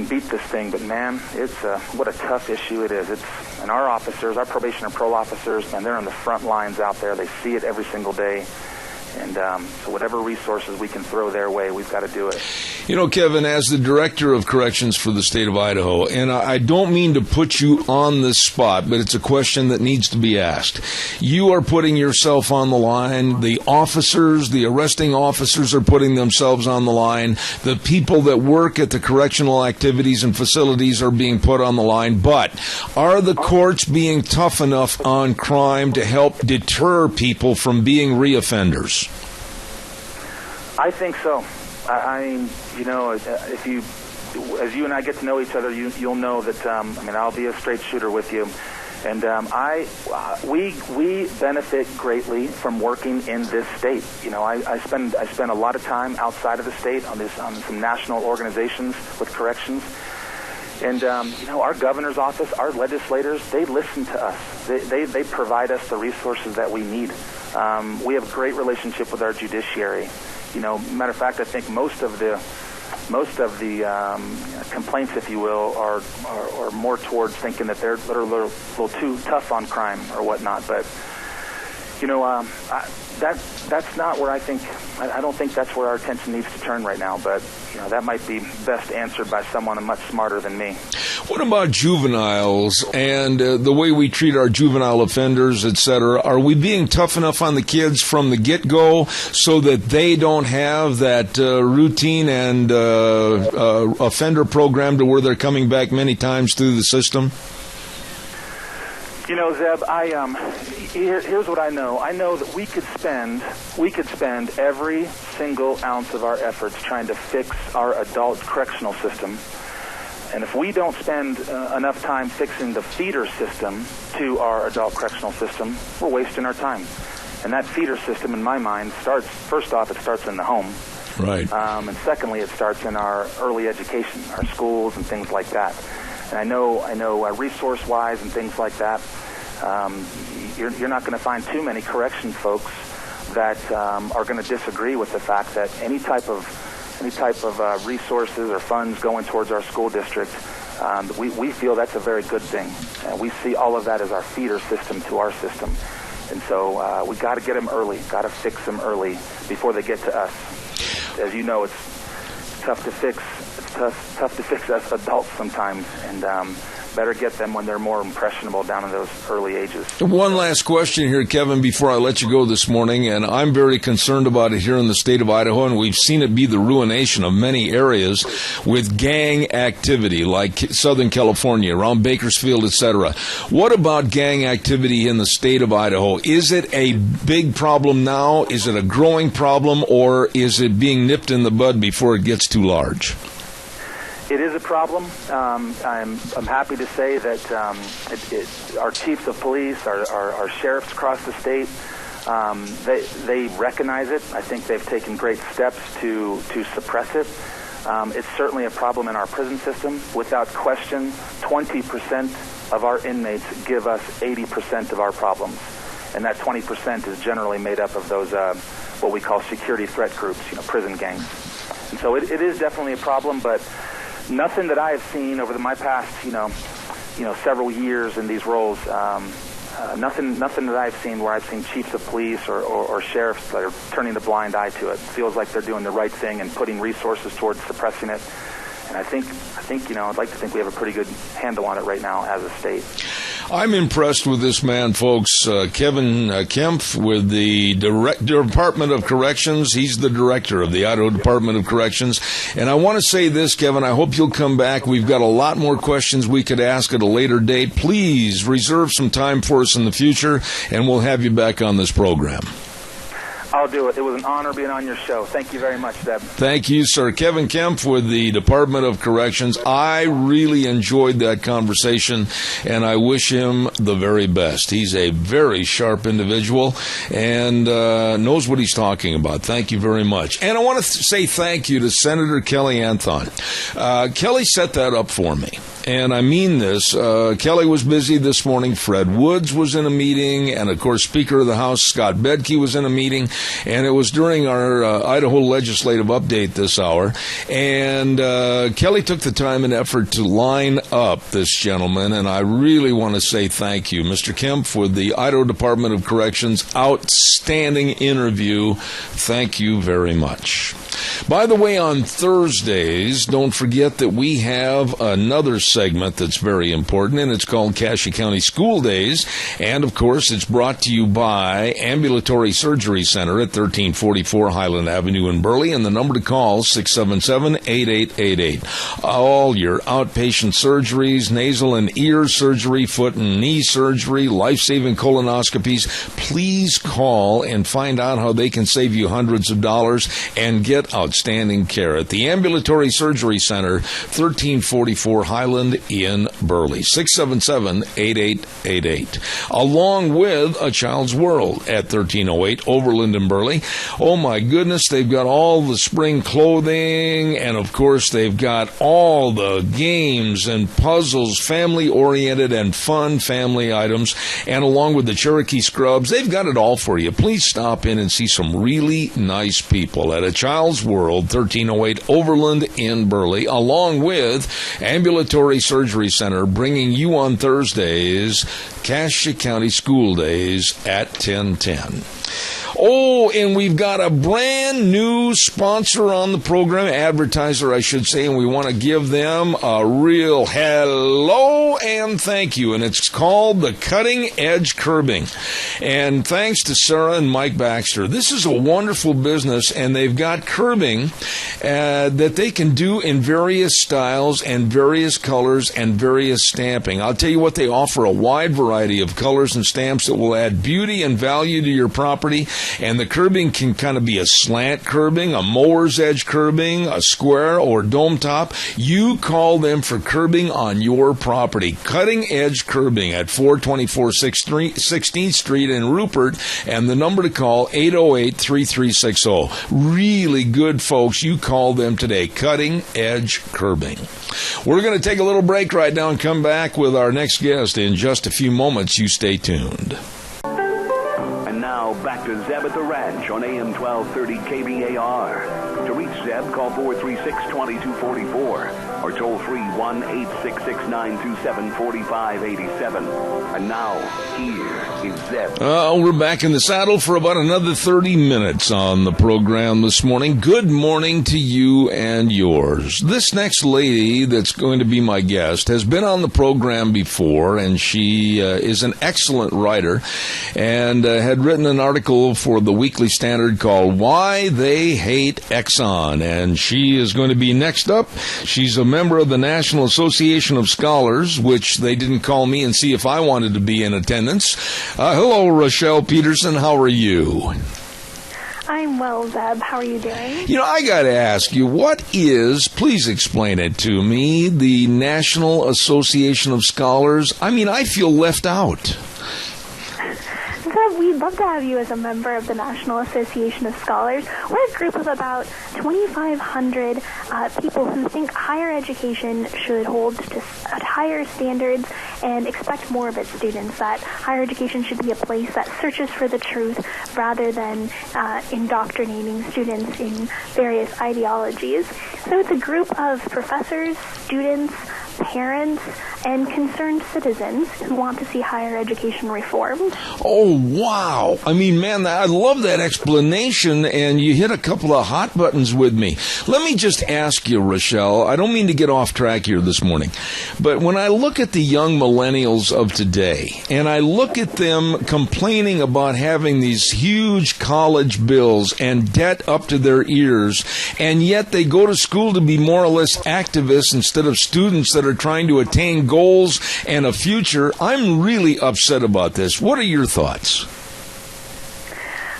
beat this thing. But man, it's what a tough issue it is. And our officers, our probation and parole officers, man, they're on the front lines out there. They see it every single day. And so whatever resources we can throw their way, we've got to do it. Kevin, as the Director of Corrections for the state of Idaho, and I don't mean to put you on the spot, but it's a question that needs to be asked. You are putting yourself on the line. The officers, the arresting officers are putting themselves on the line. The people that work at the correctional activities and facilities are being put on the line. But are the courts being tough enough on crime to help deter people from being reoffenders? I think so. If you, as you and I get to know each other, you'll know that. I'll be a straight shooter with you, and we benefit greatly from working in this state. I spend a lot of time outside of the state on some national organizations with corrections. And, our governor's office, our legislators, they listen to us. They provide us the resources that we need. We have a great relationship with our judiciary. Matter of fact, I think most of the complaints, if you will, are more towards thinking that they're a little too tough on crime or whatnot. But, that's not where I don't think that's where our attention needs to turn right now. But, that might be best answered by someone much smarter than me. What about juveniles and the way we treat our juvenile offenders, etc.? Are we being tough enough on the kids from the get-go so that they don't have that routine and offender program to where they're coming back many times through the system? Zeb, here's what I know. I know that we could spend every single ounce of our efforts trying to fix our adult correctional system. And if we don't spend enough time fixing the feeder system to our adult correctional system, we're wasting our time. And that feeder system, in my mind, first off, it starts in the home. Right. And secondly, it starts in our early education, our schools and things like that. And I know resource-wise and things like that, you're not going to find too many correction folks that are going to disagree with the fact that any type of resources or funds going towards our school district, we feel that's a very good thing. We see all of that as our feeder system to our system. And so we got to get them early, got to fix them early before they get to us. As you know, it's tough to fix. It's tough to fix us adults sometimes, and better get them when they're more impressionable down in those early ages. One last question here, Kevin, before I let you go this morning, and I'm very concerned about it here in the state of Idaho, and we've seen it be the ruination of many areas with gang activity, like Southern California, around Bakersfield, etc. What about gang activity in the state of Idaho? Is it a big problem now? Is it a growing problem, or is it being nipped in the bud before it gets too large? It is a problem. I'm happy to say that our chiefs of police, our sheriffs across the state, they recognize it. I think they've taken great steps to suppress it. It's certainly a problem in our prison system. Without question, 20% of our inmates give us 80% of our problems. And that 20% is generally made up of those what we call security threat groups, prison gangs. And so it is definitely a problem, but nothing that I have seen over my past, several years in these roles, nothing that I've seen where I've seen chiefs of police or sheriffs that are turning a blind eye to it. It feels like they're doing the right thing and putting resources towards suppressing it. And I think, I'd like to think we have a pretty good handle on it right now as a state. I'm impressed with this man, folks. Kevin Kempf with the Department of Corrections. He's the director of the Idaho Department of Corrections. And I want to say this, Kevin, I hope you'll come back. We've got a lot more questions we could ask at a later date. Please reserve some time for us in the future, and we'll have you back on this program. I'll do it. It was an honor being on your show. Thank you very much, Deb. Thank you, sir. Kevin Kempf with the Department of Corrections. I really enjoyed that conversation, and I wish him the very best. He's a very sharp individual and knows what he's talking about. Thank you very much. And I want to say thank you to Senator Kelly Anthon. Kelly set that up for me. And I mean this. Kelly was busy this morning. Fred Woods was in a meeting. And, of course, Speaker of the House Scott Bedke was in a meeting. And it was during our Idaho legislative update this hour. And Kelly took the time and effort to line up this gentleman. And I really want to say thank you. Mr. Kempf with the Idaho Department of Corrections. Outstanding interview. Thank you very much. By the way, on Thursdays, don't forget that we have another segment that's very important, and it's called Cassia County School Days. And, of course, it's brought to you by Ambulatory Surgery Center at 1344 Highland Avenue in Burley, and the number to call, 677-8888. All your outpatient surgeries, nasal and ear surgery, foot and knee surgery, life-saving colonoscopies, please call and find out how they can save you hundreds of dollars and get outstanding care at the Ambulatory Surgery Center, 1344 Highland in Burley, 677-8888. Along with A Child's World at 1308 Overland in Burley. Oh my goodness, they've got all the spring clothing, and of course they've got all the games and puzzles, family-oriented and fun family items, and along with the Cherokee Scrubs, they've got it all for you. Please stop in and see some really nice people at A Child's World, 1308 Overland in Burley, along with Ambulatory Surgery Center, bringing you on Thursdays Cassia County School Days at 1010. Oh, and we've got a brand new sponsor on the program, advertiser, I should say, and we want to give them a real hello and thank you. And it's called the Cutting Edge Curbing. And thanks to Sarah and Mike Baxter. This is a wonderful business, and they've got curbing that they can do in various styles and various colors and various stamping. I'll tell you what, they offer a wide variety of colors and stamps that will add beauty and value to your property. And the curbing can kind of be a slant curbing, a mower's edge curbing, a square or dome top. You call them for curbing on your property. Cutting Edge Curbing at 424 16th Street in Rupert, and the number to call, 808-3360. Really good folks. You call them today. Cutting Edge Curbing. We're going to take a little break right now and come back with our next guest in just a few moments. You stay tuned. Now back to Zeb at the Ranch on AM 1230 KBAR. To reach Zeb, call 436-2244 or toll free 1-866-927-4587. And now, here is Zeb. We're back in the saddle for about another 30 minutes on the program this morning. Good morning to you and yours. This next lady that's going to be my guest has been on the program before, and she is an excellent writer and had written an article for the Weekly Standard called Why They Hate Exxon, and she is going to be next up. She's a member of the National Association of Scholars, which they didn't call me and see if I wanted to be in attendance. Hello, Rochelle Peterson. How are you? I'm well, Zeb. How are you doing? You know, I got to ask you, what is, please explain it to me, the National Association of Scholars? I mean, I feel left out. Zeb, we'd love to have you as a member of the National Association of Scholars. We're a group of about 2,500 people who think higher education should hold to higher standards and expect more of its students, that higher education should be a place that searches for the truth rather than indoctrinating students in various ideologies. So it's a group of professors, students, parents, and concerned citizens who want to see higher education reformed. Oh, wow. I mean, man, I love that explanation, and you hit a couple of hot buttons with me. Let me just ask you, Rochelle, I don't mean to get off track here this morning, but when I look at the young millennials of today, and I look at them complaining about having these huge college bills and debt up to their ears, and yet they go to school to be more or less activists instead of students that are trying to attain goals and a future, I'm really upset about this. What are your thoughts?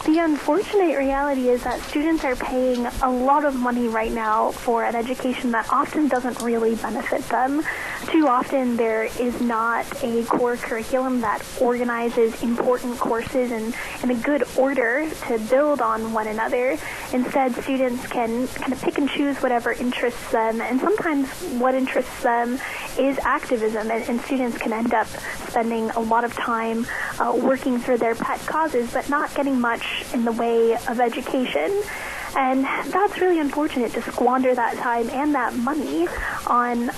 The unfortunate reality is that students are paying a lot of money right now for an education that often doesn't really benefit them. Too often there is not a core curriculum that organizes important courses in a good order to build on one another. Instead, students can kind of pick and choose whatever interests them, and sometimes what interests them is activism, and students can end up spending a lot of time working for their pet causes, but not getting much in the way of education. And that's really unfortunate, to squander that time and that money on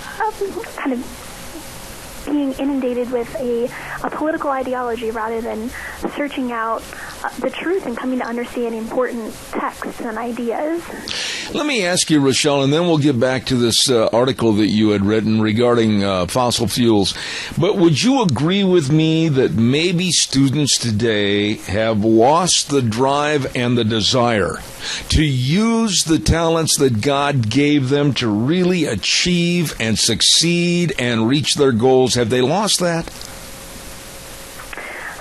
kind of being inundated with a political ideology rather than searching out the truth and coming to understand important texts and ideas. Let me ask you, Rochelle, and then we'll get back to this article that you had written regarding fossil fuels. But would you agree with me that maybe students today have lost the drive and the desire to use the talents that God gave them to really achieve and succeed and reach their goals? Have they lost that?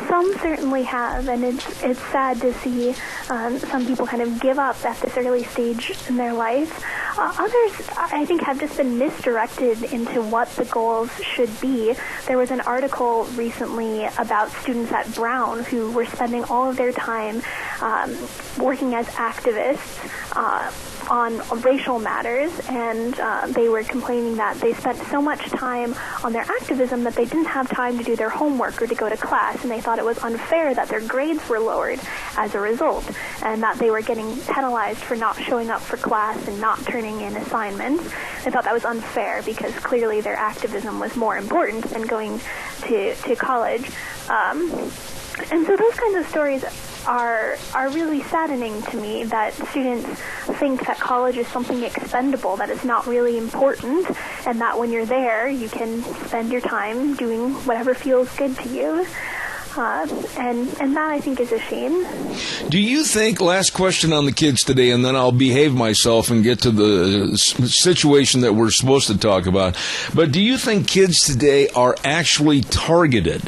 Some certainly have, and it's sad to see some people kind of give up at this early stage in their life. Others, I think, have just been misdirected into what the goals should be. There was an article recently about students at Brown who were spending all of their time working as activists on racial matters, and they were complaining that they spent so much time on their activism that they didn't have time to do their homework or to go to class, and they thought it was unfair that their grades were lowered as a result, and that they were getting penalized for not showing up for class and not turning in assignments. They thought that was unfair because clearly their activism was more important than going to college. And so those kinds of stories are really saddening to me, that students think that college is something expendable, that it's not really important, and that when you're there, you can spend your time doing whatever feels good to you. And that, I think, is a shame. Do you think, last question on the kids today, and then I'll behave myself and get to the situation that we're supposed to talk about, but do you think kids today are actually targeted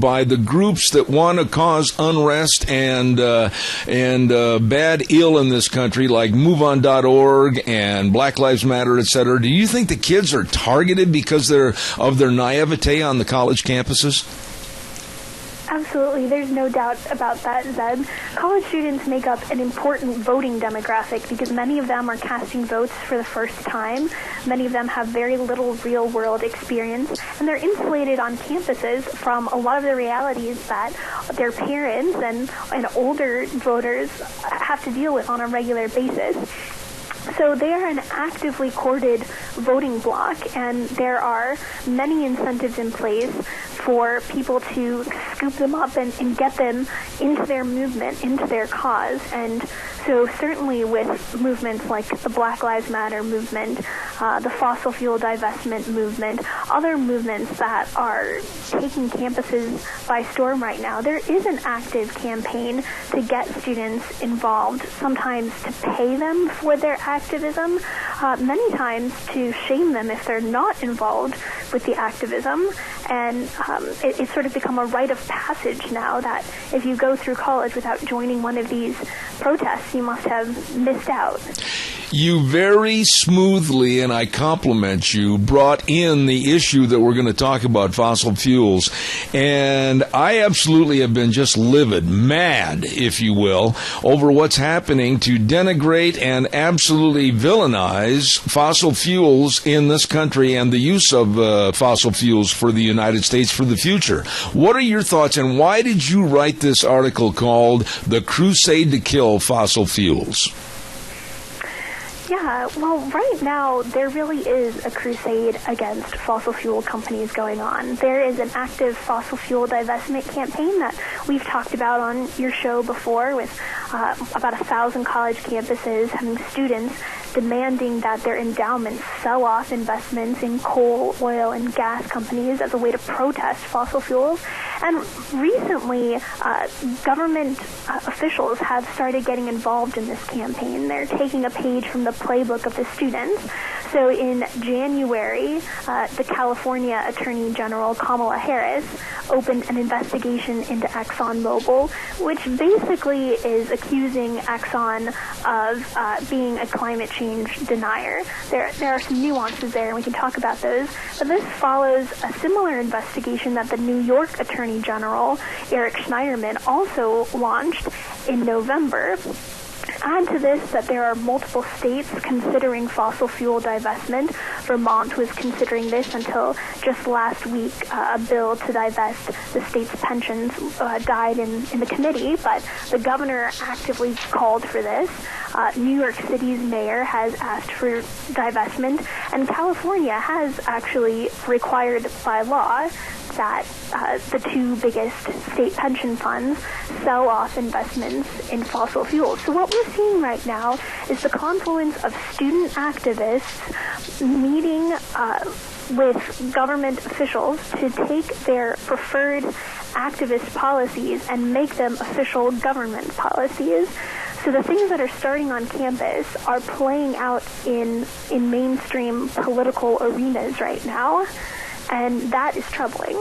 by the groups that want to cause unrest and bad ill in this country, like MoveOn.org and Black Lives Matter, etc.? Do you think the kids are targeted because of their naivete on the college campuses? Absolutely. There's no doubt about that, Zed. College students make up an important voting demographic because many of them are casting votes for the first time. Many of them have very little real-world experience, and they're insulated on campuses from a lot of the realities that their parents and older voters have to deal with on a regular basis. So they are an actively courted voting bloc, and there are many incentives in place for people to scoop them up and get them into their movement, into their cause. And so certainly with movements like the Black Lives Matter movement, the fossil fuel divestment movement, other movements that are taking campuses by storm right now, there is an active campaign to get students involved, sometimes to pay them for their activism, many times to shame them if they're not involved with the activism. And it's sort of become a rite of passage now that if you go through college without joining one of these protests, you must have missed out. You very smoothly, and I compliment you, brought in the issue that we're going to talk about, fossil fuels. And I absolutely have been just livid, mad, if you will, over what's happening to denigrate and absolutely villainize fossil fuels in this country and the use of fossil fuels for the United States for the future. What are your thoughts, and why did you write this article called The Crusade to Kill Fossil Fuels? Yeah, well, right now, there really is a crusade against fossil fuel companies going on. There is an active fossil fuel divestment campaign that we've talked about on your show before, with about 1,000 college campuses having students demanding that their endowments sell off investments in coal, oil, and gas companies as a way to protest fossil fuels. And recently, government officials have started getting involved in this campaign. They're taking a page from the playbook of the students. So in January, the California Attorney General Kamala Harris opened an investigation into ExxonMobil, which basically is accusing Exxon of being a climate change denier. There are some nuances there, and we can talk about those. But this follows a similar investigation that the New York Attorney General, Eric Schneiderman, also launched in November. Add to this that there are multiple states considering fossil fuel divestment. Vermont was considering this until just last week. A bill to divest the state's pensions died in the committee, but the governor actively called for this. New York City's mayor has asked for divestment, and California has actually required by law that the two biggest state pension funds sell off investments in fossil fuels. So what we're seeing right now is the confluence of student activists meeting with government officials to take their preferred activist policies and make them official government policies. So the things that are starting on campus are playing out in mainstream political arenas right now. And that is troubling.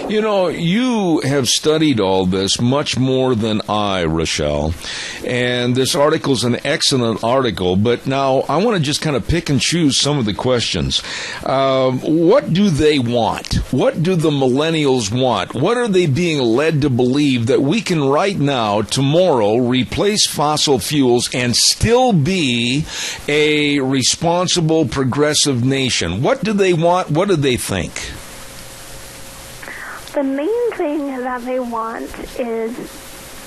You know, you have studied all this much more than I, Rochelle. And this article is an excellent article. But now I want to just kind of pick and choose some of the questions. What do they want? What do the millennials want? What are they being led to believe that we can right now, tomorrow, replace fossil fuels and still be a responsible, progressive nation? What do they want? What do they think? The main thing that they want is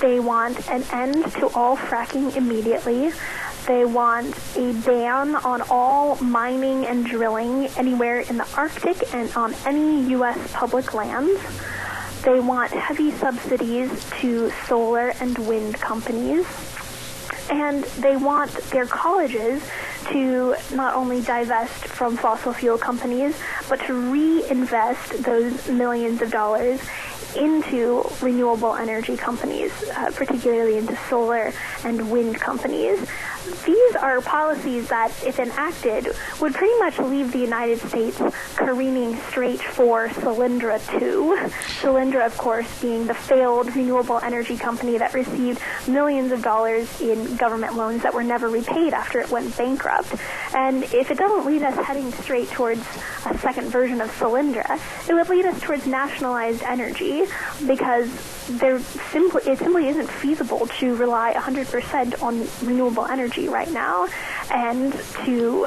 they want an end to all fracking immediately. They want a ban on all mining and drilling anywhere in the Arctic and on any U.S. public lands. They want heavy subsidies to solar and wind companies. And they want their colleges to not only divest from fossil fuel companies, but to reinvest those millions of dollars into renewable energy companies, particularly into solar and wind companies. These are policies that, if enacted, would pretty much leave the United States careening straight for Solyndra 2. Solyndra, of course, being the failed renewable energy company that received millions of dollars in government loans that were never repaid after it went bankrupt. And if it doesn't lead us heading straight towards a second version of Solyndra, it would lead us towards nationalized energy, because it simply isn't feasible to rely 100% on renewable energy right now, and to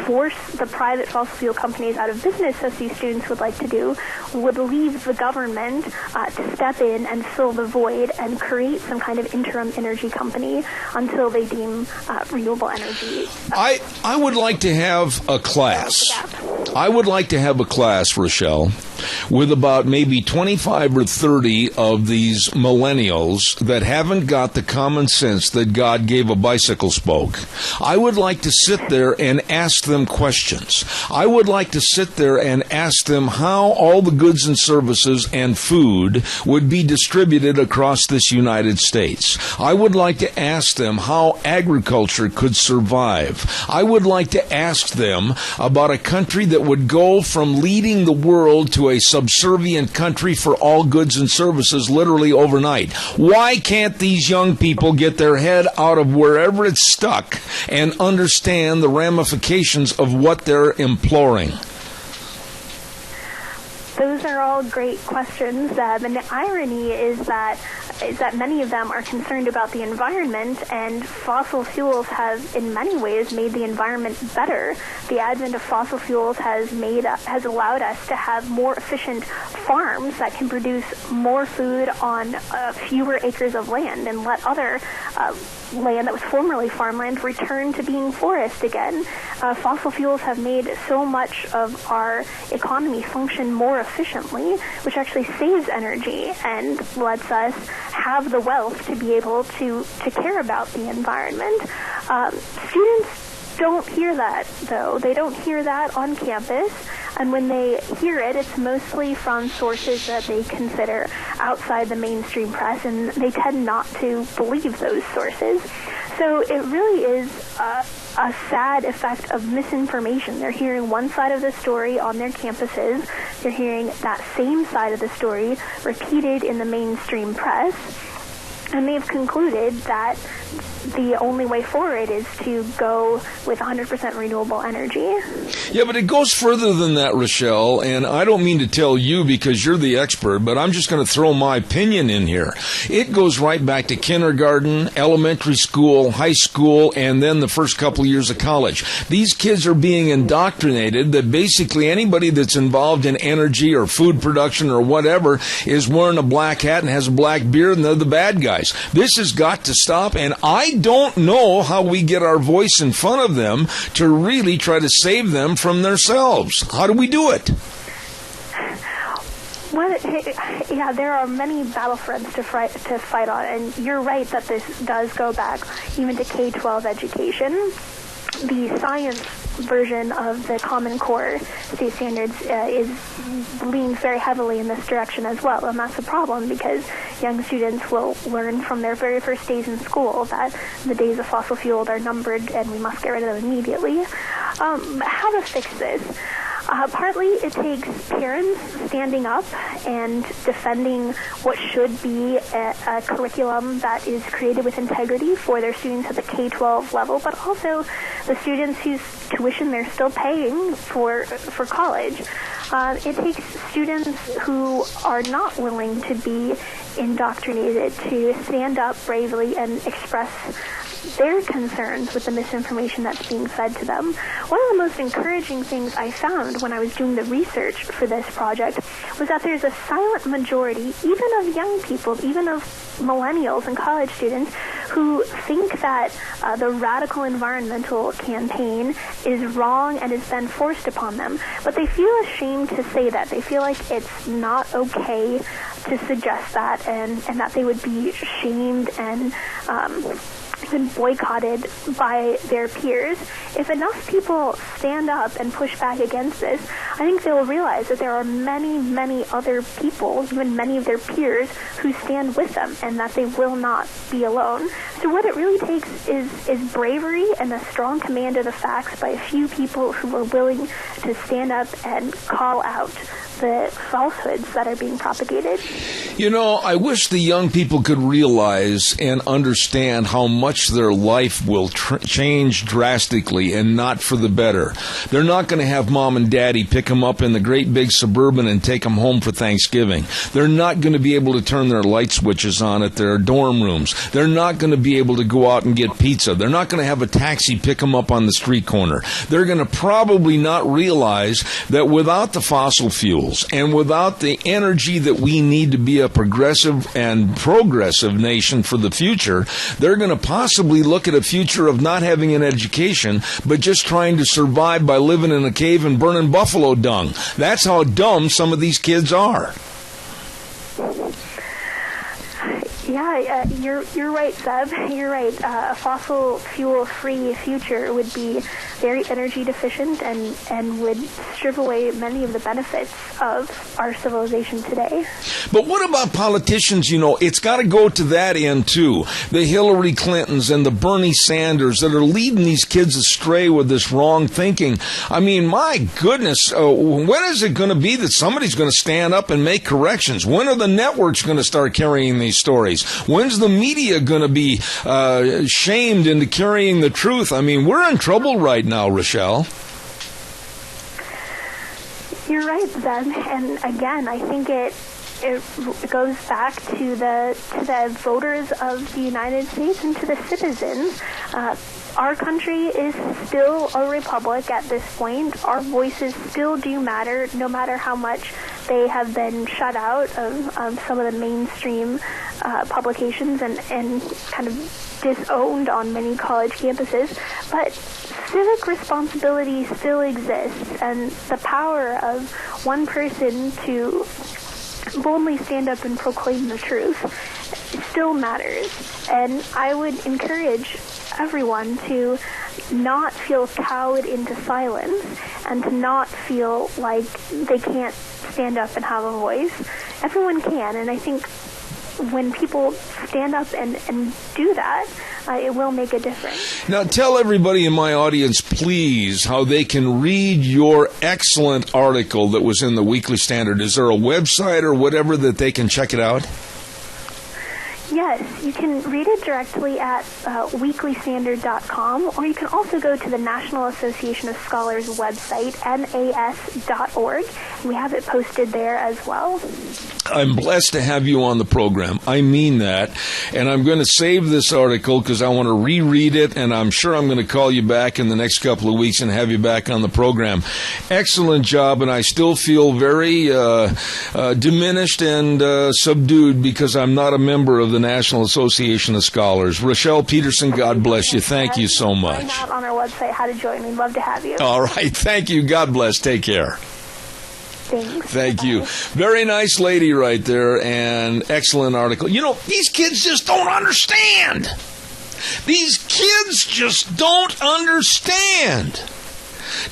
force the private fossil fuel companies out of business, as these students would like to do, would leave the government to step in and fill the void and create some kind of interim energy company until they deem renewable energy. I would like to have a class. I would like to have a class, Rochelle, with about maybe 25 or 30 of these millennials that haven't got the common sense that God gave a bicycle spoke. I would like to sit there and ask them questions. I would like to sit there and ask them how all the goods and services and food would be distributed across this United States. I would like to ask them how agriculture could survive. I would like to ask them about a country that would go from leading the world to into a subservient country for all goods and services literally overnight. Why can't these young people get their head out of wherever it's stuck and understand the ramifications of what they're imploring? Those are all great questions, and the irony is that many of them are concerned about the environment, and fossil fuels have, in many ways, made the environment better. The advent of fossil fuels has allowed us to have more efficient farms that can produce more food on fewer acres of land and let other land that was formerly farmland return to being forest again. Fossil fuels have made so much of our economy function more efficiently, which actually saves energy and lets us have the wealth to be able to care about the environment. Students don't hear that, though. They don't hear that on campus, and when they hear it, it's mostly from sources that they consider outside the mainstream press, and they tend not to believe those sources. So it really is a sad effect of misinformation. They're hearing one side of the story on their campuses. They're hearing that same side of the story repeated in the mainstream press, and they've concluded that the only way forward is to go with 100% renewable energy. Yeah, but it goes further than that, Rochelle, and I don't mean to tell you because you're the expert, but I'm just going to throw my opinion in here. It goes right back to kindergarten, elementary school, high school, and then the first couple of years of college. These kids are being indoctrinated that basically anybody that's involved in energy or food production or whatever is wearing a black hat and has a black beard, and they're the bad guys. This has got to stop, and I don't know how we get our voice in front of them to really try to save them from themselves. How do we do it? Well, yeah, there are many battlefronts to fight on, and you're right that this does go back even to K-12 education. The science version of the Common Core state standards leans very heavily in this direction as well, and that's a problem because young students will learn from their very first days in school that the days of fossil fuel are numbered and we must get rid of them immediately. How to fix this? Partly it takes parents standing up and defending what should be a curriculum that is created with integrity for their students at the K-12 level, but also the students whose tuition they're still paying for college. It takes students who are not willing to be indoctrinated to stand up bravely and express their concerns with the misinformation that's being fed to them. One of the most encouraging things I found when I was doing the research for this project was that there's a silent majority, even of young people, even of millennials and college students, who think that the radical environmental campaign is wrong and has been forced upon them. But they feel ashamed to say that. They feel like it's not okay to suggest that, and that they would be shamed and been boycotted by their peers. If enough people stand up and push back against this, I think they will realize that there are many, many other people, even many of their peers, who stand with them and that they will not be alone. So what it really takes is bravery and a strong command of the facts by a few people who are willing to stand up and call out the falsehoods that are being propagated. You know, I wish the young people could realize and understand how much their life will change drastically and not for the better. They're not going to have mom and daddy pick them up in the great big Suburban and take them home for Thanksgiving. They're not going to be able to turn their light switches on at their dorm rooms. They're not going to be able to go out and get pizza. They're not going to have a taxi pick them up on the street corner. They're going to probably not realize that without the fossil fuels and without the energy that we need to be a progressive and progressive nation for the future, they're going to possibly look at a future of not having an education, but just trying to survive by living in a cave and burning buffalo dung. That's how dumb some of these kids are. Yeah, you're right, Seb. You're right. A fossil fuel-free future would be very energy deficient and would strip away many of the benefits of our civilization today. But what about politicians? It's got to go to that end, too. The Hillary Clintons and the Bernie Sanders that are leading these kids astray with this wrong thinking. I mean, my goodness, when is it going to be that somebody's going to stand up and make corrections? When are the networks going to start carrying these stories? When's the media going to be shamed into carrying the truth? I mean, we're in trouble right now, Rochelle. You're right, Zeb. And again, I think it goes back to the voters of the United States and to the citizens. Our country is still a republic at this point. Our voices still do matter, no matter how much they have been shut out of some of the mainstream publications and kind of disowned on many college campuses. But civic responsibility still exists, and the power of one person to boldly stand up and proclaim the truth still matters. And I would encourage everyone to not feel cowed into silence and to not feel like they can't stand up and have a voice. Everyone can, and I think when people stand up and do that, it will make a difference. Now, tell everybody in my audience, please, how they can read your excellent article that was in the Weekly Standard. Is there a website or whatever that they can check it out? Yes, you can read it directly at weeklystandard.com, or you can also go to the National Association of Scholars website, nas.org. We have it posted there as well. I'm blessed to have you on the program. I mean that. And I'm going to save this article because I want to reread it, and I'm sure I'm going to call you back in the next couple of weeks and have you back on the program. Excellent job, and I still feel very diminished and subdued because I'm not a member of the National Association of Scholars. Rochelle Peterson, God bless you. Thank you so much. Find out on our website how to join. We'd love to have you. All right. Thank you. God bless. Take care. Thanks. Thank you. Very nice lady right there, and excellent article. These kids just don't understand. These kids just don't understand.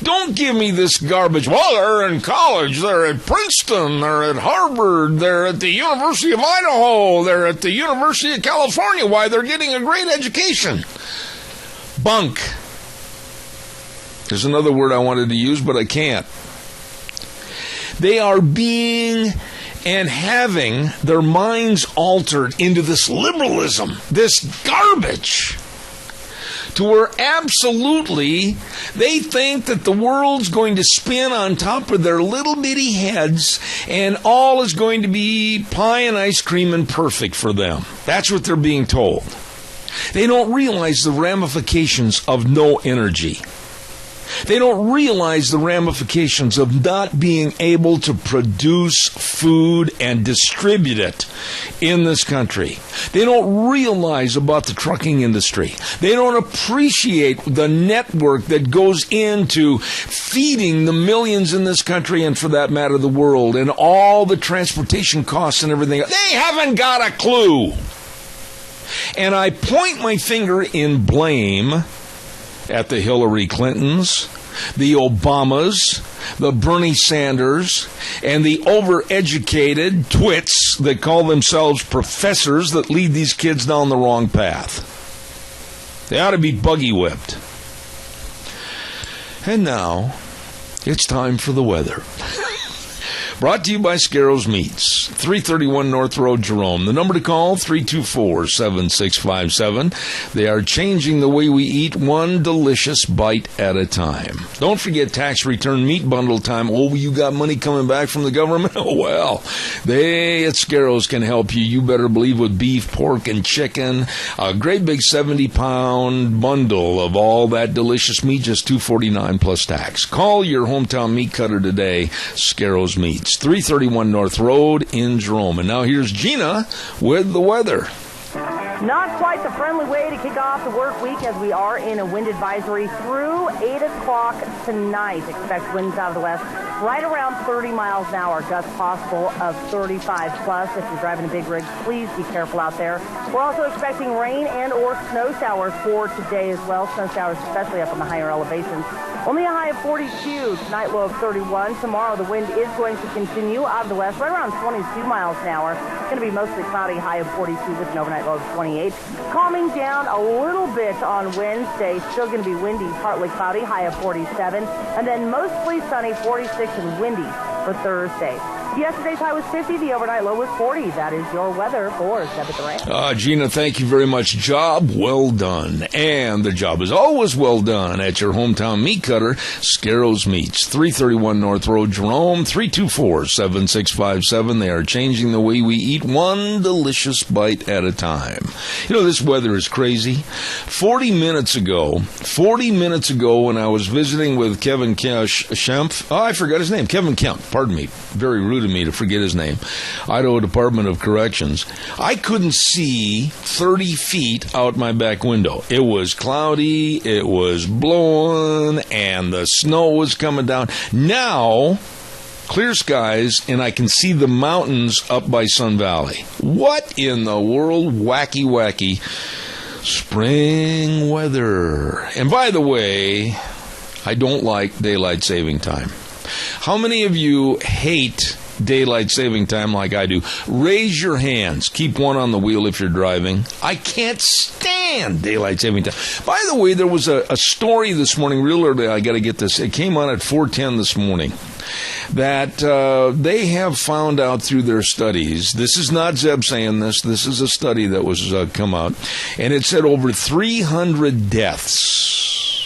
Don't give me this garbage. Well, they're in college. They're at Princeton. They're at Harvard. They're at the University of Idaho. They're at the University of California. Why? They're getting a great education. Bunk. There's another word I wanted to use, but I can't. They are being and having their minds altered into this liberalism, this garbage, to where absolutely they think that the world's going to spin on top of their little bitty heads and all is going to be pie and ice cream and perfect for them. That's what they're being told. They don't realize the ramifications of no energy. They don't realize the ramifications of not being able to produce food and distribute it in this country. They don't realize about the trucking industry. They don't appreciate the network that goes into feeding the millions in this country and, for that matter, the world, and all the transportation costs and everything. They haven't got a clue. And I point my finger in blame at the Hillary Clintons, the Obamas, the Bernie Sanders, and the overeducated twits that call themselves professors that lead these kids down the wrong path. They ought to be buggy whipped. And now, it's time for the weather. Brought to you by Scarro's Meats, 331 North Road, Jerome. The number to call, 324-7657. They are changing the way we eat, one delicious bite at a time. Don't forget tax return meat bundle time. Oh, you got money coming back from the government? Oh, well, they at Scarro's can help you. You better believe, with beef, pork, and chicken. A great big 70-pound bundle of all that delicious meat, just $249 plus tax. Call your hometown meat cutter today, Scarro's Meats. 331 North Road in Jerome. And now here's Gina with the weather. Not quite the friendly way to kick off the work week as we are in a wind advisory through 8 o'clock tonight. Expect winds out of the west right around 30 miles an hour. Gusts possible of 35 plus. If you're driving a big rig, please be careful out there. We're also expecting rain and or snow showers for today as well. Snow showers especially up on the higher elevations. Only a high of 42, tonight low of 31. Tomorrow the wind is going to continue out of the west right around 22 miles an hour. It's going to be mostly cloudy, high of 42 with an overnight low of 28. Calming down a little bit on Wednesday. Still going to be windy, partly cloudy, high of 47. And then mostly sunny, 46 and windy for Thursday. Yesterday's high was 50. The overnight low was 40. That is your weather for 7 at the range. Gina, thank you very much. Job well done. And the job is always well done at your hometown meat cutter, Scarrows Meats, 331 North Road, Jerome, 324-7657. They are changing the way we eat, one delicious bite at a time. You know, this weather is crazy. 40 minutes ago when I was visiting with Kevin Kemp, I forgot his name, Kevin Kemp, pardon me, very rude of me to forget his name, Idaho Department of Corrections, I couldn't see 30 feet out my back window. It was cloudy, it was blowing, and the snow was coming down. Now, clear skies, and I can see the mountains up by Sun Valley. What in the world? Wacky spring weather. And by the way, I don't like daylight saving time. How many of you hate daylight saving time like I do? Raise your hands. Keep one on the wheel if you're driving. I can't stand daylight saving time. By the way, there was a story this morning, real early. I got to get this. It came on at 4:10 this morning. That they have found out through their studies, this is not Zeb saying this is a study that was come out, and it said over 300 deaths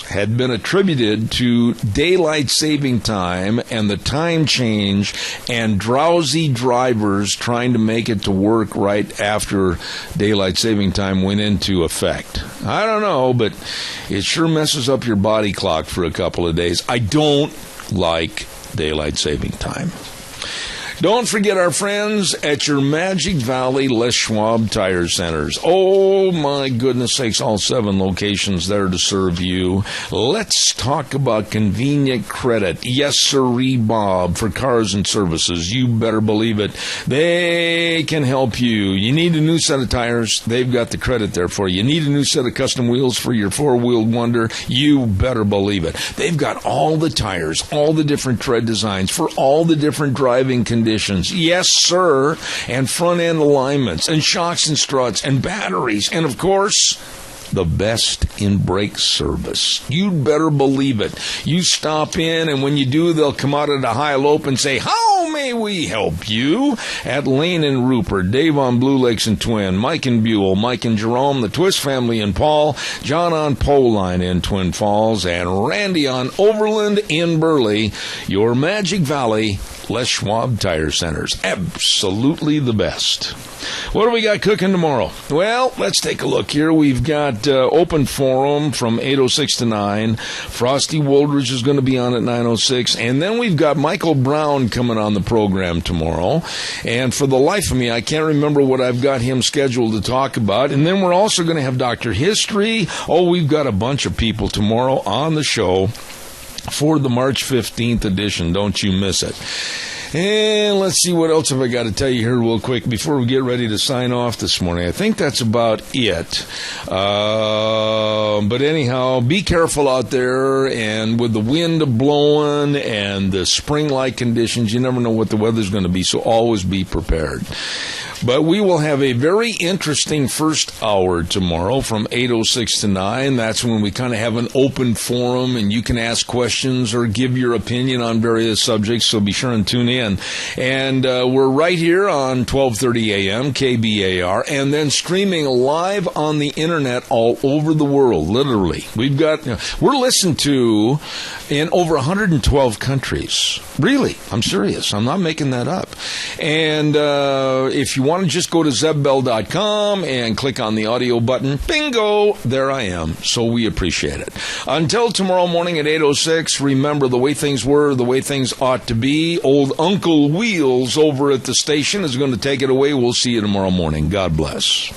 had been attributed to daylight saving time and the time change and drowsy drivers trying to make it to work right after daylight saving time went into effect. I don't know, but it sure messes up your body clock for a couple of days. I don't like daylight saving time. Don't forget our friends at your Magic Valley Les Schwab Tire Centers. Oh, my goodness sakes, all 7 locations there to serve you. Let's talk about convenient credit. Yes, sirree, Bob, for cars and services. You better believe it. They can help you. You need a new set of tires? They've got the credit there for you. You need a new set of custom wheels for your four-wheeled wonder? You better believe it. They've got all the tires, all the different tread designs for all the different driving conditions. Yes, sir. And front-end alignments and shocks and struts and batteries. And, of course, the best in brake service. You'd better believe it. You stop in, and when you do, they'll come out at a high lope and say, "How may we help you?" At Lane and Rupert, Dave on Blue Lakes and Twin, Mike and Buell, Mike and Jerome, the Twist family in Paul, John on Poline in Twin Falls, and Randy on Overland in Burley. Your Magic Valley Les Schwab Tire Centers. Absolutely the best. What do we got cooking tomorrow? Well, let's take a look here. We've got open forum from 8:06 to 9. Frosty Woldridge is going to be on at 9:06. And then we've got Michael Brown coming on the program tomorrow. And for the life of me, I can't remember what I've got him scheduled to talk about. And then we're also going to have Dr. History. Oh, we've got a bunch of people tomorrow on the show for the March 15th edition. Don't you miss it. And let's see what else have I got to tell you here real quick before we get ready to sign off this morning. I think that's about it. But anyhow, be careful out there, and with the wind blowing and the spring-like conditions, you never know what the weather's going to be, so always be prepared. But we will have a very interesting first hour tomorrow from 8:06 to 9. That's when we kind of have an open forum, and you can ask questions or give your opinion on various subjects, so be sure and tune in. And we're right here on 12:30 a.m., KBAR, and then streaming live on the Internet all over the world, literally. We're listened to in over 112 countries. Really, I'm serious. I'm not making that up. And if you want to just go to zebbell.com and click on the audio button, bingo, there I am. So we appreciate it. Until tomorrow morning at 8:06, remember the way things were, the way things ought to be. Old Uncle Wheels over at the station is going to take it away. We'll see you tomorrow morning. God bless.